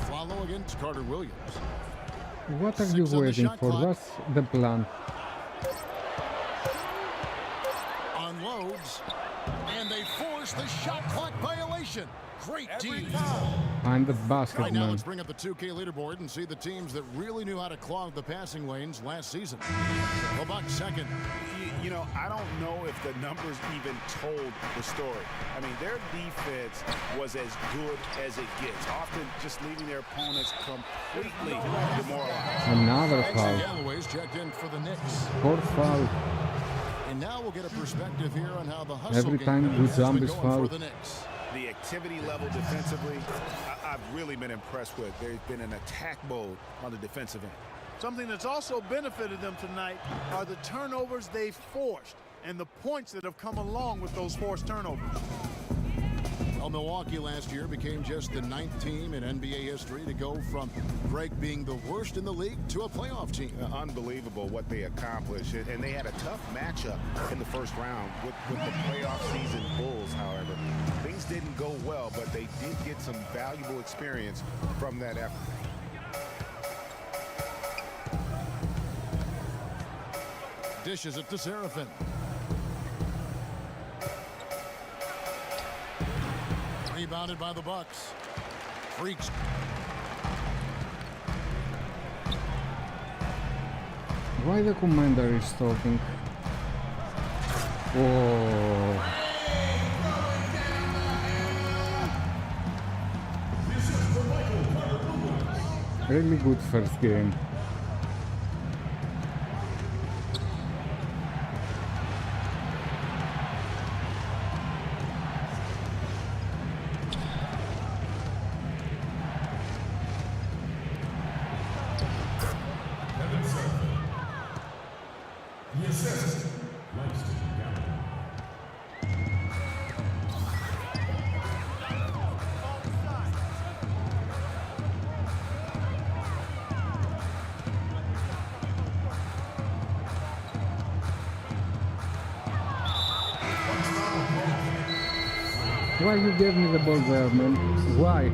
Follow against Carter Williams. What are you waiting for? That's the plan. Unloads, and they force the shot clock violation. Great D. I'm the basket Right now, man. let's bring up the 2K leaderboard and see the teams that really knew how to clog the passing lanes last season. The Bucks second. You know, I don't know if the numbers even told the story. I mean, their defense was as good as it gets, often just leaving their opponents completely demoralized. Another foul. Galloway's checked in for the Knicks. Fourth foul. And now we'll get a perspective here on how the hustle Every game time has Guzan been is going fouled. for the Knicks. The activity level defensively, I've really been impressed with. They've been in attack mode on the defensive end. Something that's also benefited them tonight are the turnovers they've forced and the points that have come along with those forced turnovers. Well, Milwaukee last year became just the 9th team in NBA history to go from Greg being the worst in the league to a playoff team. Unbelievable what they accomplished, and they had a tough matchup in the first round with the playoff season Bulls, however. Things didn't go well, but they did get some valuable experience from that effort. Dishes it to Seraphin. Rebounded by the Bucks. Freaks. Why the commander is talking? Oh. Really good first game. Why you gave me the ball there, man? Why?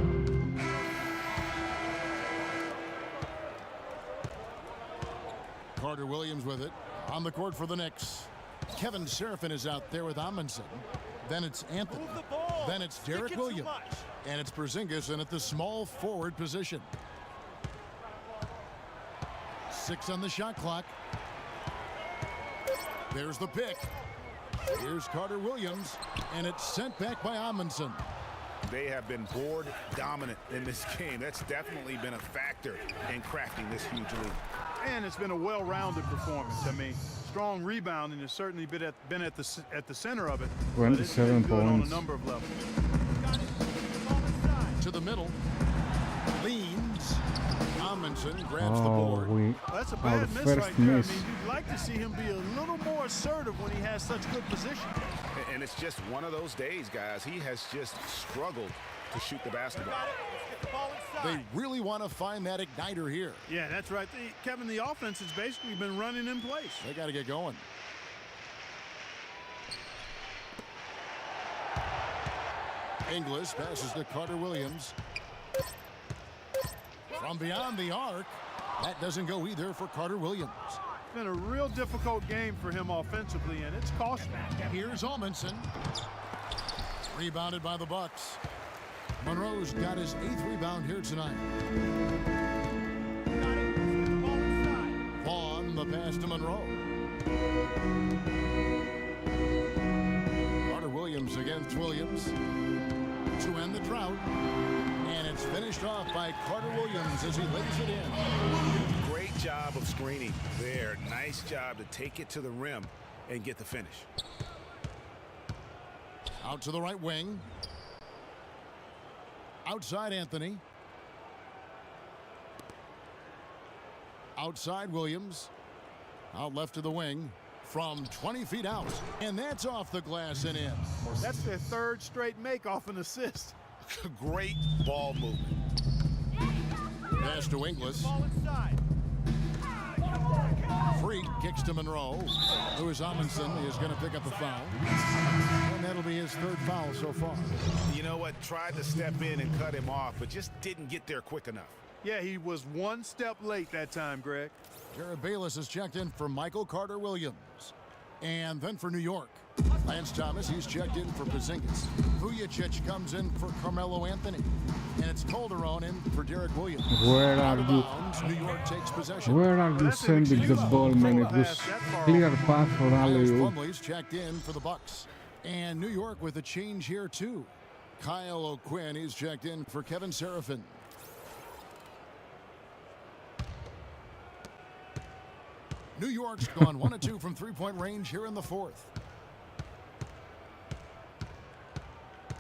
Carter Williams with it. On the court for the Knicks. Kevin Seraphin is out there with Amundsen. Then it's Anthony. Then it's Derek Williams. And it's Porzingis in at the small forward position. 6 on the shot clock. There's the pick. Here's Carter Williams, and it's sent back by Amundsen. They have been board dominant in this game. That's definitely been a factor in crafting this huge lead. And it's been a well-rounded performance. I mean, strong rebounding has certainly been at the center of it. 27 good on a points. number of levels. To the middle. Leans. Amundsen grabs the board. That's a our bad miss first right there. miss. I mean, you'd like to see him be a little more assertive when he has such good position. And it's just one of those days, guys. He has just struggled to shoot the basketball. They really want to find that igniter here. Yeah, that's right. Kevin, the offense has basically been running in place. They got to get going. Inglis passes to Carter Williams. From beyond the arc. That doesn't go either for Carter Williams. It's been a real difficult game for him offensively, and it's costing him. Here's Amundsen. Rebounded by the Bucks. Monroe's got his 8th rebound here tonight. Vaughn, the pass to Monroe. Carter Williams against Williams to end the drought. And it's finished off by Carter Williams as he lays it in. Great job of screening there. Nice job to take it to the rim and get the finish. Out to the right wing. Outside Anthony. Outside Williams. Out left to the wing from 20 feet out. And that's off the glass and in. That's their 3rd straight make off an assist. Great ball movement. Pass to Inglis. Freak kicks to Monroe. Louis Amundsen is going to pick up a foul. And that'll be his 3rd foul so far. You know what? Tried to step in and cut him off, but just didn't get there quick enough. Yeah, he was 1 step late that time, Greg. Jared Bayless has checked in for Michael Carter Williams. And then for New York, Lance Thomas, he's checked in for Porzingis. Vujicic comes in for Carmelo Anthony. And it's Calderon in for Derek Williams. Where Out are of you? bounds, New York takes possession. Where are you sending the ball, man? It was clear path for alley-oop. Plumlee's checked in for the Bucks. And New York with a change here, too. Kyle O'Quinn, he's checked in for Kevin Seraphin. New York's gone 1 of 2 from three-point range here in the fourth.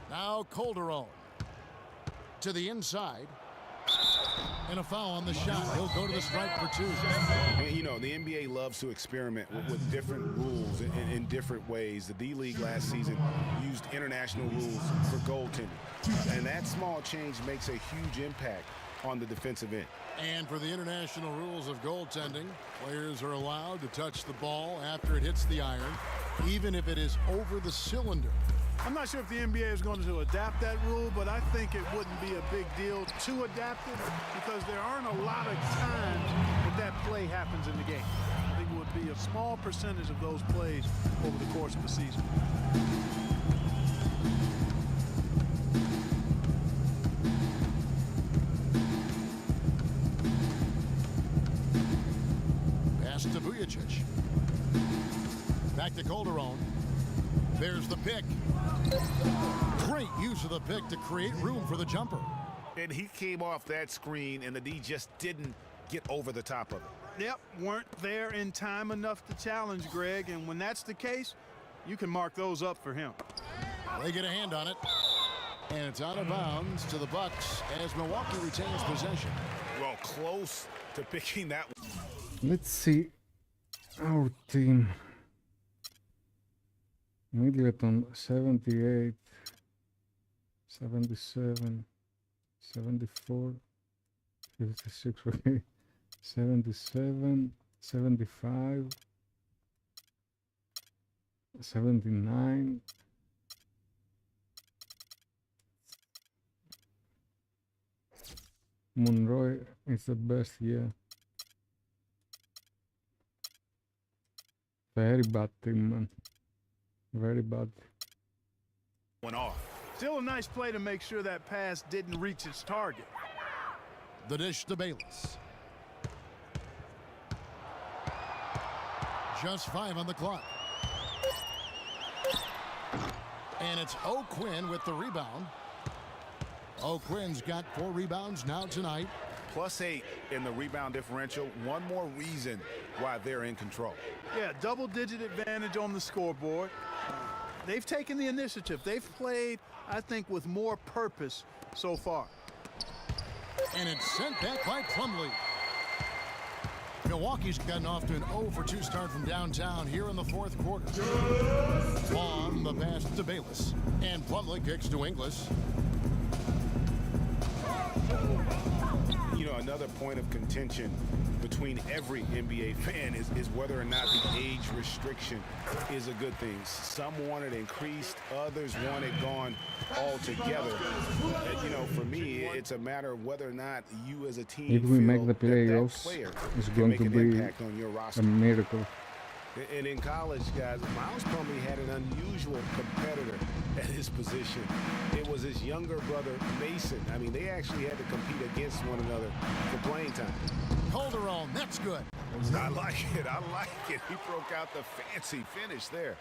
Now Calderon to the inside. And a foul on the shot. He'll go to the stripe for 2. You know, the NBA loves to experiment with different rules in different ways. The D-League last season used international rules for goaltending. And that small change makes a huge impact on the defensive end. And for the international rules of goaltending, players are allowed to touch the ball after it hits the iron, even if it is over the cylinder. I'm not sure if the NBA is going to adapt that rule, but I think it wouldn't be a big deal to adapt it because there aren't a lot of times that play happens in the game. I think it would be a small percentage of those plays over the course of the season. Pass to Vujicic. Back to Calderon. There's the pick. Great use of the pick to create room for the jumper. And he came off that screen, and the D just didn't get over the top of it. Yep, weren't there in time enough to challenge Greg, and when that's the case, you can mark those up for him. They get a hand on it, and it's out of bounds to the Bucks as Milwaukee retains possession. Well, close to picking that one. Let's see our team. Middleton 78, 77, 74, 56, okay, 77, 75, 79, Monroe is the best, yeah. Very bad team, man. Very bad. Went off. Still a nice play to make sure that pass didn't reach its target. The dish to Bayless. Just 5 on the clock. And it's O'Quinn with the rebound. O'Quinn's got 4 rebounds now tonight. +8 in the rebound differential. One more reason why they're in control. Yeah, double-digit advantage on the scoreboard. They've taken the initiative. They've played, I think, with more purpose so far. And it's sent back by Plumlee. Milwaukee's gotten off to an 0-for-2 start from downtown here in the fourth quarter. On the pass to Bayless. And Plumlee kicks to Inglis. You know, another point of contention between every NBA fan is whether or not the age restriction is a good thing. Some want it increased, others want it gone altogether. You know, for me, it's a matter of whether or not you as a team if we make the playoffs, it's going to be a miracle. And in college, guys, Miles Plumlee had an unusual competitor at his position. It was his younger brother, Mason. I mean, they actually had to compete against one another for playing time. Calderon, that's good. I like it. I like it. He broke out the fancy finish there.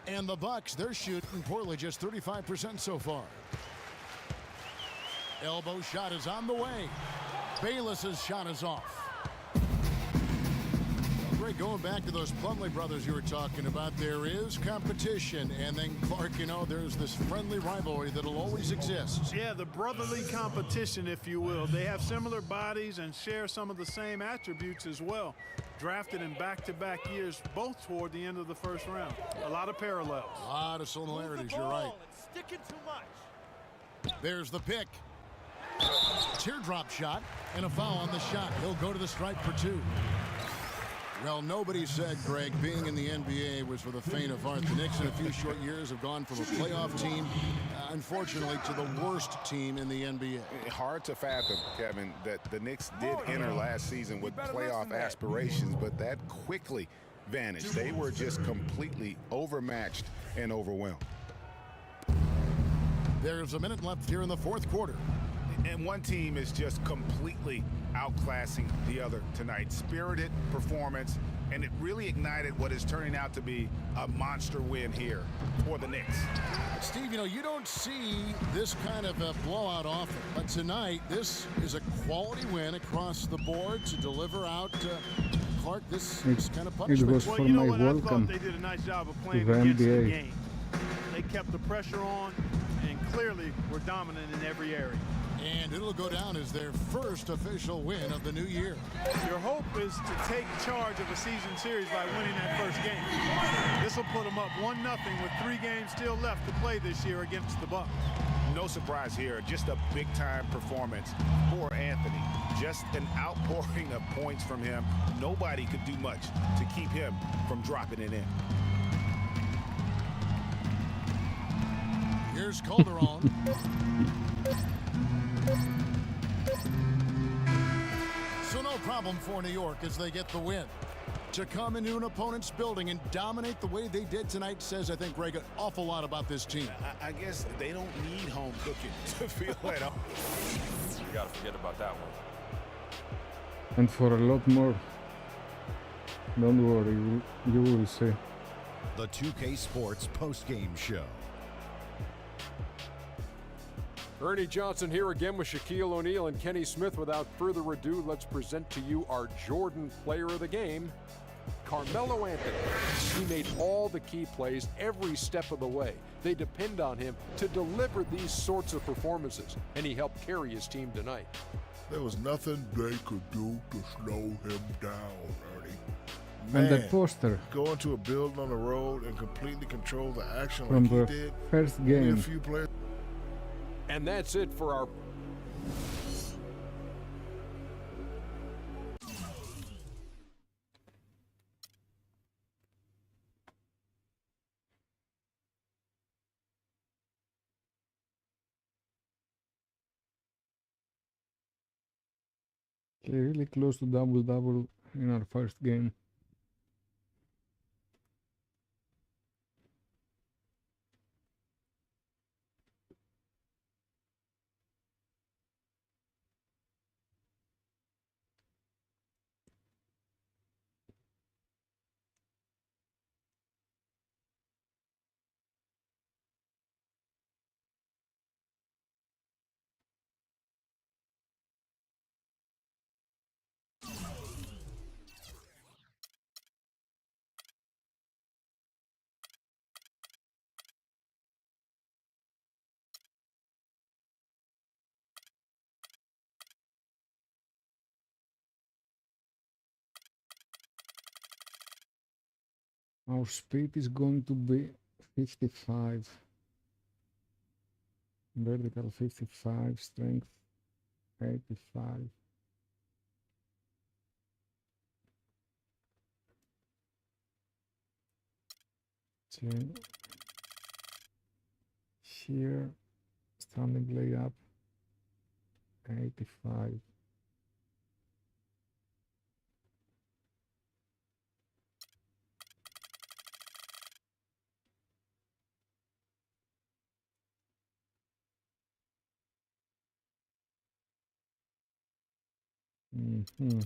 And the Bucks, they're shooting poorly, just 35% so far. Elbow shot is on the way. Bayless's shot is off. Greg, going back to those Plumlee brothers you were talking about, there is competition, and then Clark, you know, there's this friendly rivalry that'll always exist. Yeah, the brotherly competition, if you will. They have similar bodies and share some of the same attributes as well. Drafted in back-to-back years, both toward the end of the first round. A lot of parallels. A lot of similarities, you're right. Sticking too much. There's the pick. Teardrop shot, and a foul on the shot. He'll go to the stripe for 2. Well, nobody said, Greg, being in the NBA was for the faint of heart. The Knicks in a few short years have gone from a playoff team, unfortunately, to the worst team in the NBA. Hard to fathom, Kevin, that the Knicks did enter last season with playoff aspirations, but that quickly disadvantage. They were just completely overmatched and overwhelmed. There's a minute left here in the fourth quarter. And one team is just completely outclassing the other tonight. Spirited performance, and it really ignited what is turning out to be a monster win here for the Knicks. Steve, you don't see this kind of a blowout often, but tonight this is a quality win across the board to deliver out Clark this kind of punishment. It was for my welcome they did a nice job of to playing the against the NBA. game. They kept the pressure on and clearly were dominant in every area. And it'll go down as their first official win of the new year. Your hope is to take charge of a season series by winning that first game. This will put them up 1-0 with 3 games still left to play this year against the Bucks. No surprise here, just a big-time performance for Anthony. Just an outpouring of points from him. Nobody could do much to keep him from dropping it in. Here's Calderon. So no problem for New York as they get the win. To come into an opponent's building and dominate the way they did tonight says, I think, Greg, an awful lot about this team. I guess they don't need home cooking to feel at home. You gotta forget about that one. And for a lot more. Don't worry, you will see. The 2K Sports postgame show. Ernie Johnson here again with Shaquille O'Neal and Kenny Smith. Without further ado, let's present to you our Jordan player of the game, Carmelo Anthony. He made all the key plays every step of the way. They depend on him to deliver these sorts of performances, and he helped carry his team tonight. There was nothing they could do to slow him down, Ernie. And the Man, poster go into a building on the road and completely control the action from like he the did. first Only a game. few players. And that's it for our... Okay, really close to double-double in our first game. Our speed is going to be 55. Vertical 55, strength 85. Here, standing layup 85. Mm-hmm.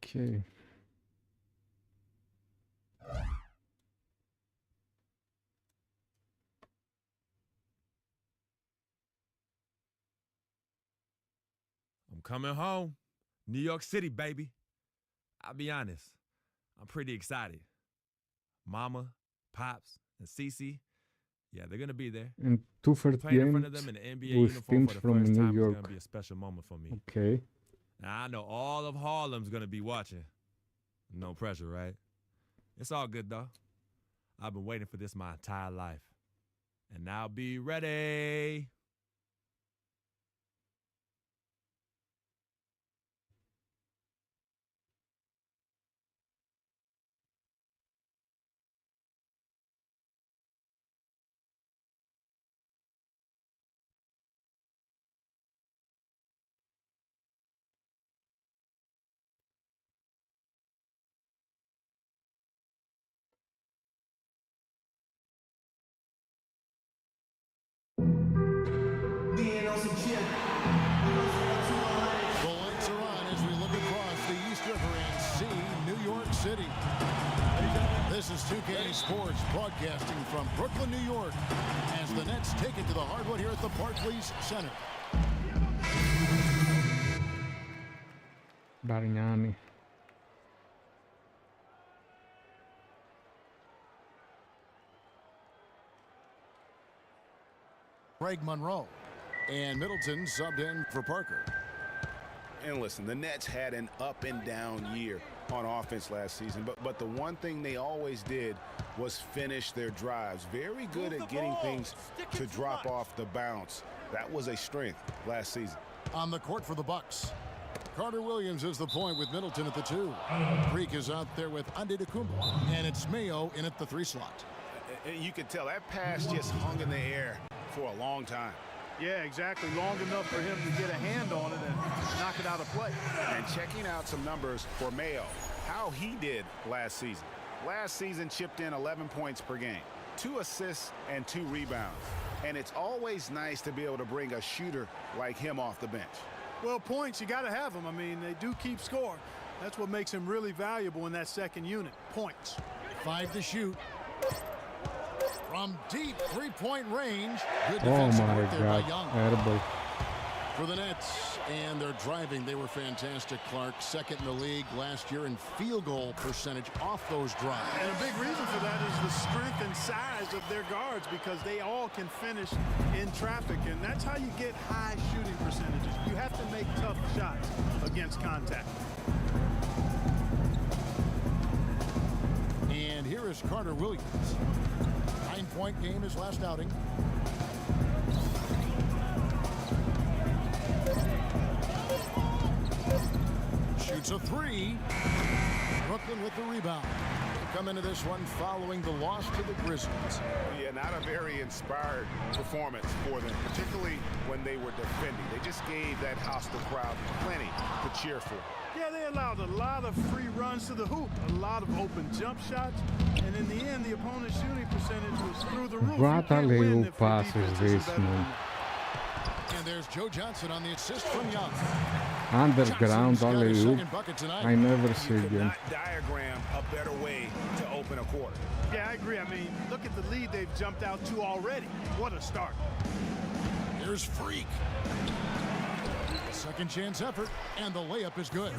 Okay. I'm coming home. New York City, baby. I'll be honest, I'm pretty excited. Mama, Pops, and Cece, yeah, they're going to be there. And two first Playing in games front of them in the NBA with uniform teams for the from first New time is York. going to be a special moment for me. Okay. Now, I know all of Harlem's going to be watching. No pressure, right? It's all good, though. I've been waiting for this my entire life. And now be ready. Sports broadcasting from Brooklyn, New York, as the Nets take it to the hardwood here at the Barclays Center. Bargnani. Greg Monroe. And Middleton subbed in for Parker. And listen, the Nets had an up and down year on offense last season, but the one thing they always did was finish their drives. Very good at getting things to drop off the bounce. That was a strength last season. On the court for the Bucks, Carter Williams is the point with Middleton at the 2. Freak is out there with Antetokounmpo, and it's Mayo in at the 3 slot. You could tell that pass just hung in the air for a long time. Yeah, exactly. Long enough for him to get a hand on it and knock it out of play. And checking out some numbers for Mayo, how he did last season. Last season chipped in 11 points per game, 2 assists and 2 rebounds. And it's always nice to be able to bring a shooter like him off the bench. Well, points, you got to have them. I mean, they do keep score. That's what makes him really valuable in that second unit, points. 5 to shoot. From deep three-point range. Good Oh defensive my work there by God. Young. Edible. For the Nets, and they're driving. They were fantastic, Clark. Second in the league last year in field goal percentage off those drives. And a big reason for that is the strength and size of their guards, because they all can finish in traffic, and that's how you get high shooting percentages. You have to make tough shots against contact. And here is Carter Williams. 9-point game his last outing. Shoots a 3. Brooklyn with the rebound. They come into this one following the loss to the Grizzlies. Yeah, not a very inspired performance for them, particularly when they were defending. They just gave that hostile crowd plenty to cheer for. Yeah, they allowed a lot of free runs to the hoop, a lot of open jump shots, and in the end, the opponent's shooting percentage was through the roof. What alley-oop pass is this, man? And there's Joe Johnson on the assist from Young. Underground alley-oop. I never see You could again. not diagram a better way to open a quarter. Yeah, I agree. I mean, look at the lead they've jumped out to already. What a start. Here's Freak. Second chance effort, and the layup is good.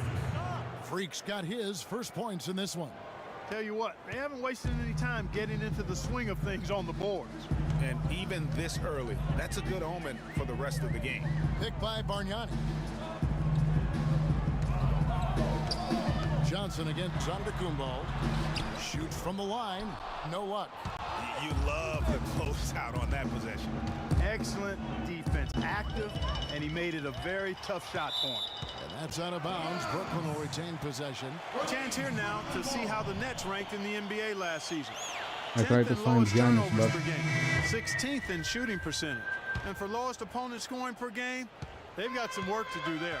Freak's got his first points in this one. Tell you what, they haven't wasted any time getting into the swing of things on the boards. And even this early, that's a good omen for the rest of the game. Picked by Bargnani. Johnson against Antetokounmpo. Shoots from the line. No luck. You love the closeout on that possession. Excellent defense. Active, and he made it a very tough shot for him. And that's out of bounds. Brooklyn will retain possession. Chance here now to see how the Nets ranked in the NBA last season. I tried to find Giannis, but 16th in shooting percentage. And for lowest opponent scoring per game, they've got some work to do there.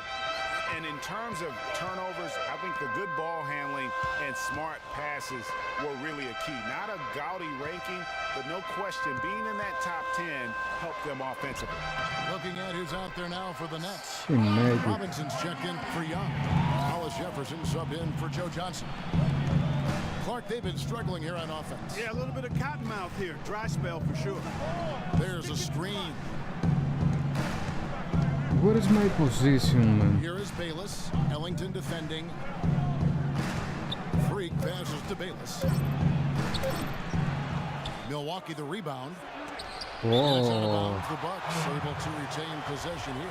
And in terms of turnovers, I think the good ball handling and smart passes were really a key. Not a gaudy ranking, but no question, being in that top 10 helped them offensively. Looking at who's out there now for the Nets. He made it. Robinson's checked in for Young. Hollis Jefferson subbed in for Joe Johnson. Clark, they've been struggling here on offense. Yeah, a little bit of cottonmouth here. Dry spell for sure. There's a screen. where is my position, man? Here is Bayless. Ellington defending. Freak passes to Bayless. Milwaukee the rebound. That's out of bounds. The Bucks able to retain possession here.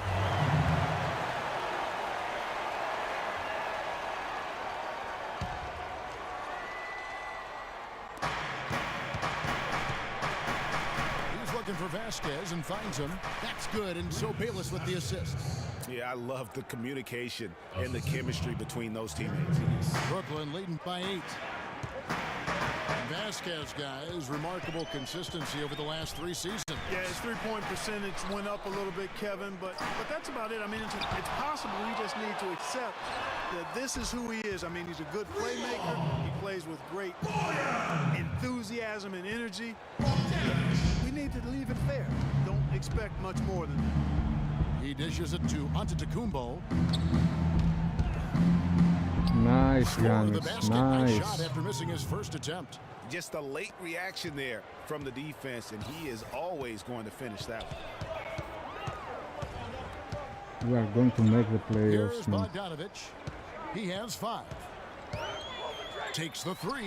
For Vasquez and finds him. That's good, and so Bayless with the assist. Yeah, I love the communication and the chemistry between those teammates. Brooklyn leading by 8. Vasquez, guys, remarkable consistency over the last 3 seasons. Yeah, his three-point percentage went up a little bit, Kevin, but that's about it. I mean, it's possible. We just need to accept that this is who he is. I mean, he's a good playmaker. He plays with great enthusiasm and energy. We need to leave it there. Don't expect much more than that. He dishes it to Antetokounmpo. Nice, The Giannis. basket, Nice. shot after missing his first attempt. Just a late reaction there from the defense, and he is always going to finish that one. We are going to make the Here's playoffs, man. Bogdanovich. He has 5. Takes the 3.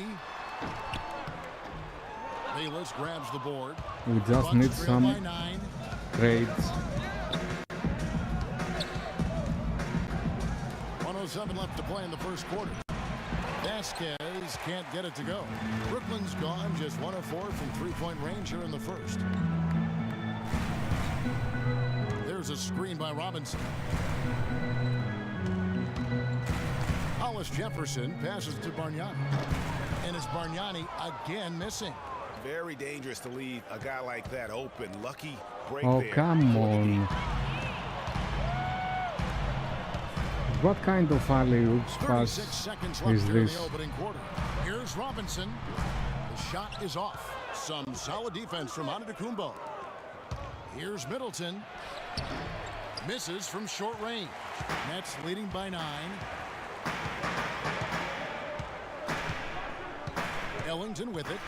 Bayless grabs the board. We just Bucks need trail some by 9. trades. 1:07 left to play in the first quarter. Vasquez can't get it to go. Brooklyn's gone just 1 of 4 from three-point range here in the first. There's a screen by Robinson. Hollis Jefferson passes to Bargnani. And it's Bargnani again missing. Very dangerous to leave a guy like that open. Lucky break Oh, there. come on. What kind of alley-oops 36 pass seconds left is here in this? the opening quarter. Here's Robinson. The shot is off. Some solid defense from Antetokounmpo. Here's Middleton. Misses from short range. Nets leading by 9. Ellington with it.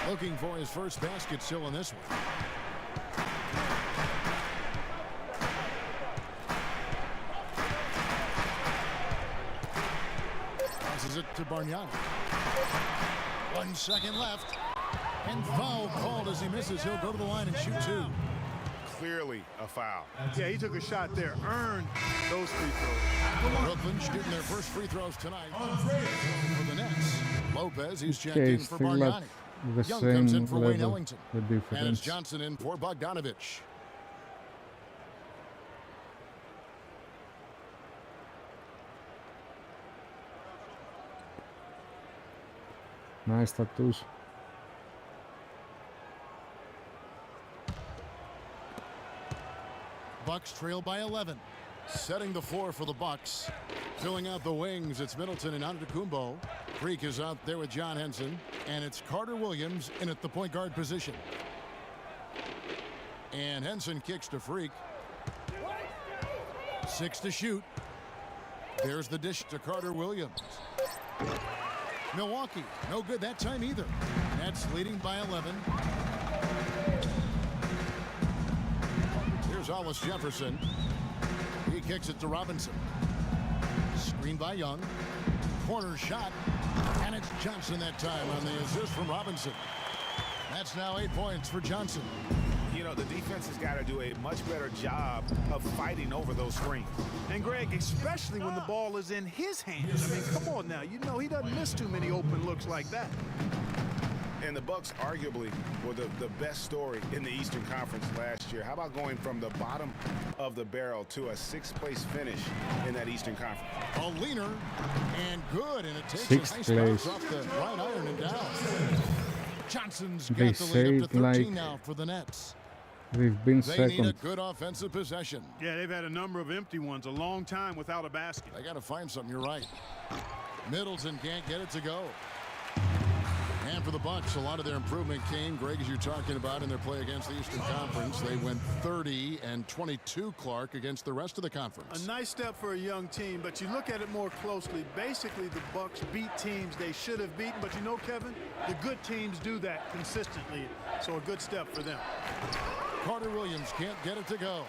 Looking for his first basket still in this one. Passes it to Bargnani. 1 second left. And foul called as he misses. He'll go to the line and shoot 2. Clearly a foul. Yeah, he took a shot there. Earned those free throws. Brooklyn shooting their first free throws tonight. For the Nets, Lopez, he's checked Okay, in for still at Bargnani. the Young comes in same for Wayne level, Ellington. the And it's difference. Johnson in for Bogdanovich. Nice tattoos. Bucks trail by 11. Setting the floor for the Bucks. Filling out the wings, it's Middleton and Antetokounmpo. Freak is out there with John Henson. And it's Carter Williams in at the point guard position. And Henson kicks to Freak. 6 to shoot. There's the dish to Carter Williams. Milwaukee, no good that time either. Nets leading by 11. Here's Hollis Jefferson. He kicks it to Robinson. Screen by Young. Corner shot. And it's Johnson that time on the assist from Robinson. That's now 8 points for Johnson. You know, the defense has got to do a much better job of fighting over those screens. And Greg, especially when the ball is in his hands. I mean, come on now. You know he doesn't miss too many open looks like that. And the Bucks arguably were the best story in the Eastern Conference last year. How about going from the bottom of the barrel to a 6th place finish in that Eastern Conference? A leaner and good, and it takes 6th a nice place. bounce off the right iron and down. Johnson's They got the lead up to say 13 like now for the Nets. They've been They need a second. good offensive possession. Yeah, they've had a number of empty ones, a long time without a basket. They got to find something. You're right. Middleton can't get it to go. And for the Bucks, a lot of their improvement came, Greg, as you're talking about, in their play against the Eastern Conference. They went 30-22, Clark, against the rest of the conference. A nice step for a young team, but you look at it more closely. Basically, the Bucks beat teams they should have beaten, but you know, Kevin, the good teams do that consistently, so a good step for them. Carter Williams can't get it to go.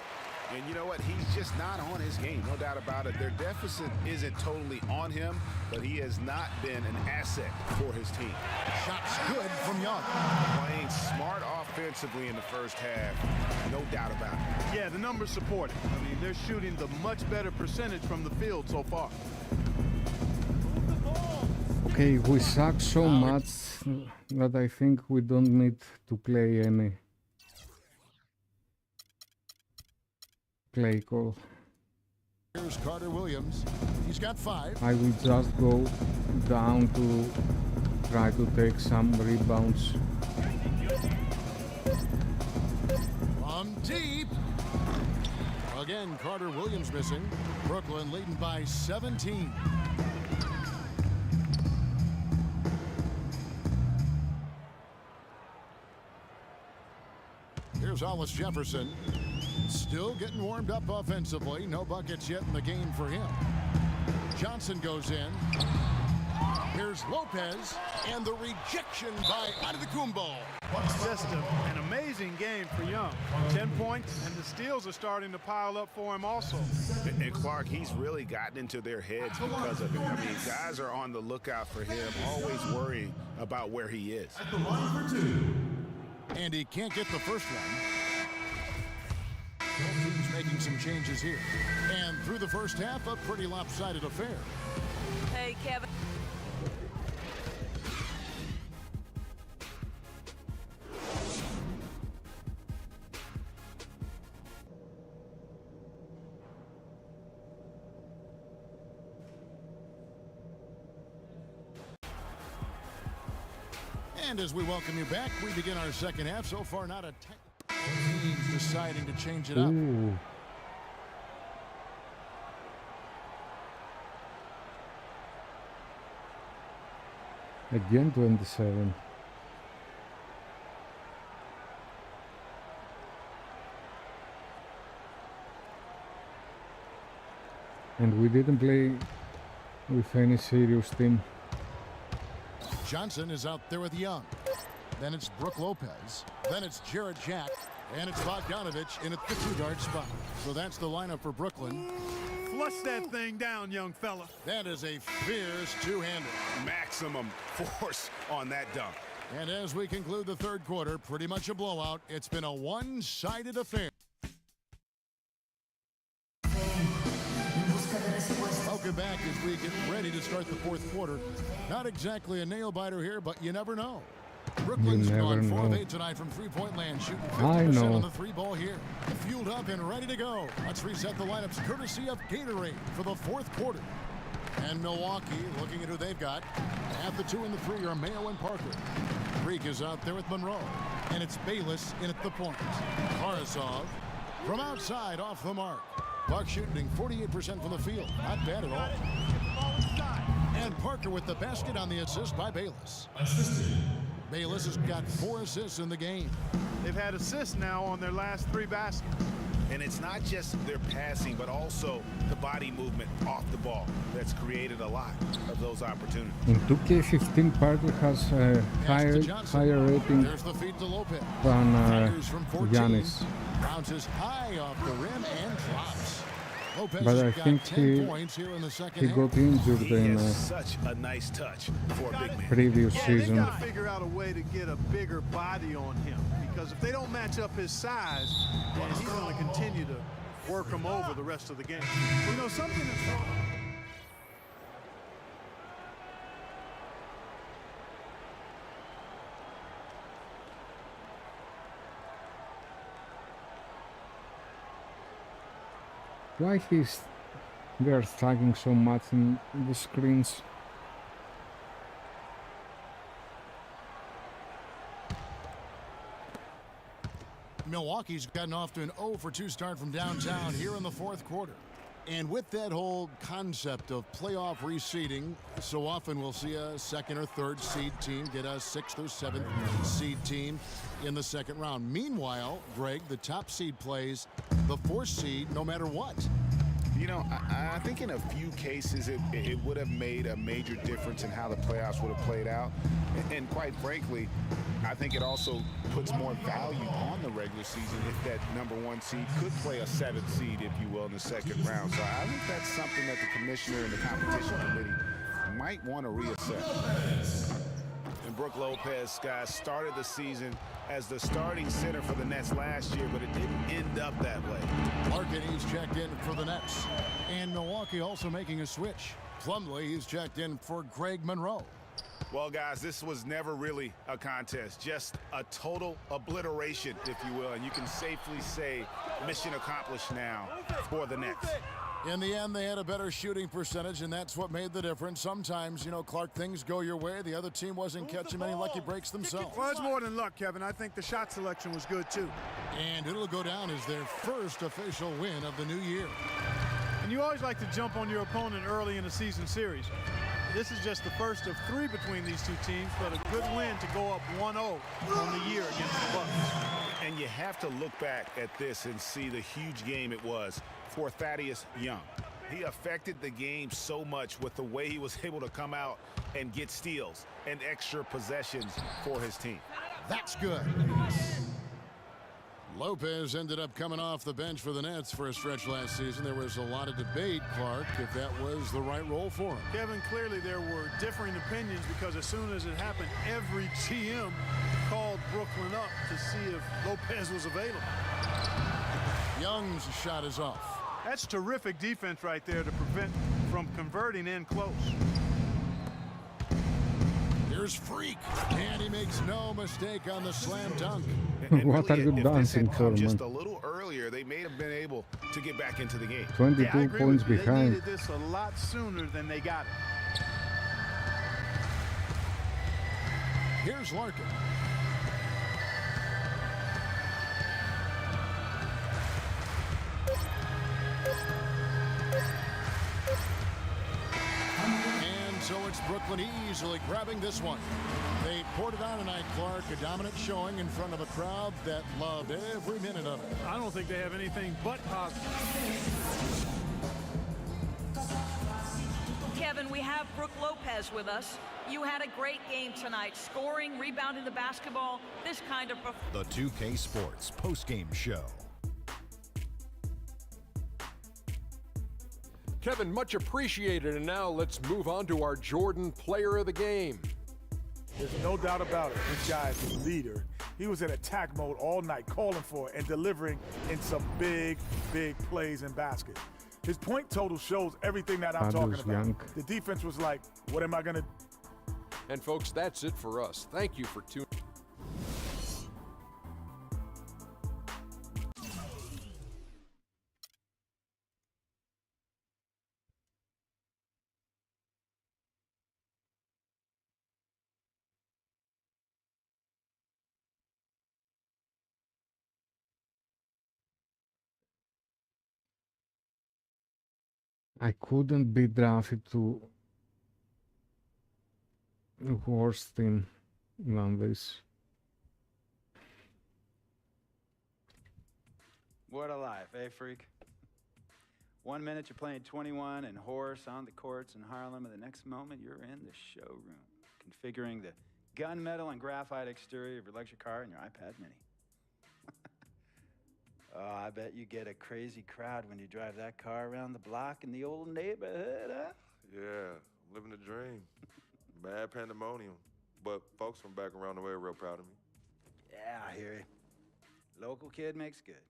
And you know what? He's just not on his game, no doubt about it. Their deficit isn't totally on him, but he has not been an asset for his team. Shots good from Young. Playing smart offensively in the first half, no doubt about it. Yeah, the numbers support it. I mean, they're shooting the much better percentage from the field so far. Okay, we suck so much that I think we don't need to play any play call. Here's Carter Williams. He's got 5. I will just go down to try to take some rebounds. From deep. Again, Carter Williams missing. Brooklyn leading by 17. Here's Hollis Jefferson. Still getting warmed up offensively. No buckets yet in the game for him. Johnson goes in. Here's Lopez, and the rejection by Antetokounmpo. Just an amazing game for Young. 10 points, and the steals are starting to pile up for him also. And Clark, he's really gotten into their heads because of it. I mean, guys are on the lookout for him, always worrying about where he is. At the line for 2. And he can't get the first one. He's making some changes here. And through the first half, a pretty lopsided affair. Hey, Kevin. And as we welcome you back, we begin our second half. So far, not a teams deciding to change it up. Ooh. Again 27. And we didn't play with any serious team. Johnson is out there with Young. Then it's Brook Lopez. Then it's Jarrett Jack. And it's Bogdanovich in at the 2-yard spot. So that's the lineup for Brooklyn. Flush that thing down, young fella. That is a fierce two-hander. Maximum force on that dunk. And as we conclude the third quarter, pretty much a blowout. It's been a one-sided affair. Welcome back as we get ready to start the fourth quarter. Not exactly a nail-biter here, but you never know. Brooklyn's gone 4 of 8 tonight from three-point land, shooting 50% on the three ball here. Fueled up and ready to go. Let's reset the lineups courtesy of Gatorade for the fourth quarter. And Milwaukee, looking at who they've got. At the 2 and the 3 are Mayo and Parker. Greek is out there with Monroe. And it's Bayless in at the point. Karasov from outside off the mark. Buck shooting 48% from the field. Not bad at all. And Parker with the basket on the assist by Bayless. Bayless has got 4 assists in the game. They've had assists now on their last 3 baskets. And it's not just their passing, but also the body movement off the ball that's created a lot of those opportunities. In 2K15, Parker has a higher rating There's the feed to Lopez. than From 14. Giannis. Bounces high off the rim and drops. Lopez But I has got think 10 points here in the second he half. got injured He in has such a nice touch for a big man. previous season. They've got to figure out a way to get a bigger body on him, because if they don't match up his size, then he's going to continue to work him over the rest of the game. You know, something that's Why they're tagging so much in the screens? Milwaukee's gotten off to an 0-for-2 start from downtown here in the fourth quarter. And with that whole concept of playoff reseeding, so often we'll see a 2nd or 3rd seed team get a 6th or 7th seed team in the second round. Meanwhile, Greg, the top seed plays the 4th seed no matter what. You know, I think in a few cases it would have made a major difference in how the playoffs would have played out. And quite frankly, I think it also puts more value on the regular season if that number 1 seed could play a 7th seed, if you will, in the second round. So I think that's something that the commissioner and the competition committee might want to reassess. And Brook Lopez, guys, started the season as the starting center for the Nets last year, but it didn't end up that way. Larkin, he's checked in for the Nets. And Milwaukee also making a switch. Plumlee, he's checked in for Greg Monroe. Well, guys, this was never really a contest, just a total obliteration, if you will, and you can safely say mission accomplished now for the Nets. In the end, they had a better shooting percentage, and that's what made the difference. Sometimes, you know, Clark, things go your way. The other team wasn't catching many lucky breaks themselves. Well, it's more than luck, Kevin. I think the shot selection was good, too. And it'll go down as their first official win of the new year. And you always like to jump on your opponent early in a season series. This is just the first of 3 between these two teams, but a good win to go up 1-0 on the year against the Bucks. And you have to look back at this and see the huge game it was for Thaddeus Young. He affected the game so much with the way he was able to come out and get steals and extra possessions for his team. That's good. Lopez ended up coming off the bench for the Nets for a stretch last season. There was a lot of debate, Clark, if that was the right role for him. Kevin, clearly there were differing opinions because as soon as it happened, every GM called Brooklyn up to see if Lopez was available. Young's shot is off. That's terrific defense right there to prevent from converting in close. Here's Freak, and he makes no mistake on the slam dunk. What are you dancing for, man? Just a little earlier, they may have been able to get back into the game. 22 points They behind. needed this a lot sooner than they got it. Here's Larkin. And so it's Brooklyn easily grabbing this one. They poured it on tonight, Clark. A dominant showing in front of a crowd that loved every minute of it. I don't think they have anything but positive. Kevin, we have Brooke Lopez with us. You had a great game tonight, scoring, rebounding the basketball, this kind of... The 2K Sports postgame show. Kevin, much appreciated. And now let's move on to our Jordan Player of the Game. There's no doubt about it. This guy is a leader. He was in attack mode all night, calling for it and delivering in some big, big plays in basket. His point total shows everything that I'm talking about. Young. The defense was like, what am I going to... And folks, that's it for us. Thank you for tuning. I couldn't be drafted to a worse team than this. What a life, eh, Freak? 1 minute you're playing 21 and horse on the courts in Harlem, and the next moment you're in the showroom, configuring the gunmetal and graphite exterior of your luxury car and your iPad mini. Oh, I bet you get a crazy crowd when you drive that car around the block in the old neighborhood, huh? Yeah, living the dream. Bad pandemonium. But folks from back around the way are real proud of me. Yeah, I hear you. Local kid makes good.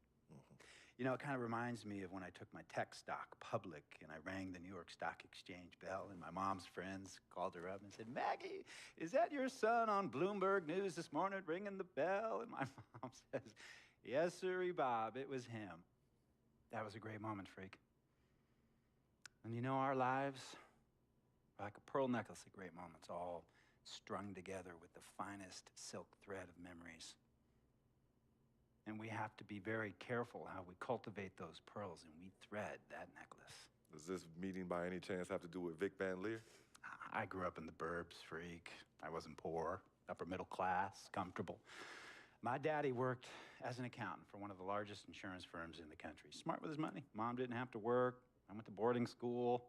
You know, it kind of reminds me of when I took my tech stock public and I rang the New York Stock Exchange bell, and my mom's friends called her up and said, Maggie, is that your son on Bloomberg News this morning ringing the bell? And my mom says, yes, sirree, Bob, it was him. That was a great moment, Freak. And you know, our lives are like a pearl necklace of great moments, all strung together with the finest silk thread of memories. And we have to be very careful how we cultivate those pearls and we thread that necklace. Does this meeting by any chance have to do with Vic Van Leer? I grew up in the burbs, Freak. I wasn't poor, upper middle class, comfortable. My daddy worked as an accountant for one of the largest insurance firms in the country. Smart with his money. Mom didn't have to work. I went to boarding school.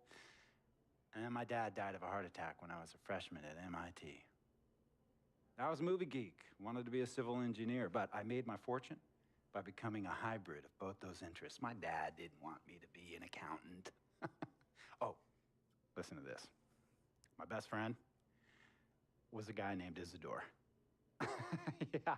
And my dad died of a heart attack when I was a freshman at MIT. I was a movie geek, wanted to be a civil engineer, but I made my fortune by becoming a hybrid of both those interests. My dad didn't want me to be an accountant. Oh, listen to this. My best friend was a guy named Isidore. Yeah,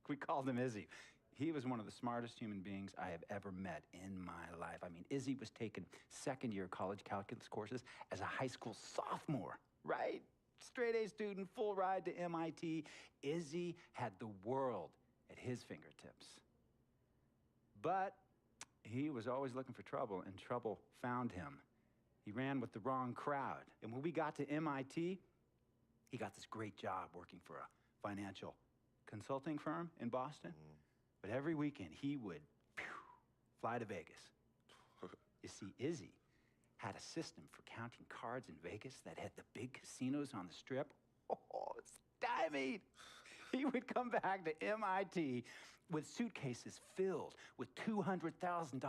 we called him Izzy. He was one of the smartest human beings I have ever met in my life. I mean, Izzy was taking second-year college calculus courses as a high school sophomore, right? Straight-A student, full ride to MIT. Izzy had the world at his fingertips. But he was always looking for trouble, and trouble found him. He ran with the wrong crowd. And when we got to MIT, he got this great job working for a financial consulting firm in Boston. But every weekend, he would fly to Vegas. You see, Izzy had a system for counting cards in Vegas that had the big casinos on the Strip. Oh, stymied. He would come back to MIT with suitcases filled with $200,000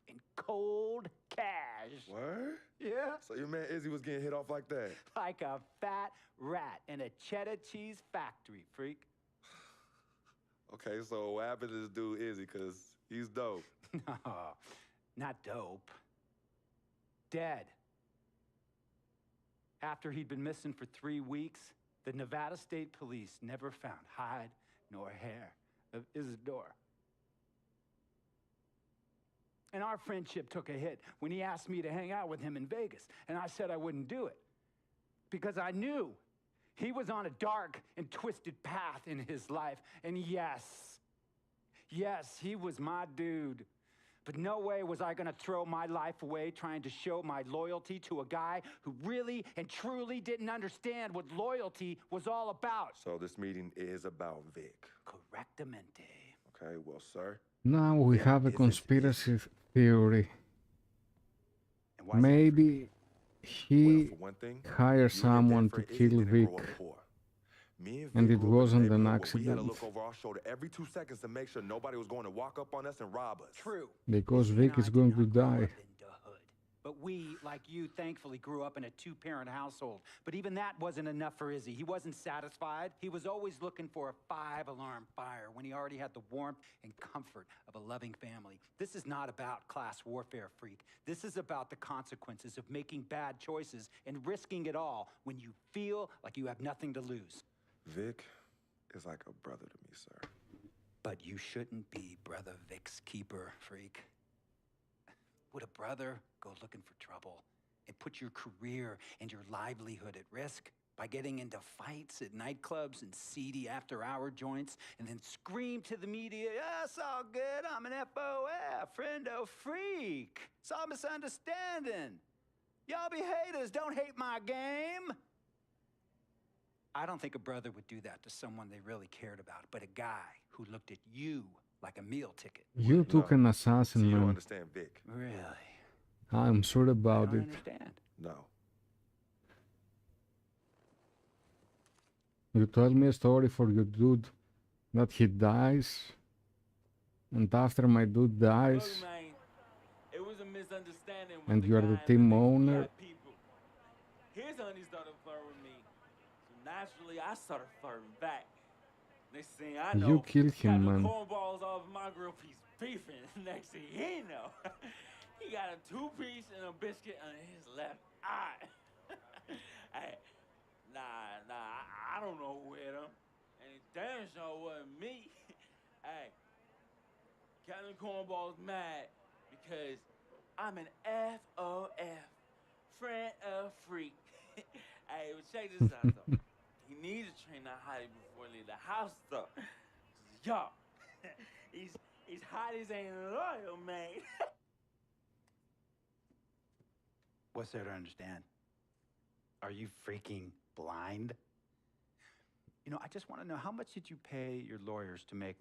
in cold cash. Word? Yeah. So your man Izzy was getting hit off like that? Like a fat rat in a cheddar cheese factory, freak. Okay, so what happened to this dude Izzy? Because he's dope. No, not dope. Dead. After he'd been missing for 3 weeks, the Nevada State Police never found hide nor hair of Isidore. And our friendship took a hit when he asked me to hang out with him in Vegas, and I said I wouldn't do it because I knew he was on a dark and twisted path in his life. And yes, he was my dude. But no way was I gonna throw my life away trying to show my loyalty to a guy who really and truly didn't understand what loyalty was all about. So this meeting is about Vic. Correctamente. Okay, well, sir. Now we have a conspiracy theory. Maybe he hired someone to kill Vic, and it wasn't an We had to accident. look over our shoulder every 2 seconds to make sure nobody was going to walk up on us and rob us. True. Because Vic is going to die. But we, like you, thankfully grew up in a 2-parent household. But even that wasn't enough for Izzy. He wasn't satisfied. He was always looking for a 5-alarm fire when he already had the warmth and comfort of a loving family. This is not about class warfare, freak. This is about the consequences of making bad choices and risking it all when you feel like you have nothing to lose. Vic is like a brother to me, sir. But you shouldn't be Brother Vic's keeper, freak. Would a brother go looking for trouble and put your career and your livelihood at risk by getting into fights at nightclubs and seedy after-hour joints and then scream to the media, "Yeah, it's all good, I'm an FOF, friendo freak. It's all misunderstanding. Y'all be haters, don't hate my game." I don't think a brother would do that to someone they really cared about, but a guy who looked at you like a meal ticket. You took an assassin, So you don't man. understand Vic. Really? I'm sure about it. Understand? No. You told me a story for your dude that he dies, and after my dude dies, It was a misunderstanding. and you are the team owner, His honey started flirting with me. So naturally, I started flirting back. Next thing I know, you killed him, got man. the cornballs off my grill piece beefing. Next thing he know, he got a 2-piece and a biscuit on his left eye. Hey, I don't know who hit him. And it damn sure wasn't me. Hey, Captain Cornball's mad because I'm an FOF, friend of freak. Hey, well, check this out, though. He needs to train that hottie before he leave the house, though. Yo, he's hotties ain't loyal, man. What's there to understand? Are you freaking blind? You know, I just want to know, how much did you pay your lawyers to make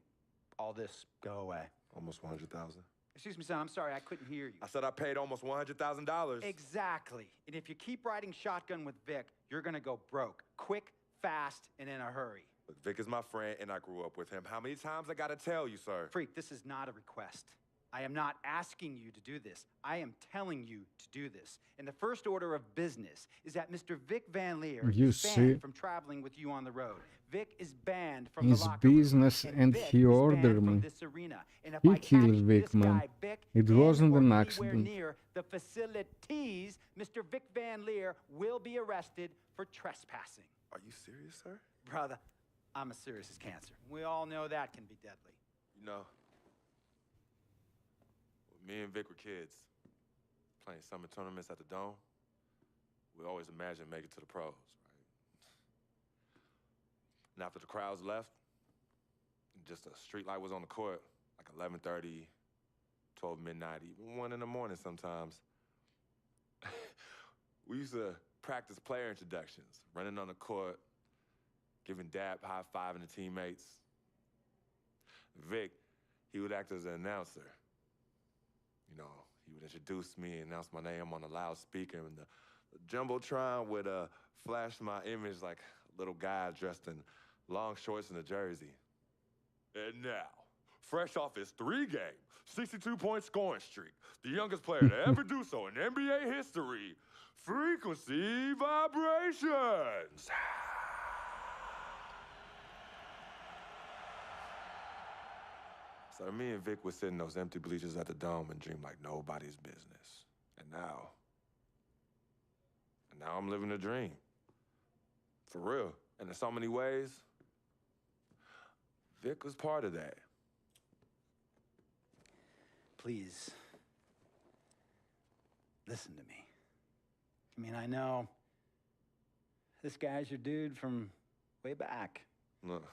all this go away? Almost $100,000. Excuse me, son, I'm sorry, I couldn't hear you. I said I paid almost $100,000. Exactly. And if you keep riding shotgun with Vic, you're gonna go broke. Quick, fast, and in a hurry. Look, Vic is my friend, and I grew up with him. How many times I gotta tell you, sir? Freak, this is not a request. I am not asking you to do this. I am telling you to do this. And the first order of business is that Mr. Vic Van Leer You is see? banned from traveling with you on the road. Vic is banned from His the locker room. business, and Vic he is banned ordered from me. this arena. And if He I killed catch Vic, this man. guy, Vic, It in wasn't or an anywhere accident. near the facilities, Mr. Vic Van Leer will be arrested for trespassing. Are you serious, sir? Brother, I'm as serious as cancer. We all know that can be deadly. You know, when me and Vic were kids, playing summer tournaments at the Dome, we always imagined making it to the pros, right? And after the crowds left, just a street light was on the court, like 11:30, 12 midnight, even 1 in the morning sometimes. We used to practice player introductions, running on the court, giving dap, high-fiving the teammates. Vic, he would act as an announcer. You know, he would introduce me and announce my name on the loudspeaker, and the Jumbotron would flash my image like a little guy dressed in long shorts and a jersey. And now, fresh off his 3-game, 62-point scoring streak, the youngest player to ever do so in NBA history, Frequency Vibrations. So me and Vic would sit in those empty bleachers at the Dome and dream like nobody's business. And now I'm living a dream. For real. And in so many ways, Vic was part of that. Please, listen to me. I mean, I know this guy's your dude from way back. Look,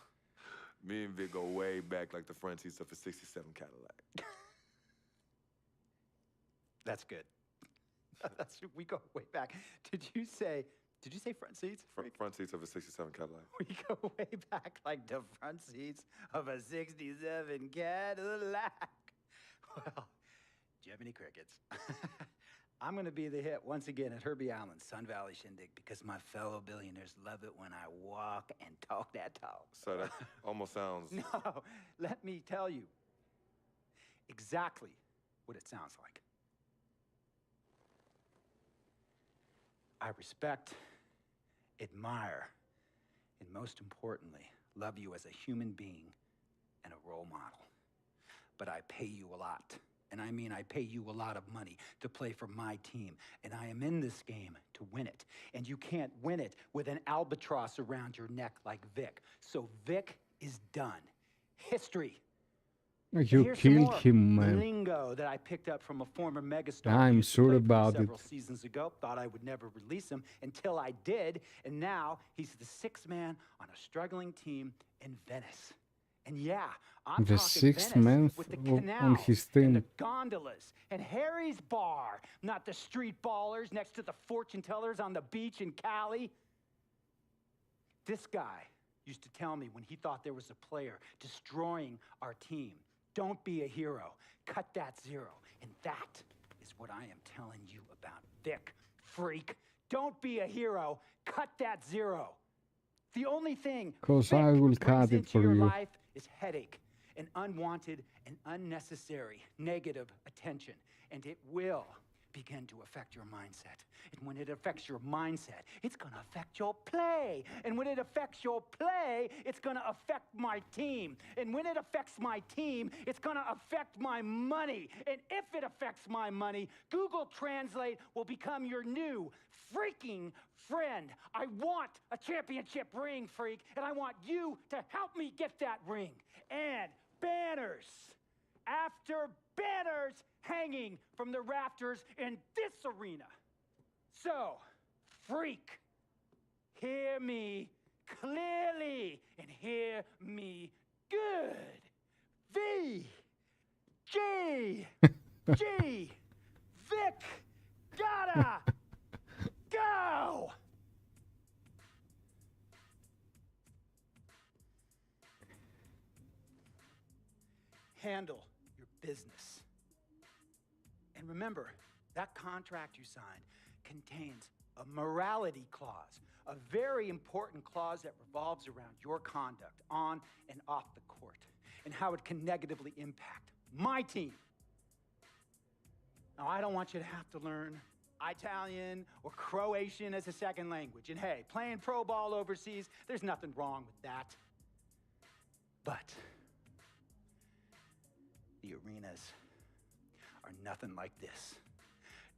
me and Vic go way back like the front seats of a 67 Cadillac. That's good. We go way back. Did you say front seats? Front seats of a 67 Cadillac. We go way back like the front seats of a 67 Cadillac. Well, do you have any crickets? I'm going to be the hit once again at Herbie Allen's Sun Valley Shindig because my fellow billionaires love it when I walk and talk that talk. So that almost sounds... No, let me tell you exactly what it sounds like. I respect, admire, and most importantly, love you as a human being and a role model. But I pay you a lot. And I mean, I pay you a lot of money to play for my team. And I am in this game to win it. And you can't win it with an albatross around your neck like Vic. So Vic is done. History. You killed him, man. Lingo that I picked up from a former megastar. I'm sure about it. Several seasons ago, thought I would never release him until I did. And now he's the sixth man on a struggling team in Venice. And yeah, I'm the talking sixth Venice man with the on canals his and the team. gondolas and Harry's bar, not the street ballers next to the fortune tellers on the beach in Cali. This guy used to tell me when he thought there was a player destroying our team, don't be a hero, cut that zero. And that is what I am telling you about Vic, freak. Don't be a hero, cut that zero. The only thing Because I will cut it for your you. life is headache and unwanted and unnecessary negative attention. And it will begin to affect your mindset. And when it affects your mindset, it's going to affect your play. And when it affects your play, it's going to affect my team. And when it affects my team, it's going to affect my money. And if it affects my money, Google Translate will become your new freaking friend. I want a championship ring, freak, and I want you to help me get that ring. And banners after banners hanging from the rafters in this arena. So, freak, hear me clearly and hear me good. V, G, G, Vic, gotta go! Handle your business. And remember, that contract you signed contains a morality clause, a very important clause that revolves around your conduct on and off the court, and how it can negatively impact my team. Now, I don't want you to have to learn Italian or Croatian as a second language. And hey, playing pro ball overseas, there's nothing wrong with that. But the arenas are nothing like this,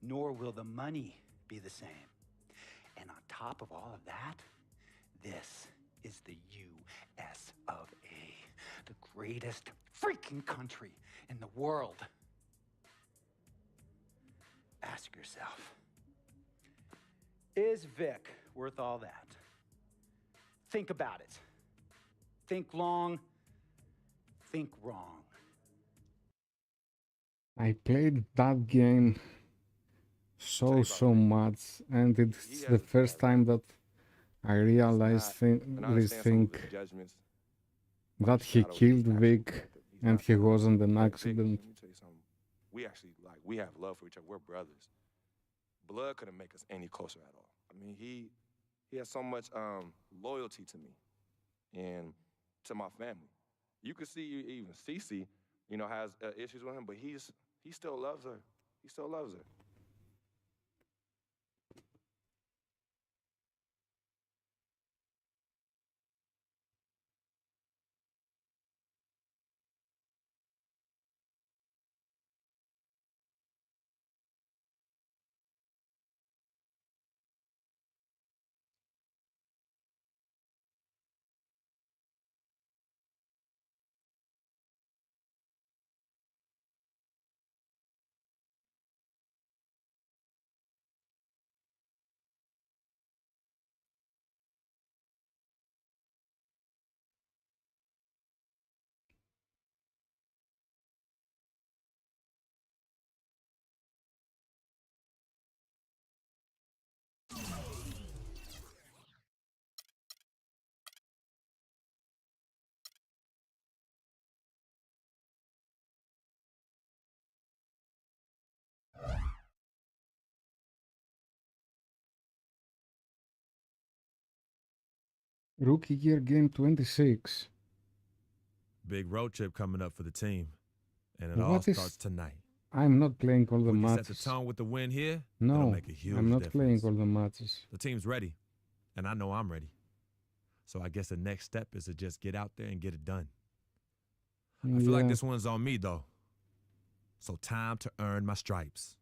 nor will the money be the same. And on top of all of that, this is the U.S. of A., the greatest freaking country in the world. Ask yourself, is Vic worth all that? Think about it. Think long, think wrong. I played that game so much, and it's the first time that I realized this thing that he killed Vic and he wasn't an accident. Let me tell you something. We have love for each other. We're brothers. Blood couldn't make us any closer at all. I mean, he has so much loyalty to me and to my family. You could see even Cece has issues with him, but he still loves her. He still loves her. Rookie year game 26. Big road trip coming up for the team, and it all What is? starts tonight. I'm not playing all the We can matches. set the tone with the win here. No, it'll make a huge I'm not difference. playing all the matches. The team's ready, and I know I'm ready. So I guess the next step is to just get out there and get it done. I feel like this one's on me, though. So time to earn my stripes.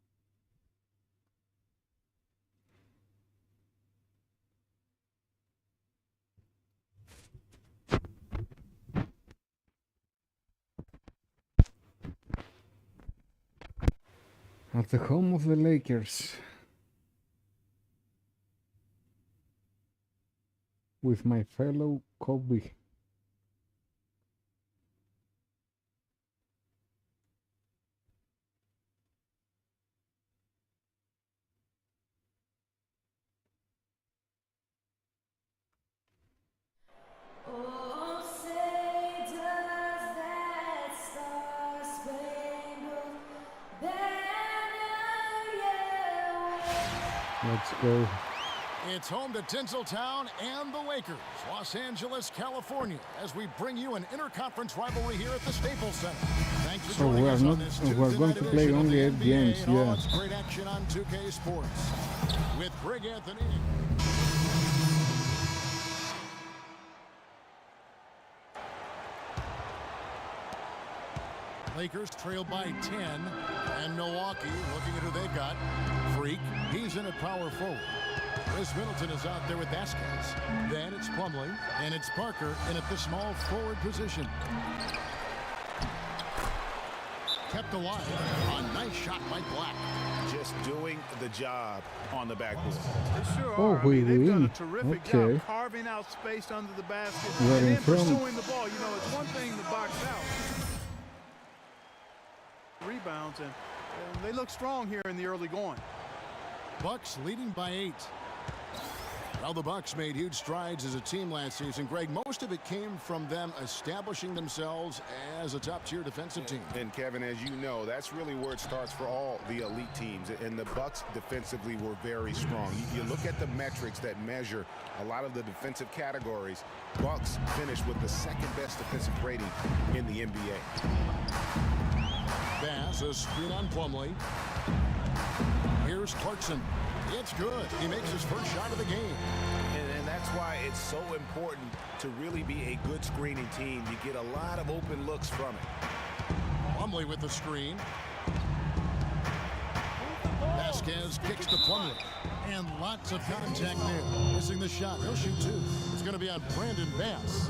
At the home of the Lakers. With my fellow Kobe. Let's go. It's home to Tinseltown and the Lakers, Los Angeles, California, as we bring you an interconference rivalry here at the Staples Center. Thanks for joining us on this Tuesday we're going night to play edition of only the 8 NBA games, and all yeah. its great action on 2K Sports with Greg Anthony. Lakers trail by 10, and Milwaukee looking at who they've got. Freak, he's in at power forward. Chris Middleton is out there with Vasquez. Then it's Plumlee, and it's Parker in at the small forward position. Kept alive. A nice shot by Black. Just doing the job on the backboard. They sure Oh, are. I mean, they've done a win. terrific Okay. job carving out space under the basket We're and in then front. pursuing the ball. You know, it's one thing to box out. Rebounds, and they look strong here in the early going. Bucks leading by 8. Well, the Bucks made huge strides as a team last season. Greg, most of it came from them establishing themselves as a top-tier defensive team. And Kevin, as you know, that's really where it starts for all the elite teams. And the Bucks defensively were very strong. You look at the metrics that measure a lot of the defensive categories. Bucks finished with the second-best defensive rating in the NBA. Bass, a screen on Plumlee. Here's Clarkson. It's good. He makes his first shot of the game. And that's why it's so important to really be a good screening team. You get a lot of open looks from it. Plumlee with the screen. Vasquez kicks to Plumlee. And lots of contact there. Missing the shot. He'll shoot 2. It's going to be on Brandon Bass.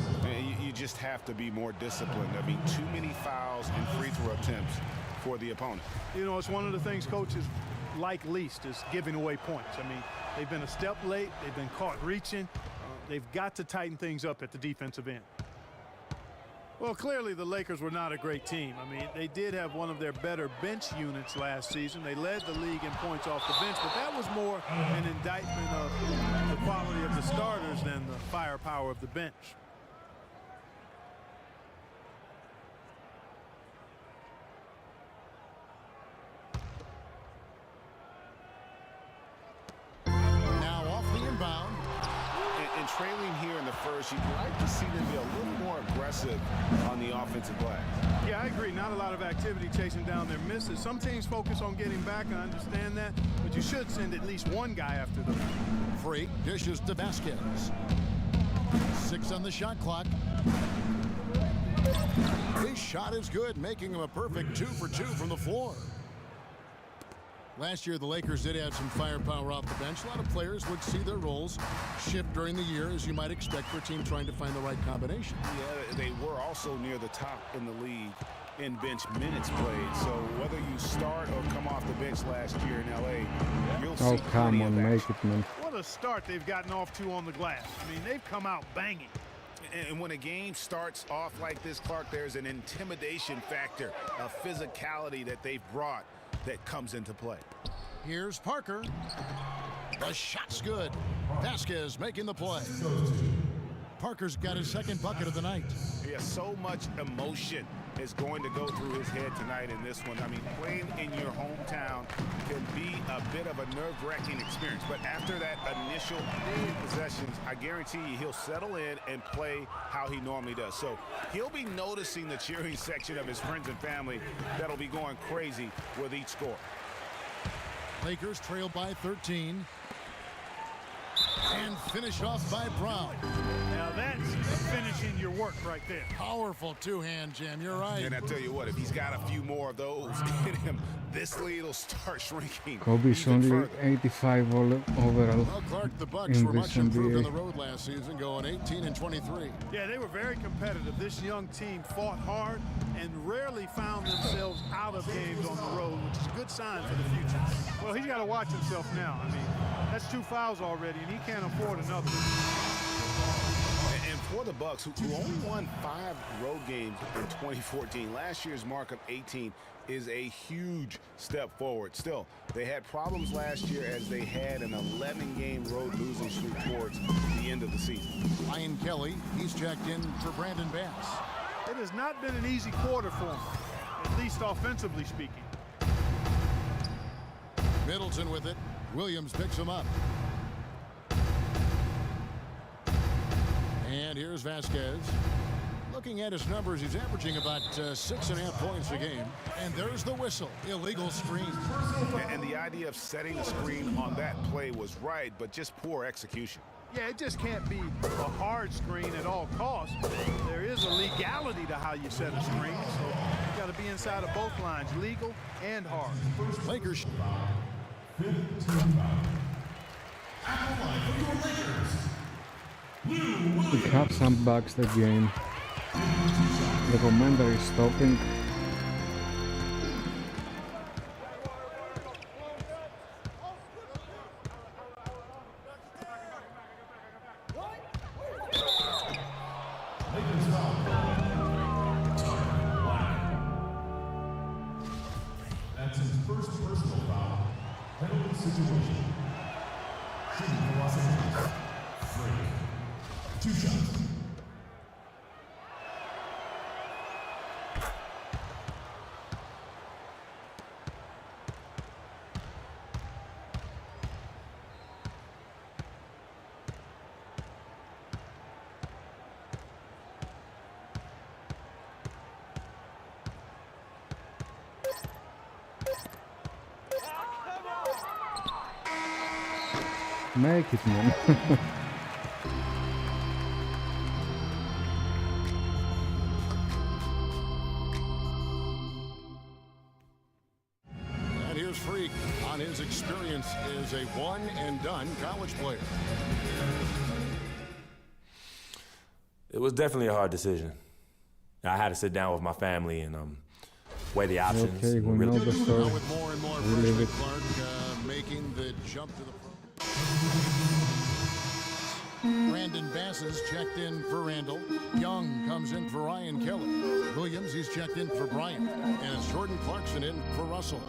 You just have to be more disciplined. I mean, too many fouls and free throw attempts for the opponent. You know, it's one of the things coaches like least is giving away points. I mean, they've been a step late. They've been caught reaching. They've got to tighten things up at the defensive end. Well, clearly the Lakers were not a great team. I mean, they did have one of their better bench units last season. They led the league in points off the bench, but that was more an indictment of the quality of the starters than the firepower of the bench. trailing here in the first, you'd like to see them be a little more aggressive on the offensive glass. Yeah, I agree. Not a lot of activity chasing down their misses. Some teams focus on getting back, I understand that, but you should send at least one guy after them. Freak dishes to Vasquez. 6 on the shot clock. His shot is good, making him a perfect 2 for 2 from the floor. Last year, the Lakers did have some firepower off the bench. A lot of players would see their roles shift during the year, as you might expect for a team trying to find the right combination. Yeah, they were also near the top in the league in bench minutes played. So whether you start or come off the bench last year in L.A., you'll see come on, make it, man. What a start they've gotten off to on the glass. I mean, they've come out banging. And when a game starts off like this, Clark, there's an intimidation factor, a physicality that they've brought that comes into play. Here's Parker. The shot's good. Vasquez making the play. Parker's got his second bucket of the night. Yeah, so much emotion is going to go through his head tonight in this one. I mean, playing in your hometown can be a bit of a nerve-wracking experience. But after that initial possessions, I guarantee you he'll settle in and play how he normally does. So he'll be noticing the cheering section of his friends and family that'll be going crazy with each score. Lakers trail by 13. And finish off by Brown. Now that's finishing your work right there. Powerful two-hand jam, you're right. And I tell you what, if he's got a few more of those in him, this lead will start shrinking. Kobe's only 85 overall. Well, Clark, the Bucks were much improved on the road last season, going 18-23. Yeah, they were very competitive. This young team fought hard and rarely found themselves out of games on the road, which is a good sign for the future. Well, he's got to watch himself now. I mean, that's 2 fouls already, and he can't afford another. And for the Bucks, who only won 5 road games in 2014, last year's mark of 18 is a huge step forward. Still, they had problems last year as they had an 11-game road losing streak towards the end of the season. Ryan Kelly, he's checked in for Brandon Bass. It has not been an easy quarter for him, at least offensively speaking. Middleton with it. Williams picks him up. And here's Vasquez. Looking at his numbers, he's averaging about 6.5 points a game. And there's the whistle. Illegal screen. And the idea of setting a screen on that play was right, but just poor execution. Yeah, it just can't be a hard screen at all costs. There is a legality to how you set a screen, so you got to be inside of both lines, legal and hard. Lakers. We have some bugs the game. The commander is stopping. That's his first personal foul. Penalty situation. Shooting for Los Angeles. Freak. 2 shots. Make it, man. And here's Freak on his experience as a one-and-done college player. It was definitely a hard decision. I had to sit down with my family and weigh the options. Okay, we know the story. With more and more freshmen, Clark making the jump to the pro. Brandon Bass is checked in for Randall. Young comes in for Ryan Kelly. Williams, he's checked in for Bryant. And it's Jordan Clarkson in for Russell.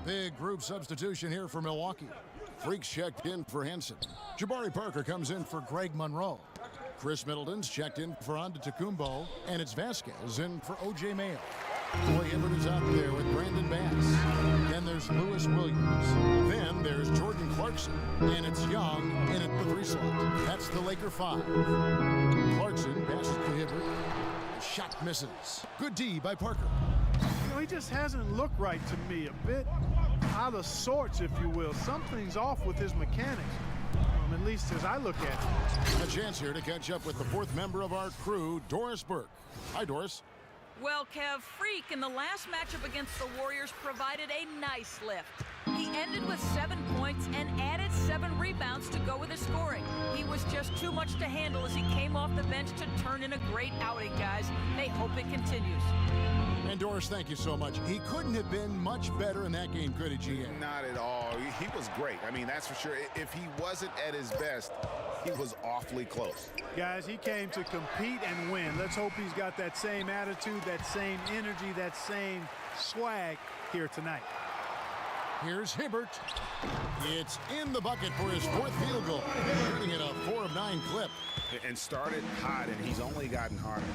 Big group substitution here for Milwaukee. Freak's checked in for Henson. Jabari Parker comes in for Greg Monroe. Chris Middleton's checked in for Antetokounmpo. And it's Vasquez in for O.J. Mayo. Roy Hibbert is out there with Brandon Bass. Then there's Lewis Williams. Then there's Jordan Clarkson. And it's Young in at the 3 slot. That's the Laker 5. Clarkson passes to Hibbert. Shot misses. Good D by Parker. You know, he just hasn't looked right to me. A bit out of sorts, if you will. Something's off with his mechanics, at least as I look at it. A chance here to catch up with the 4th member of our crew, Doris Burke. Hi, Doris. Well, Kev, Freak in the last matchup against the Warriors provided a nice lift. He ended with 7 points and added 7 rebounds to go with his scoring. He was just too much to handle as he came off the bench to turn in a great outing, guys. They hope it continues. And Doris, thank you so much. He couldn't have been much better in that game, could he, GA? Not at all. He was great. I mean, that's for sure. If he wasn't at his best, he was awfully close. Guys, he came to compete and win. Let's hope he's got that same attitude, that same energy, that same swag here tonight. Here's Hibbert. It's in the bucket for his 4th field goal, turning it a 4 of 9 clip. And started hot, and he's only gotten harder.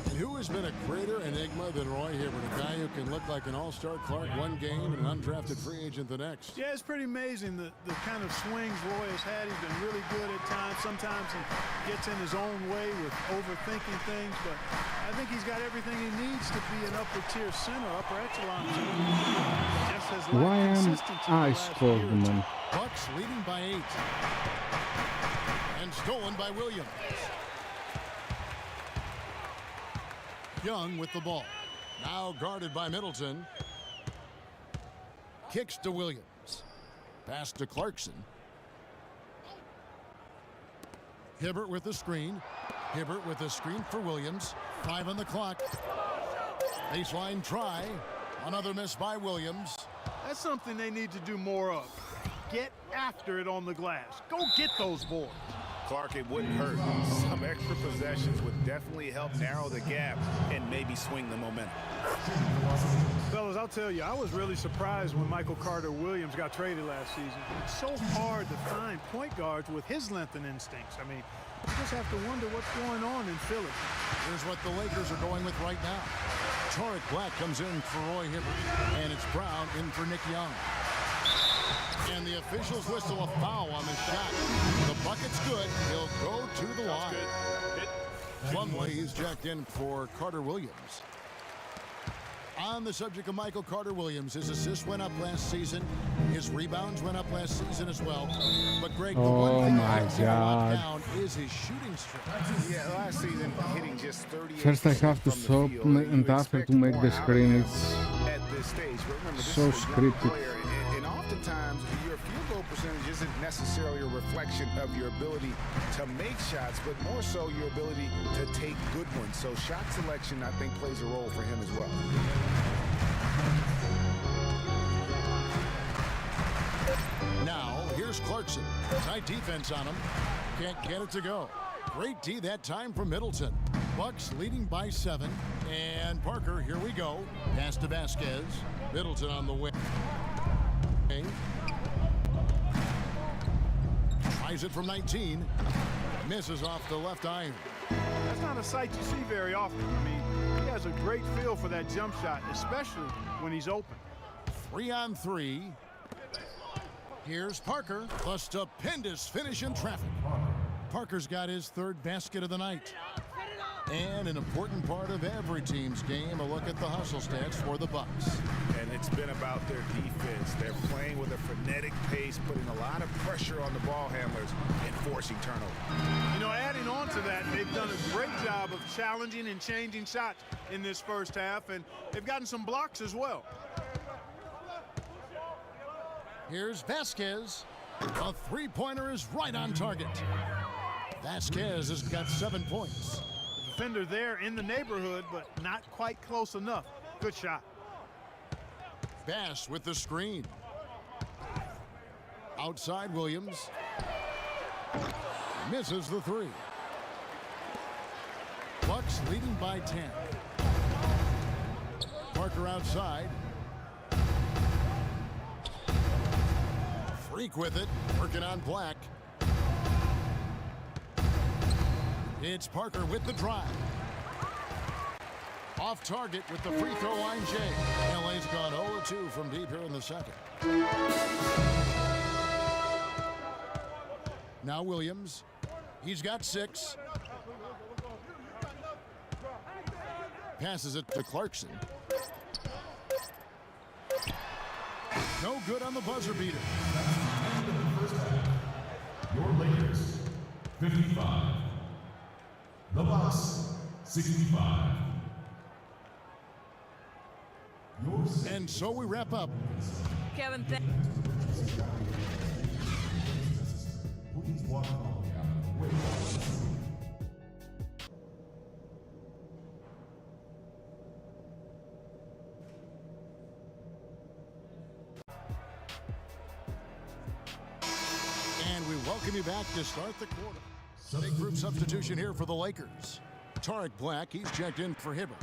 And who has been a greater enigma than Roy Hibbert, a guy who can look like an all-star Clark one game and an undrafted free agent the next? Yeah, it's pretty amazing the kind of swings Roy has had. He's been really good at times. Sometimes he gets in his own way with overthinking things, but I think he's got everything he needs to be an upper-tier center, upper echelon center. Just has Why lacked am consistency I the last scored, year or two. man? Bucks leading by 8. And stolen by Williams. Young with the ball. Now guarded by Middleton. Kicks to Williams. Pass to Clarkson. Hibbert with the screen. Hibbert with the screen for Williams. 5 on the clock. Baseline try. Another miss by Williams. That's something they need to do more of. Get after it on the glass. Go get those boards. Clark, it wouldn't hurt. Some extra possessions would definitely help narrow the gap and maybe swing the momentum. Fellas, I'll tell you, I was really surprised when Michael Carter-Williams got traded last season. It's so hard to find point guards with his length and instincts. I mean, you just have to wonder what's going on in Philly. Here's what the Lakers are going with right now. Torrek Black comes in for Roy Hibbert, and it's Brown in for Nick Young. And the officials whistle a foul on the shot. The bucket's good. He'll go to the line. Plumlee is jacked in for Carter-Williams. On the subject of Michael Carter-Williams, his assists went up last season. His rebounds went up last season as well. But Greg, the one thing that has him locked down is his shooting streak. Yeah, last season hitting just 38%. First I have to stop and after to make the screen. It's at this stage. But remember, this so is a young scripted. player, and oftentimes your field goal percentage isn't necessarily a reflection of your ability to make shots, but more so your ability to take good ones. So shot selection, I think, plays a role for him as well. Now, here's Clarkson. Tight defense on him. Can't get it to go. Great D that time from Middleton. Bucks leading by 7. And Parker, here we go. Pass to Vasquez. Middleton on the wing. Tries it from 19. Misses off the left iron. That's not a sight you see very often. I mean, he has a great feel for that jump shot, especially when he's open. 3 on 3. Here's Parker. A stupendous finish in traffic. Parker's got his 3rd basket of the night. And an important part of every team's game, a look at the hustle stats for the Bucks. And it's been about their defense. They're playing with a frenetic pace, putting a lot of pressure on the ball handlers and forcing turnover. You know, adding on to that, they've done a great job of challenging and changing shots in this first half, and they've gotten some blocks as well. Here's Vasquez. A 3-pointer is right on target. Vasquez has got 7 points. The defender there in the neighborhood, but not quite close enough. Good shot. Bass with the screen. Outside Williams. Misses the 3. Bucks leading by 10. Parker outside. Freak with it, working on Black. It's Parker with the drive. Off target with the free throw line, Jay. LA's gone 0-2 from deep here in the second. Now Williams. He's got 6. Passes it to Clarkson. No good on the buzzer beater. Your Lakers, 55. The Bucks, 65. And so we wrap up. Kevin, Please walk all the way out. Wait. And we welcome you back to start the quarter. Big group substitution here for the Lakers. Tarek Black, he's checked in for Hibbert.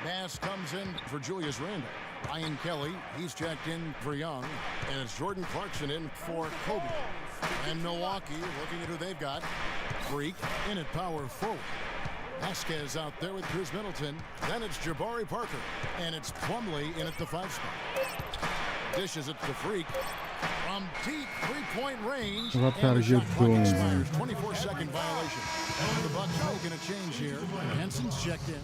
Bass comes in for Julius Randle. Ryan Kelly, he's checked in for Young. And it's Jordan Clarkson in for Kobe. And Milwaukee, looking at who they've got. Freak in at power forward. Vasquez out there with Chris Middleton. Then it's Jabari Parker. And it's Plumlee in at the 5 spot. Dishes it to Freak. From deep three-point range. What and are the you shot clock doing? expires. 24-second violation. And the Bucks making a change here. Henson's checked in.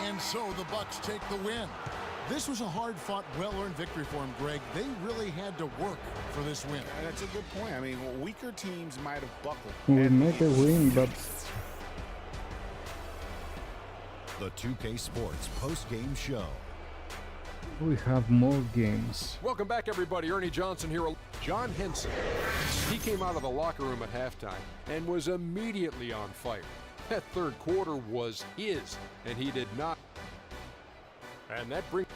And so the Bucks take the win. This was a hard-fought, well-earned victory for them, Greg. They really had to work for this win. That's a good point. I mean, weaker teams might have buckled. We made a win, but The 2K Sports post-game show. we have more games. Welcome back, everybody. Ernie Johnson here. John Henson. He came out of the locker room at halftime and was immediately on fire. That third quarter was his, and he did not. And that brings...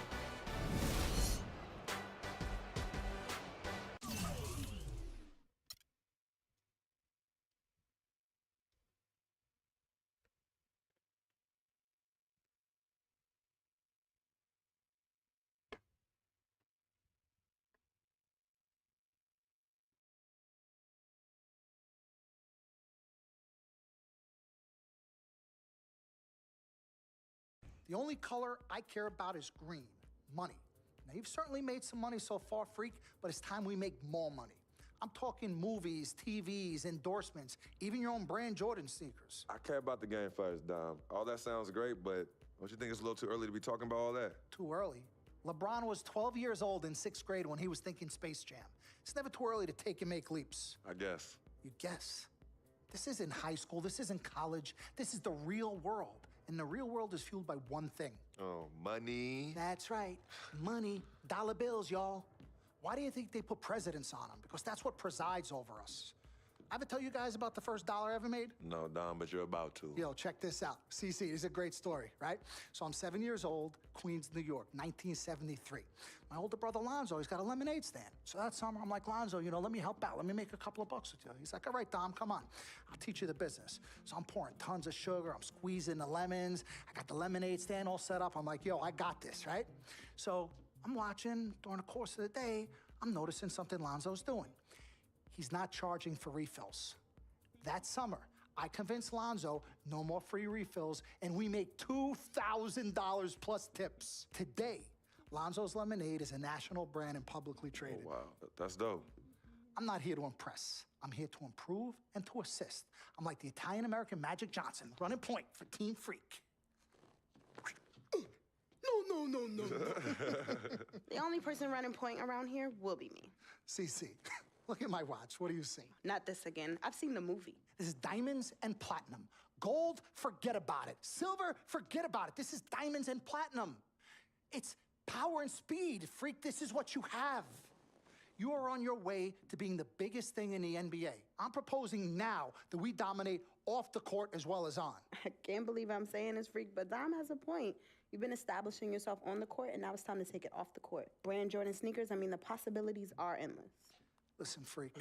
The only color I care about is green, money. Now, you've certainly made some money so far, Freak, but it's time we make more money. I'm talking movies, TVs, endorsements, even your own brand Jordan sneakers. I care about the game first, Dom. All that sounds great, but don't you think it's a little too early to be talking about all that? Too early. LeBron was 12 years old in 6th grade when he was thinking Space Jam. It's never too early to take and make leaps. I guess. You guess? This isn't high school. This isn't college. This is the real world. And the real world is fueled by one thing. Oh, money. That's right. Money. Dollar bills, y'all. Why do you think they put presidents on them? Because that's what presides over us. I ever tell you guys about the first dollar I ever made? No, Dom, but you're about to. Yo, check this out. CC, this is a great story, right? So I'm 7 years old, Queens, New York, 1973. My older brother, Lonzo, he's got a lemonade stand. So that summer, I'm like, Lonzo, let me help out. Let me make a couple of bucks with you. He's like, all right, Dom, come on. I'll teach you the business. So I'm pouring tons of sugar. I'm squeezing the lemons. I got the lemonade stand all set up. I'm like, yo, I got this, right? So I'm watching during the course of the day. I'm noticing something Lonzo's doing. He's not charging for refills. That summer, I convinced Lonzo no more free refills, and we make $2,000 plus tips. Today, Lonzo's Lemonade is a national brand and publicly traded. Oh, wow. That's dope. I'm not here to impress. I'm here to improve and to assist. I'm like the Italian-American Magic Johnson, running point for Team Freak. No. The only person running point around here will be me. CC, look at my watch. What do you see? Not this again. I've seen the movie. This is diamonds and platinum. Gold, forget about it. Silver, forget about it. This is diamonds and platinum. It's power and speed. Freak, this is what you have. You are on your way to being the biggest thing in the NBA. I'm proposing now that we dominate off the court as well as on. I can't believe I'm saying this, Freak, but Dom has a point. You've been establishing yourself on the court, and now it's time to take it off the court. Brand Jordan sneakers, the possibilities are endless. Listen, Freak,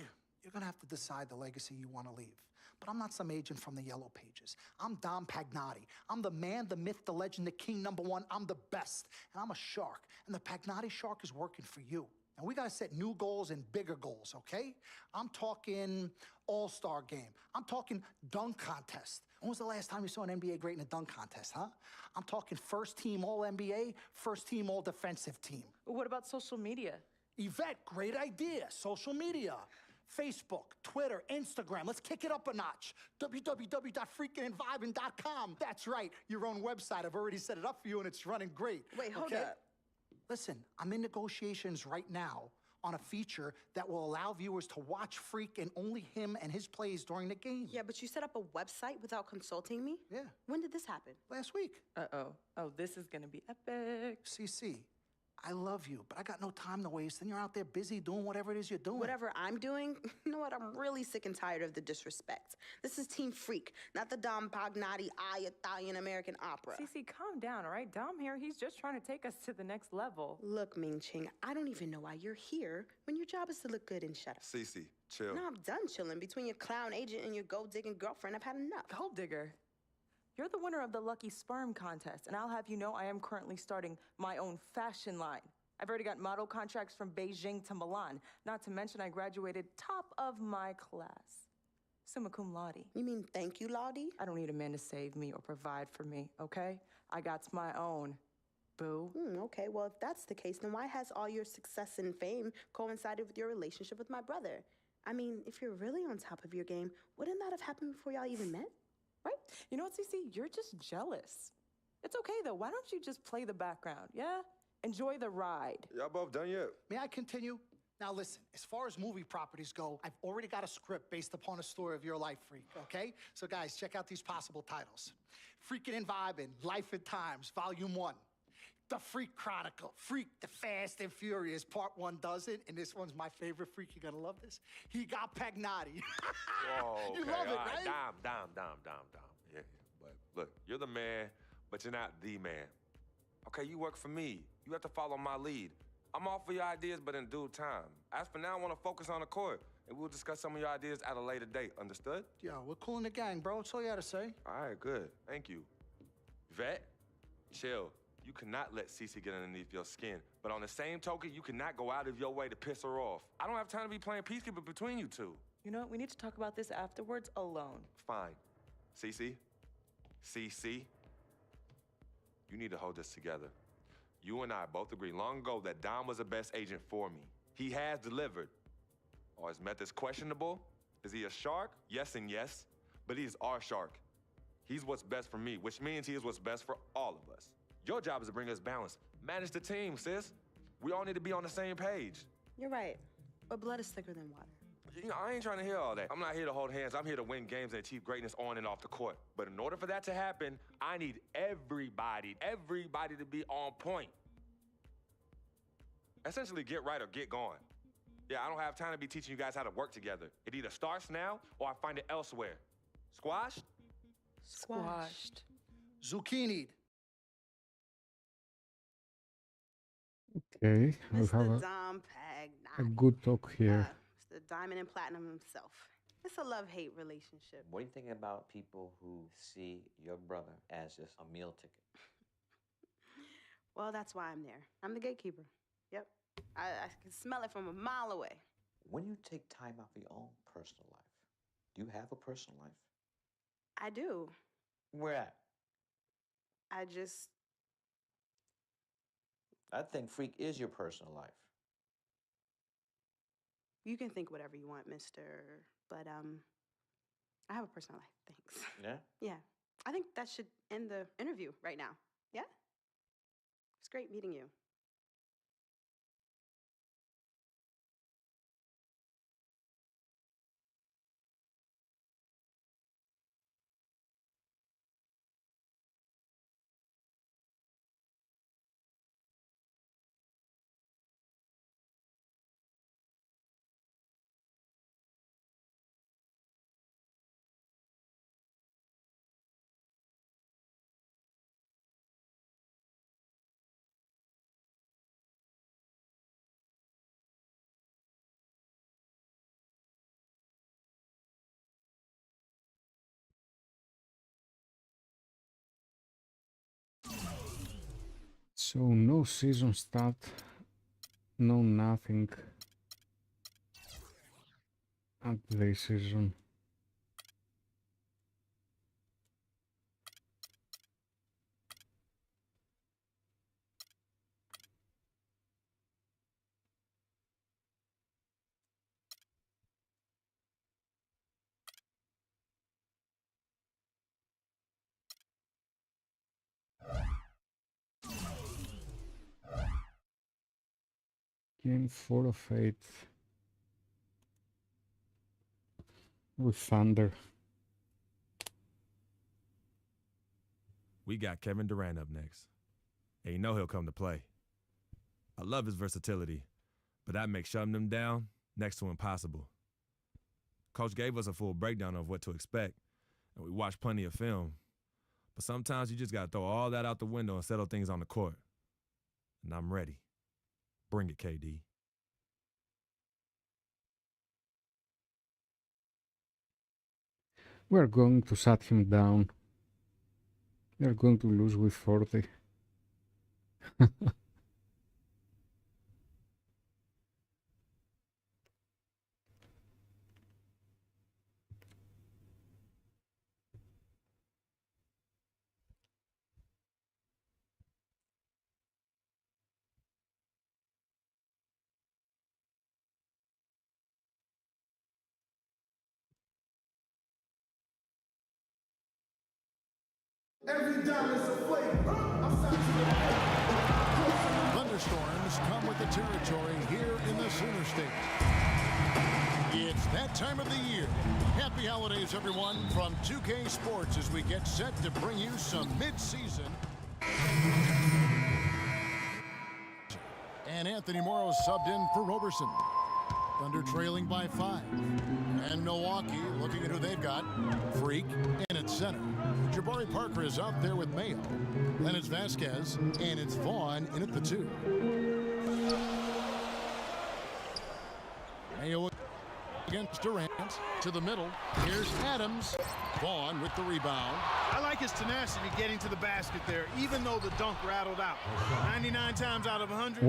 you're gonna have to decide the legacy you want to leave. But I'm not some agent from the Yellow Pages. I'm Dom Pagnotti. I'm the man, the myth, the legend, the king, #1. I'm the best. And I'm a shark. And the Pagnotti shark is working for you. And we got to set new goals and bigger goals, okay? I'm talking all-star game. I'm talking dunk contest. When was the last time you saw an NBA great in a dunk contest, huh? I'm talking first team All-NBA, first team All-Defensive team. What about social media? Yvette, great idea. Social media. Facebook, Twitter, Instagram. Let's kick it up a notch. www.freakingandvibing.com. That's right, your own website. I've already set it up for you, and it's running great. Wait, hold okay? up. Listen, I'm in negotiations right now on a feature that will allow viewers to watch Freak and only him and his plays during the game. Yeah, but you set up a website without consulting me? Yeah. When did this happen? Last week. Uh-oh. Oh, this is gonna be epic. CC, I love you, but I got no time to waste, and you're out there busy doing whatever it is you're doing. Whatever I'm doing, you know what? I'm really sick and tired of the disrespect. This is Team Freak, not the Dom Pagnotti Italian-American opera. Cece, calm down, all right? Dom here, he's just trying to take us to the next level. Look, Ming Ching, I don't even know why you're here when your job is to look good and shut up. Cece, chill. No, I'm done chilling. Between your clown agent and your gold-digging girlfriend, I've had enough. Gold digger. You're the winner of the Lucky Sperm contest, and I'll have you know I am currently starting my own fashion line. I've already got model contracts from Beijing to Milan, not to mention I graduated top of my class. Summa cum laude. You mean thank you, Laude? I don't need a man to save me or provide for me, okay? I got my own, boo. Okay, well, if that's the case, then why has all your success and fame coincided with your relationship with my brother? I mean, if you're really on top of your game, wouldn't that have happened before y'all even met? Right? You know what, Cece? You're just jealous. It's okay, though. Why don't you just play the background, yeah? Enjoy the ride. Y'all both done yet? May I continue? Now listen, as far as movie properties go, I've already got a script based upon a story of your life, Freak, okay? So guys, check out these possible titles. Freaking and Vibing, Life and Times, Volume 1. The Freak Chronicle, Freak the Fast and Furious, Part 1 does it, and this one's my favorite, Freak, you're gonna love this. He got Pagnotti. Whoa, You okay, love it, all right? Dom. Yeah, but look, you're the man, but you're not the man. Okay, you work for me. You have to follow my lead. I'm all for your ideas, but in due time. As for now, I want to focus on the court, and we'll discuss some of your ideas at a later date. Understood? Yo, we're cool in the gang, bro. That's all you gotta say. All right, good. Thank you. Vet, chill. You cannot let Cece get underneath your skin. But on the same token, you cannot go out of your way to piss her off. I don't have time to be playing peacekeeper between you two. You know what? We need to talk about this afterwards alone. Fine. Cece, you need to hold this together. You and I both agreed long ago that Dom was the best agent for me. He has delivered. Are his methods questionable? Is he a shark? Yes and yes. But he is our shark. He's what's best for me, which means he is what's best for all of us. Your job is to bring us balance. Manage the team, sis. We all need to be on the same page. You're right, but blood is thicker than water. You know, I ain't trying to hear all that. I'm not here to hold hands. I'm here to win games and achieve greatness on and off the court. But in order for that to happen, I need everybody to be on point. Essentially, get right or get going. Yeah, I don't have time to be teaching you guys how to work together. It either starts now or I find it elsewhere. Squashed? Squashed. Zucchini'd. Okay, we have Mr. a Dom Pagnotti. good talk here. Mr. Diamond and Platinum himself. It's a love-hate relationship. What do you think about people who see your brother as just a meal ticket? Well, that's why I'm there. I'm the gatekeeper. Yep. I can smell it from a mile away. When you take time out for your own personal life, do you have a personal life? I do. Where at? I think Freak is your personal life. You can think whatever you want, mister. But, I have a personal life. Thanks. Yeah? Yeah. I think that should end the interview right now. Yeah? It's great meeting you. So no season start No, nothing at this season. Game 4 of 8 with Thunder. We got Kevin Durant up next. And you know he'll come to play. I love his versatility, but that makes shutting him down next to impossible. Coach gave us a full breakdown of what to expect, and we watched plenty of film. But sometimes you just got to throw all that out the window and settle things on the court. And I'm ready. Bring it, KD. We're going to shut him down. We're going to lose with 40. Every dime is a flavor. Thunderstorms come with the territory here in the Sooner State. It's that time of the year. Happy holidays, everyone, from 2K Sports as we get set to bring you some mid-season. And Anthony Morrow subbed in for Roberson. Thunder trailing by 5. And Milwaukee looking at who they've got. Freak in at center. Jabari Parker is out there with Mayo. Then it's Vasquez, and it's Vaughn in at the 2. Mayo against Durant to the middle. Here's Adams. Vaughn with the rebound. I like his tenacity getting to the basket there, even though the dunk rattled out. 99 times out of 100,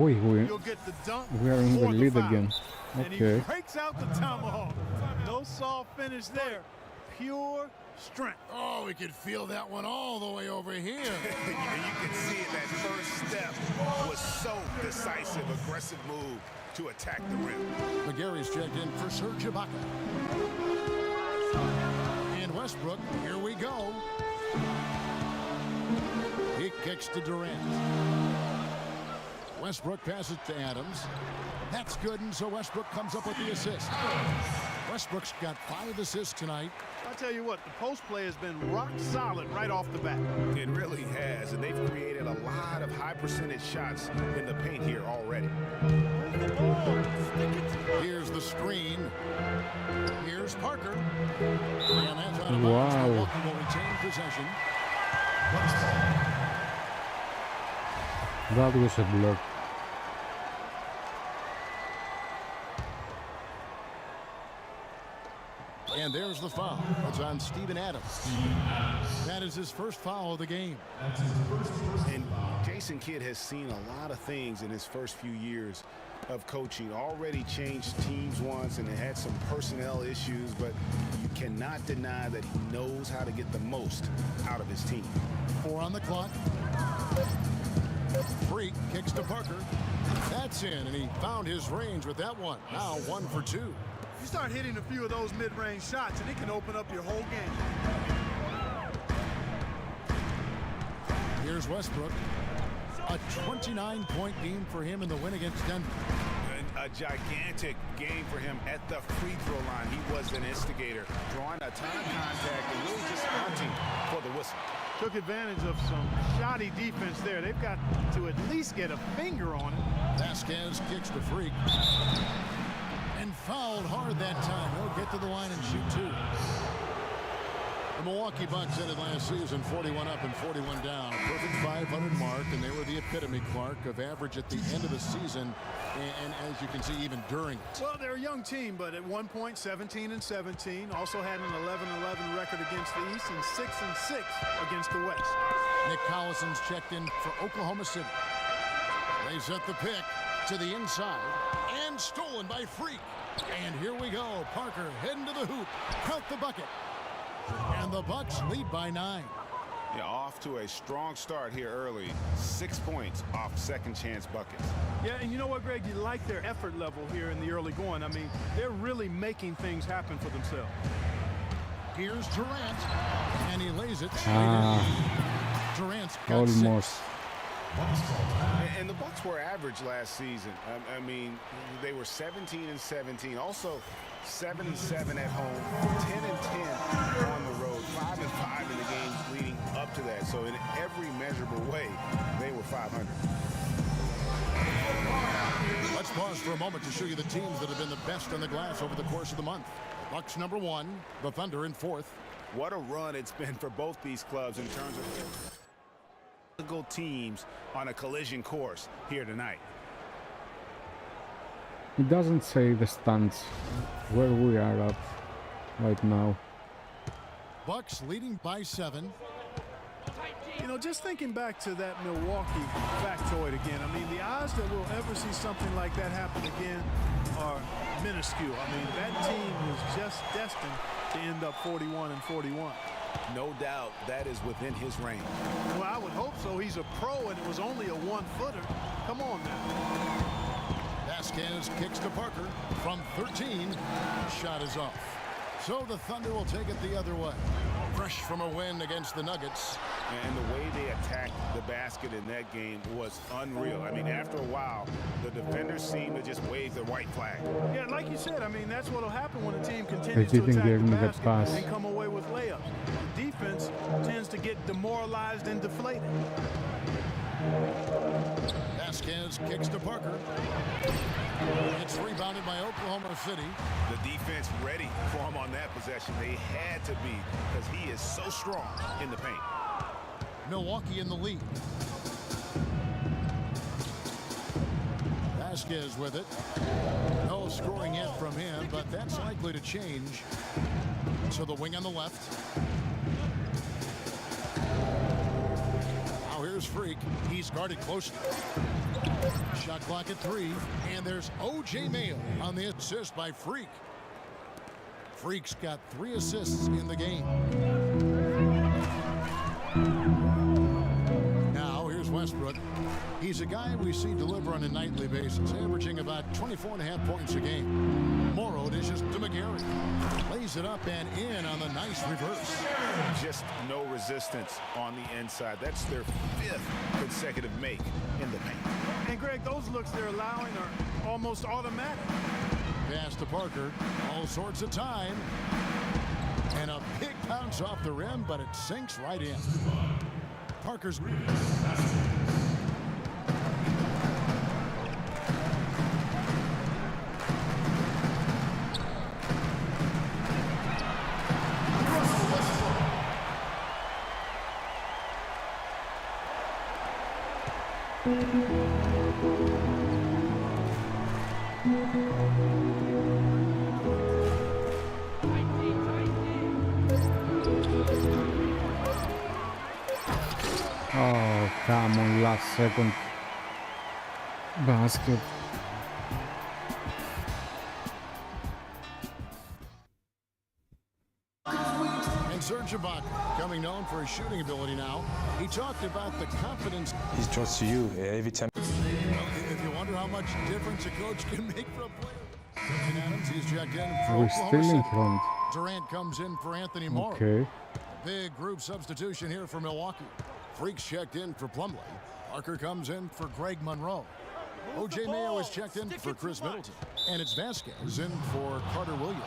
you'll get the dunk. We are in the lead again. And he Okay. breaks out the tomahawk. No soft finish there. Pure strength. Oh, we could feel that one all the way over here. You can see it. That first step was so decisive, aggressive move to attack the rim. McGarry's checked in for Serge Ibaka. And Westbrook, here we go. He kicks to Durant. Westbrook passes to Adams. That's good, and so Westbrook comes up with the assist. Westbrook's got 5 assists tonight. I'll tell you what, the post play has been rock solid right off the bat. It really has, and they've created a lot of high percentage shots in the paint here already. Here's the screen. Here's Parker. And that's out of bounds. Wow. Milwaukee will retain possession. That was a block. And there's the foul. It's on Steven Adams. That is his first foul of the game. And Jason Kidd has seen a lot of things in his first few years of coaching. Already changed teams once and had some personnel issues, but you cannot deny that he knows how to get the most out of his team. 4 on the clock. Freak kicks to Parker. That's in, and he found his range with that one. Now 1 for 2. You start hitting a few of those mid-range shots, and it can open up your whole game. Here's Westbrook. A 29-point game for him in the win against Denver. And a gigantic game for him at the free throw line. He was an instigator, drawing a ton of contact and really just hunting for the whistle. Took advantage of some shoddy defense there. They've got to at least get a finger on it. Vasquez kicks to Freak. And fouled hard that time. He'll get to the line and shoot 2. The Milwaukee Bucks ended last season 41 up and 41 down. Perfect 500 mark, and they were the epitome, Clark, of average at the end of the season, and as you can see, even during it. Well, they're a young team, but at one point, 17-17. Also had an 11-11 record against the East and 6-6 against the West. Nick Collison's checked in for Oklahoma City. They set the pick. to the inside and stolen by Freak. And here we go. Parker heading to the hoop. Count the bucket. And the Bucks lead by 9. Yeah, off to a strong start here early. 6 points off second chance buckets. Yeah, and you know what, Greg? You like their effort level here in the early going. I mean, they're really making things happen for themselves. Here's Durant, and he lays it. Durant's got almost. 6. And the Bucks were average last season. I mean, they were 17-17. Also 7-7 at home, 10-10 on the road, 5-5 in the games leading up to that. So in every measurable way, they were 500. Let's pause for a moment to show you the teams that have been the best on the glass over the course of the month. Bucks number 1, the Thunder in 4th. What a run it's been for both these clubs in terms of teams on a collision course here tonight. It doesn't say the stands where we are at right now. Bucks leading by 7. You know, just thinking back to that Milwaukee factoid again, I mean, the odds that we'll ever see something like that happen again are minuscule. I mean, that team was just destined to end up 41-41. No doubt that is within his range. Well, I would hope so. He's a pro, and it was only a 1-footer. Come on now. Vasquez kicks to Parker from 13. Shot is off. So the Thunder will take it the other way. Fresh from a win against the Nuggets. And the way they attacked the basket in that game was unreal. I mean, after a while, the defenders seemed to just wave the white flag. Yeah, like you said, I mean, that's what will happen when a team continues to attack the basket and come away with layups. The defense tends to get demoralized and deflated. Vasquez kicks to Parker. It's rebounded by Oklahoma City. The defense ready for him on that possession. They had to be because he is so strong in the paint. Milwaukee in the lead. Vasquez with it. No scoring yet from him, but that's likely to change. So the wing on the left. Now here's Freak. He's guarded closely. Shot clock at 3. And there's O.J. Mayo on the assist by Freak. Freak's got 3 assists in the game. Now here's Westbrook. He's a guy we see deliver on a nightly basis, averaging about 24.5 points a game. Morrow dishes to McGarry. Lays it up and in on the nice reverse. Just no resistance on the inside. That's their 5th consecutive make in the paint. And Greg, those looks they're allowing are almost automatic. Pass to Parker. All sorts of time. And a big bounce off the rim, but it sinks right in. Parker's... Oh, come on, last second basket. And Serge Ibaka, becoming known for his shooting ability now, he talked about the confidence. He trusts you every time. If you wonder how much difference a coach can make for a player. Steven Adams, he's checked in for We're Oklahoma still in City. front. Durant comes in for Anthony Morrow. Okay. Big group substitution here for Milwaukee. Freaks checked in for Plumlee. Parker comes in for Greg Monroe. O.J. Mayo is checked in for Chris Middleton. And it's Vasquez in for Carter Williams.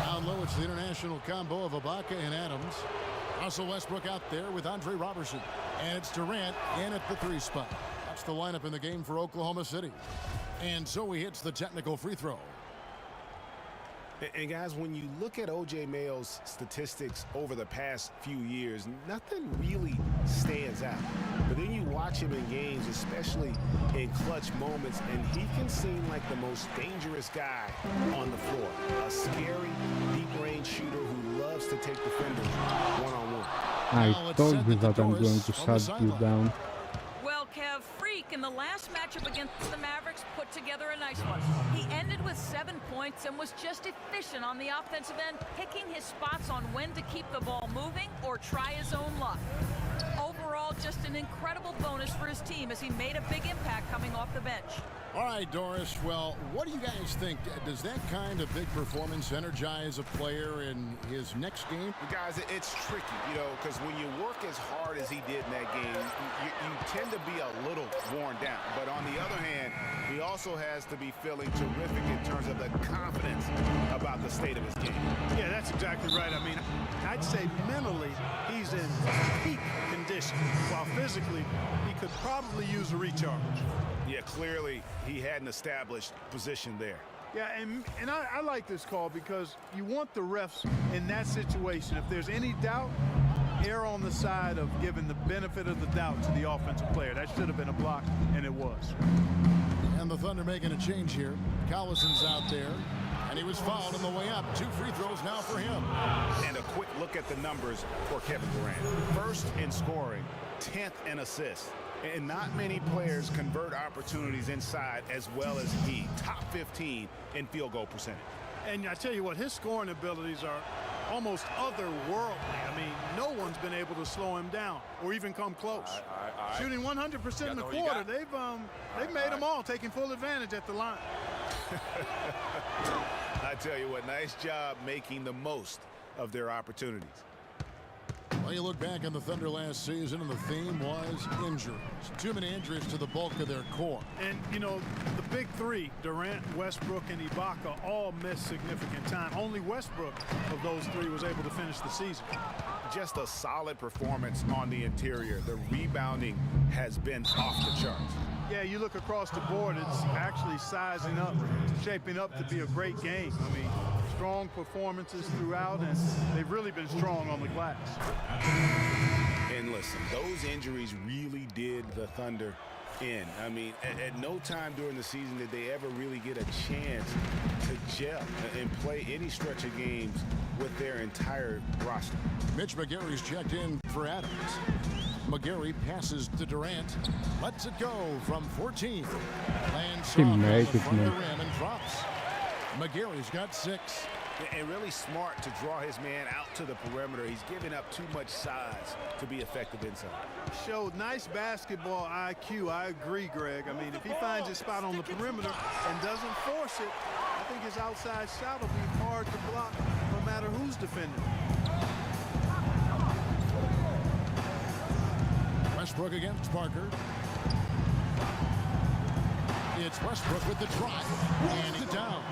Down low, it's the international combo of Ibaka and Adams. Russell Westbrook out there with Andre Robertson. And it's Durant in at the 3 spot. That's the lineup in the game for Oklahoma City. And so he hits the technical free throw. And guys, when you look at O.J. Mayo's statistics over the past few years, nothing really stands out. But then you watch him in games, especially in clutch moments, and he can seem like the most dangerous guy on the floor. A scary, deep-range shooter who loves to take defenders one-on-one. I told you that I'm going to shut you down. Well, Kev, Freak in the last matchup against the Mavericks put together together a nice one. He ended with 7 points and was just efficient on the offensive end, picking his spots on when to keep the ball moving or try his own luck. Overall, just an incredible bonus for his team as he made a big impact coming off the bench. All right, Doris, well, what do you guys think? Does that kind of big performance energize a player in his next game? Guys, it's tricky, you know, because when you work as hard as he did in that game, you tend to be a little worn down. But on the other hand, he also has to be feeling terrific in terms of the confidence about the state of his game. Yeah, that's exactly right. I mean, I'd say mentally he's in peak condition, while physically he could probably use a recharge. Yeah, clearly he had an established position there. Yeah, and I like this call because you want the refs in that situation. If there's any doubt, err on the side of giving the benefit of the doubt to the offensive player. That should have been a block, and it was. And the Thunder making a change here. Collison's out there, and he was fouled on the way up. 2 free throws now for him. And a quick look at the numbers for Kevin Durant. First in scoring, 10th in assists. And not many players convert opportunities inside as well as he. Top 15 in field goal percentage. And I tell you what, his scoring abilities are almost otherworldly. I mean, no one's been able to slow him down or even come close. All right. Shooting 100% in the quarter, they've made them all, taking full advantage at the line. I tell you what, nice job making the most of their opportunities. Well, you look back on the Thunder last season, and the theme was injuries. Too many injuries to the bulk of their core. And, you know, the big three, Durant, Westbrook, and Ibaka, all missed significant time. Only Westbrook of those three was able to finish the season. Just a solid performance on the interior. The rebounding has been off the charts. Yeah, you look across the board, it's actually sizing up, shaping up to be a great game. I mean, strong performances throughout, and they've really been strong on the glass. And listen, those injuries really did the Thunder in. I mean, at no time during the season did they ever really get a chance to gel and play any stretch of games with their entire roster. Mitch McGary's checked in for Adams. McGary passes to Durant, lets it go from 14. Lands strong on the front of the rim and drops. McGary's got 6. And really smart to draw his man out to the perimeter. He's giving up too much size to be effective inside. Showed nice basketball IQ. I agree, Greg. I mean, if he finds his spot on the perimeter and doesn't force it, I think his outside shot will be hard to block no matter who's defending. Westbrook against Parker. It's Westbrook with the drive, and he's down.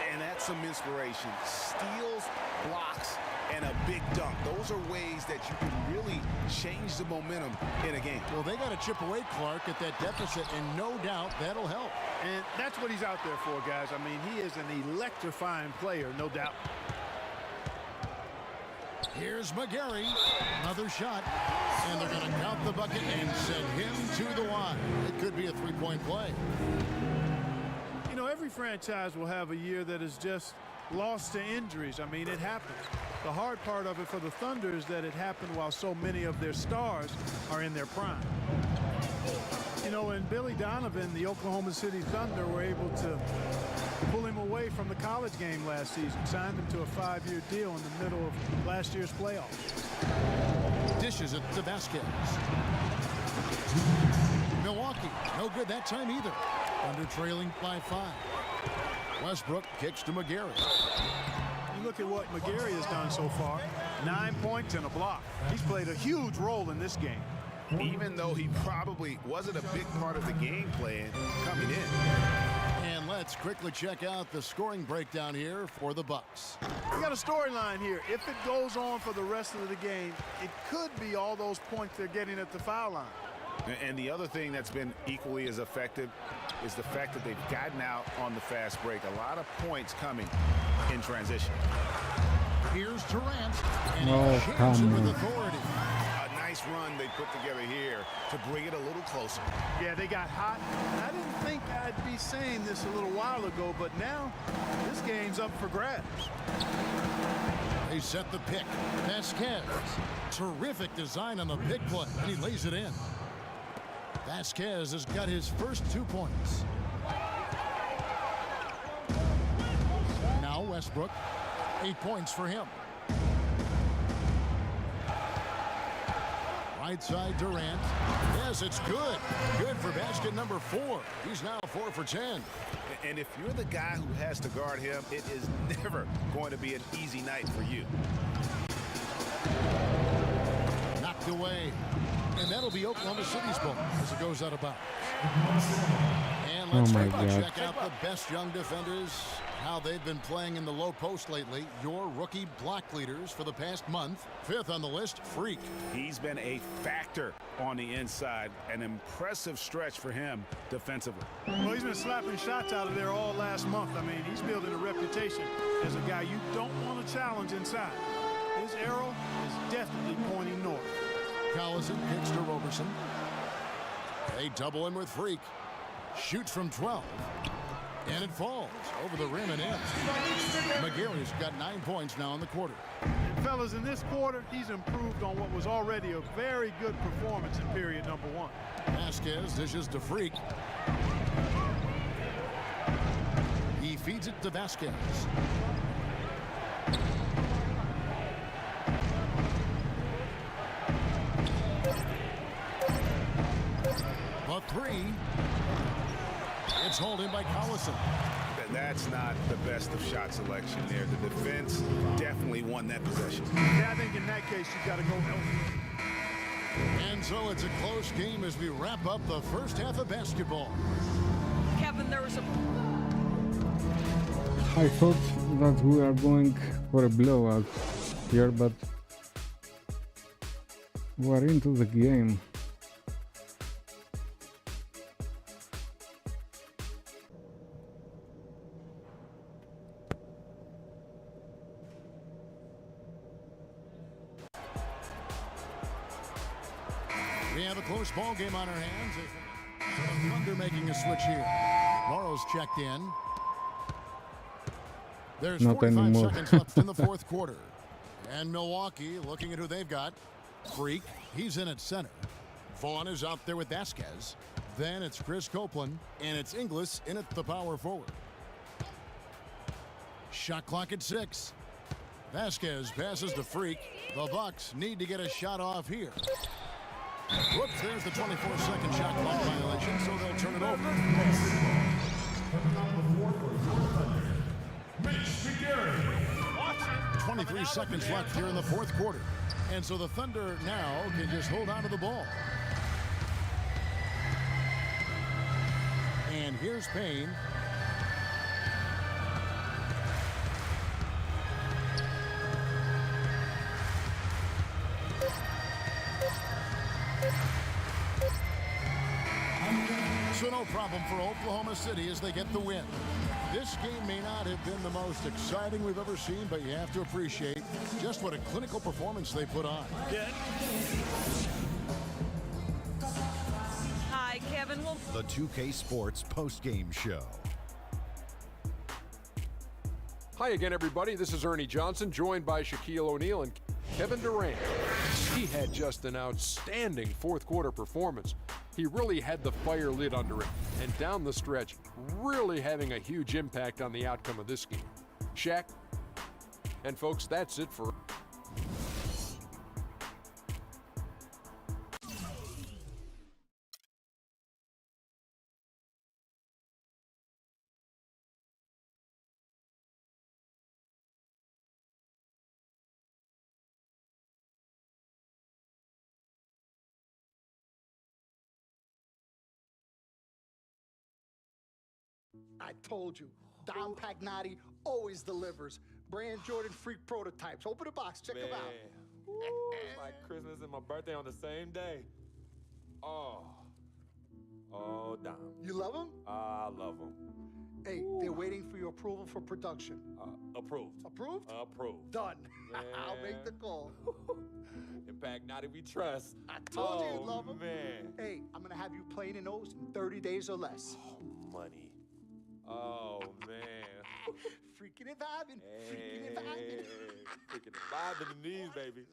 And that's some inspiration. Steals, blocks, and a big dunk. Those are ways that you can really change the momentum in a game. Well, they got to chip away, Clark, at that deficit, and no doubt that'll help. And that's what he's out there for, guys. I mean, he is an electrifying player, no doubt. Here's McGary. Another shot. And they're going to count the bucket and send him to the line. It could be a three-point play. You know, every franchise will have a year that is just lost to injuries. I mean, it happens. The hard part of it for the Thunder is that it happened while so many of their stars are in their prime. You know, and Billy Donovan, the Oklahoma City Thunder, were able to pull him away from the college game last season, signed him to a 5-year deal in the middle of last year's playoffs. Dishes it to Vasquez. Milwaukee, no good that time either. Thunder trailing by 5. Westbrook kicks to McGary. You look at what McGary has done so far. 9 points and a block. He's played a huge role in this game. Even though he probably wasn't a big part of the game plan coming in. And let's quickly check out the scoring breakdown here for the Bucks. We got a storyline here. If it goes on for the rest of the game, it could be all those points they're getting at the foul line. And the other thing that's been equally as effective is the fact that they've gotten out on the fast break. A lot of points coming in transition. Here's Durant, and he shares it with authority. Nice run they put together here to bring it a little closer. Yeah, they got hot. I didn't think I'd be saying this a little while ago, but now this game's up for grabs. They set the pick. Vasquez. Terrific design on the pick play, and he lays it in. Vasquez has got his first 2 points. Westbrook. 8 points for him. Right side, Durant. Yes, it's good. Good for basket number 4. He's now 4 for 10. And if you're the guy who has to guard him, it is never going to be an easy night for you. Knocked away. And that'll be Oklahoma City's ball as it goes out of bounds. And let's Oh my take a God. check out the best young defenders, how they've been playing in the low post lately. Your rookie block leaders for the past month. 5th on the list, Freak. He's been a factor on the inside. An impressive stretch for him defensively. Well, he's been slapping shots out of there all last month. I mean, he's building a reputation as a guy you don't want to challenge inside. His arrow is definitely pointing north. Collison kicks to Roberson. They double him with Freak. Shoots from 12. And it falls over the rim and in. McGarry's got 9 points now in the quarter. And fellas, in this quarter, he's improved on what was already a very good performance in period number 1. Vasquez dishes to Freak. He feeds it to Vasquez. The 3. It's hauled in by Collison. That's not the best of shot selection there. The defense definitely won that possession. Yeah, I think in that case, you got to go help. And so it's a close game as we wrap up the first half of basketball. Kevin, there was a... I thought that we are going for a blowout here, but we are into the game. We have a close ball game on our hands. The Thunder making a switch here. Morrow's checked in. There's Not 45 anymore. seconds left in the fourth quarter. And Milwaukee looking at who they've got. Freak, he's in at center. Vaughn is out there with Vasquez. Then it's Chris Copeland, and it's Inglis in at the power forward. Shot clock at 6. Vasquez passes to Freak. The Bucks need to get a shot off here. Whoops, there's the 24-second shot clock violation, so they'll turn it over. 23 seconds left here in the fourth quarter. And so the Thunder now can just hold on to the ball. And here's Payne. So no problem for Oklahoma City as they get the win. This game may not have been the most exciting we've ever seen, but you have to appreciate just what a clinical performance they put on. Yeah. Hi, Kevin. Well, The 2K Sports post-game show. Hi again, everybody. This is Ernie Johnson, joined by Shaquille O'Neal and Kevin Durant. He had just an outstanding fourth quarter performance. He really had the fire lit under him, and down the stretch, really having a huge impact on the outcome of this game. Shaq, and folks, that's it for... I told you, Dom Pagnotti always delivers. Brand Jordan Freak prototypes. Open the box, check them out. Woo, it's like Christmas and my birthday on the same day. Oh, Dom. You love them? I love them. Hey, they're waiting for your approval for production. Approved. Approved? Approved. Done. I'll make the call. In Pagnotti we trust. I told you you'd love them. Man. Hey, I'm going to have you playing in those in 30 days or less. Money. Oh, man. Freaking and vibing. Freaking and vibing. Freaking and vibing in these, baby.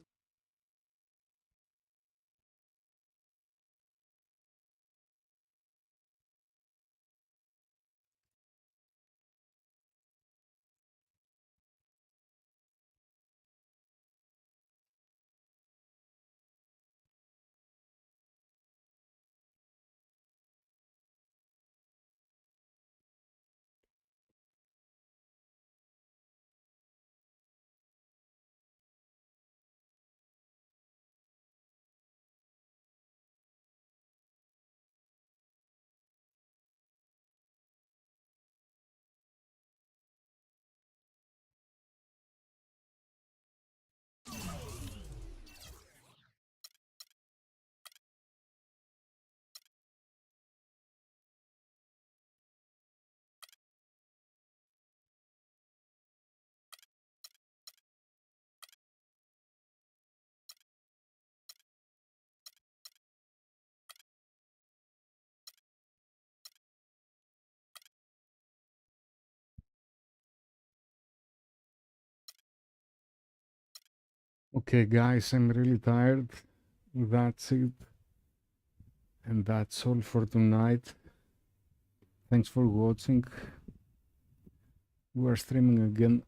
Okay, guys, I'm really tired. That's it. And that's all for tonight. Thanks for watching. We're streaming again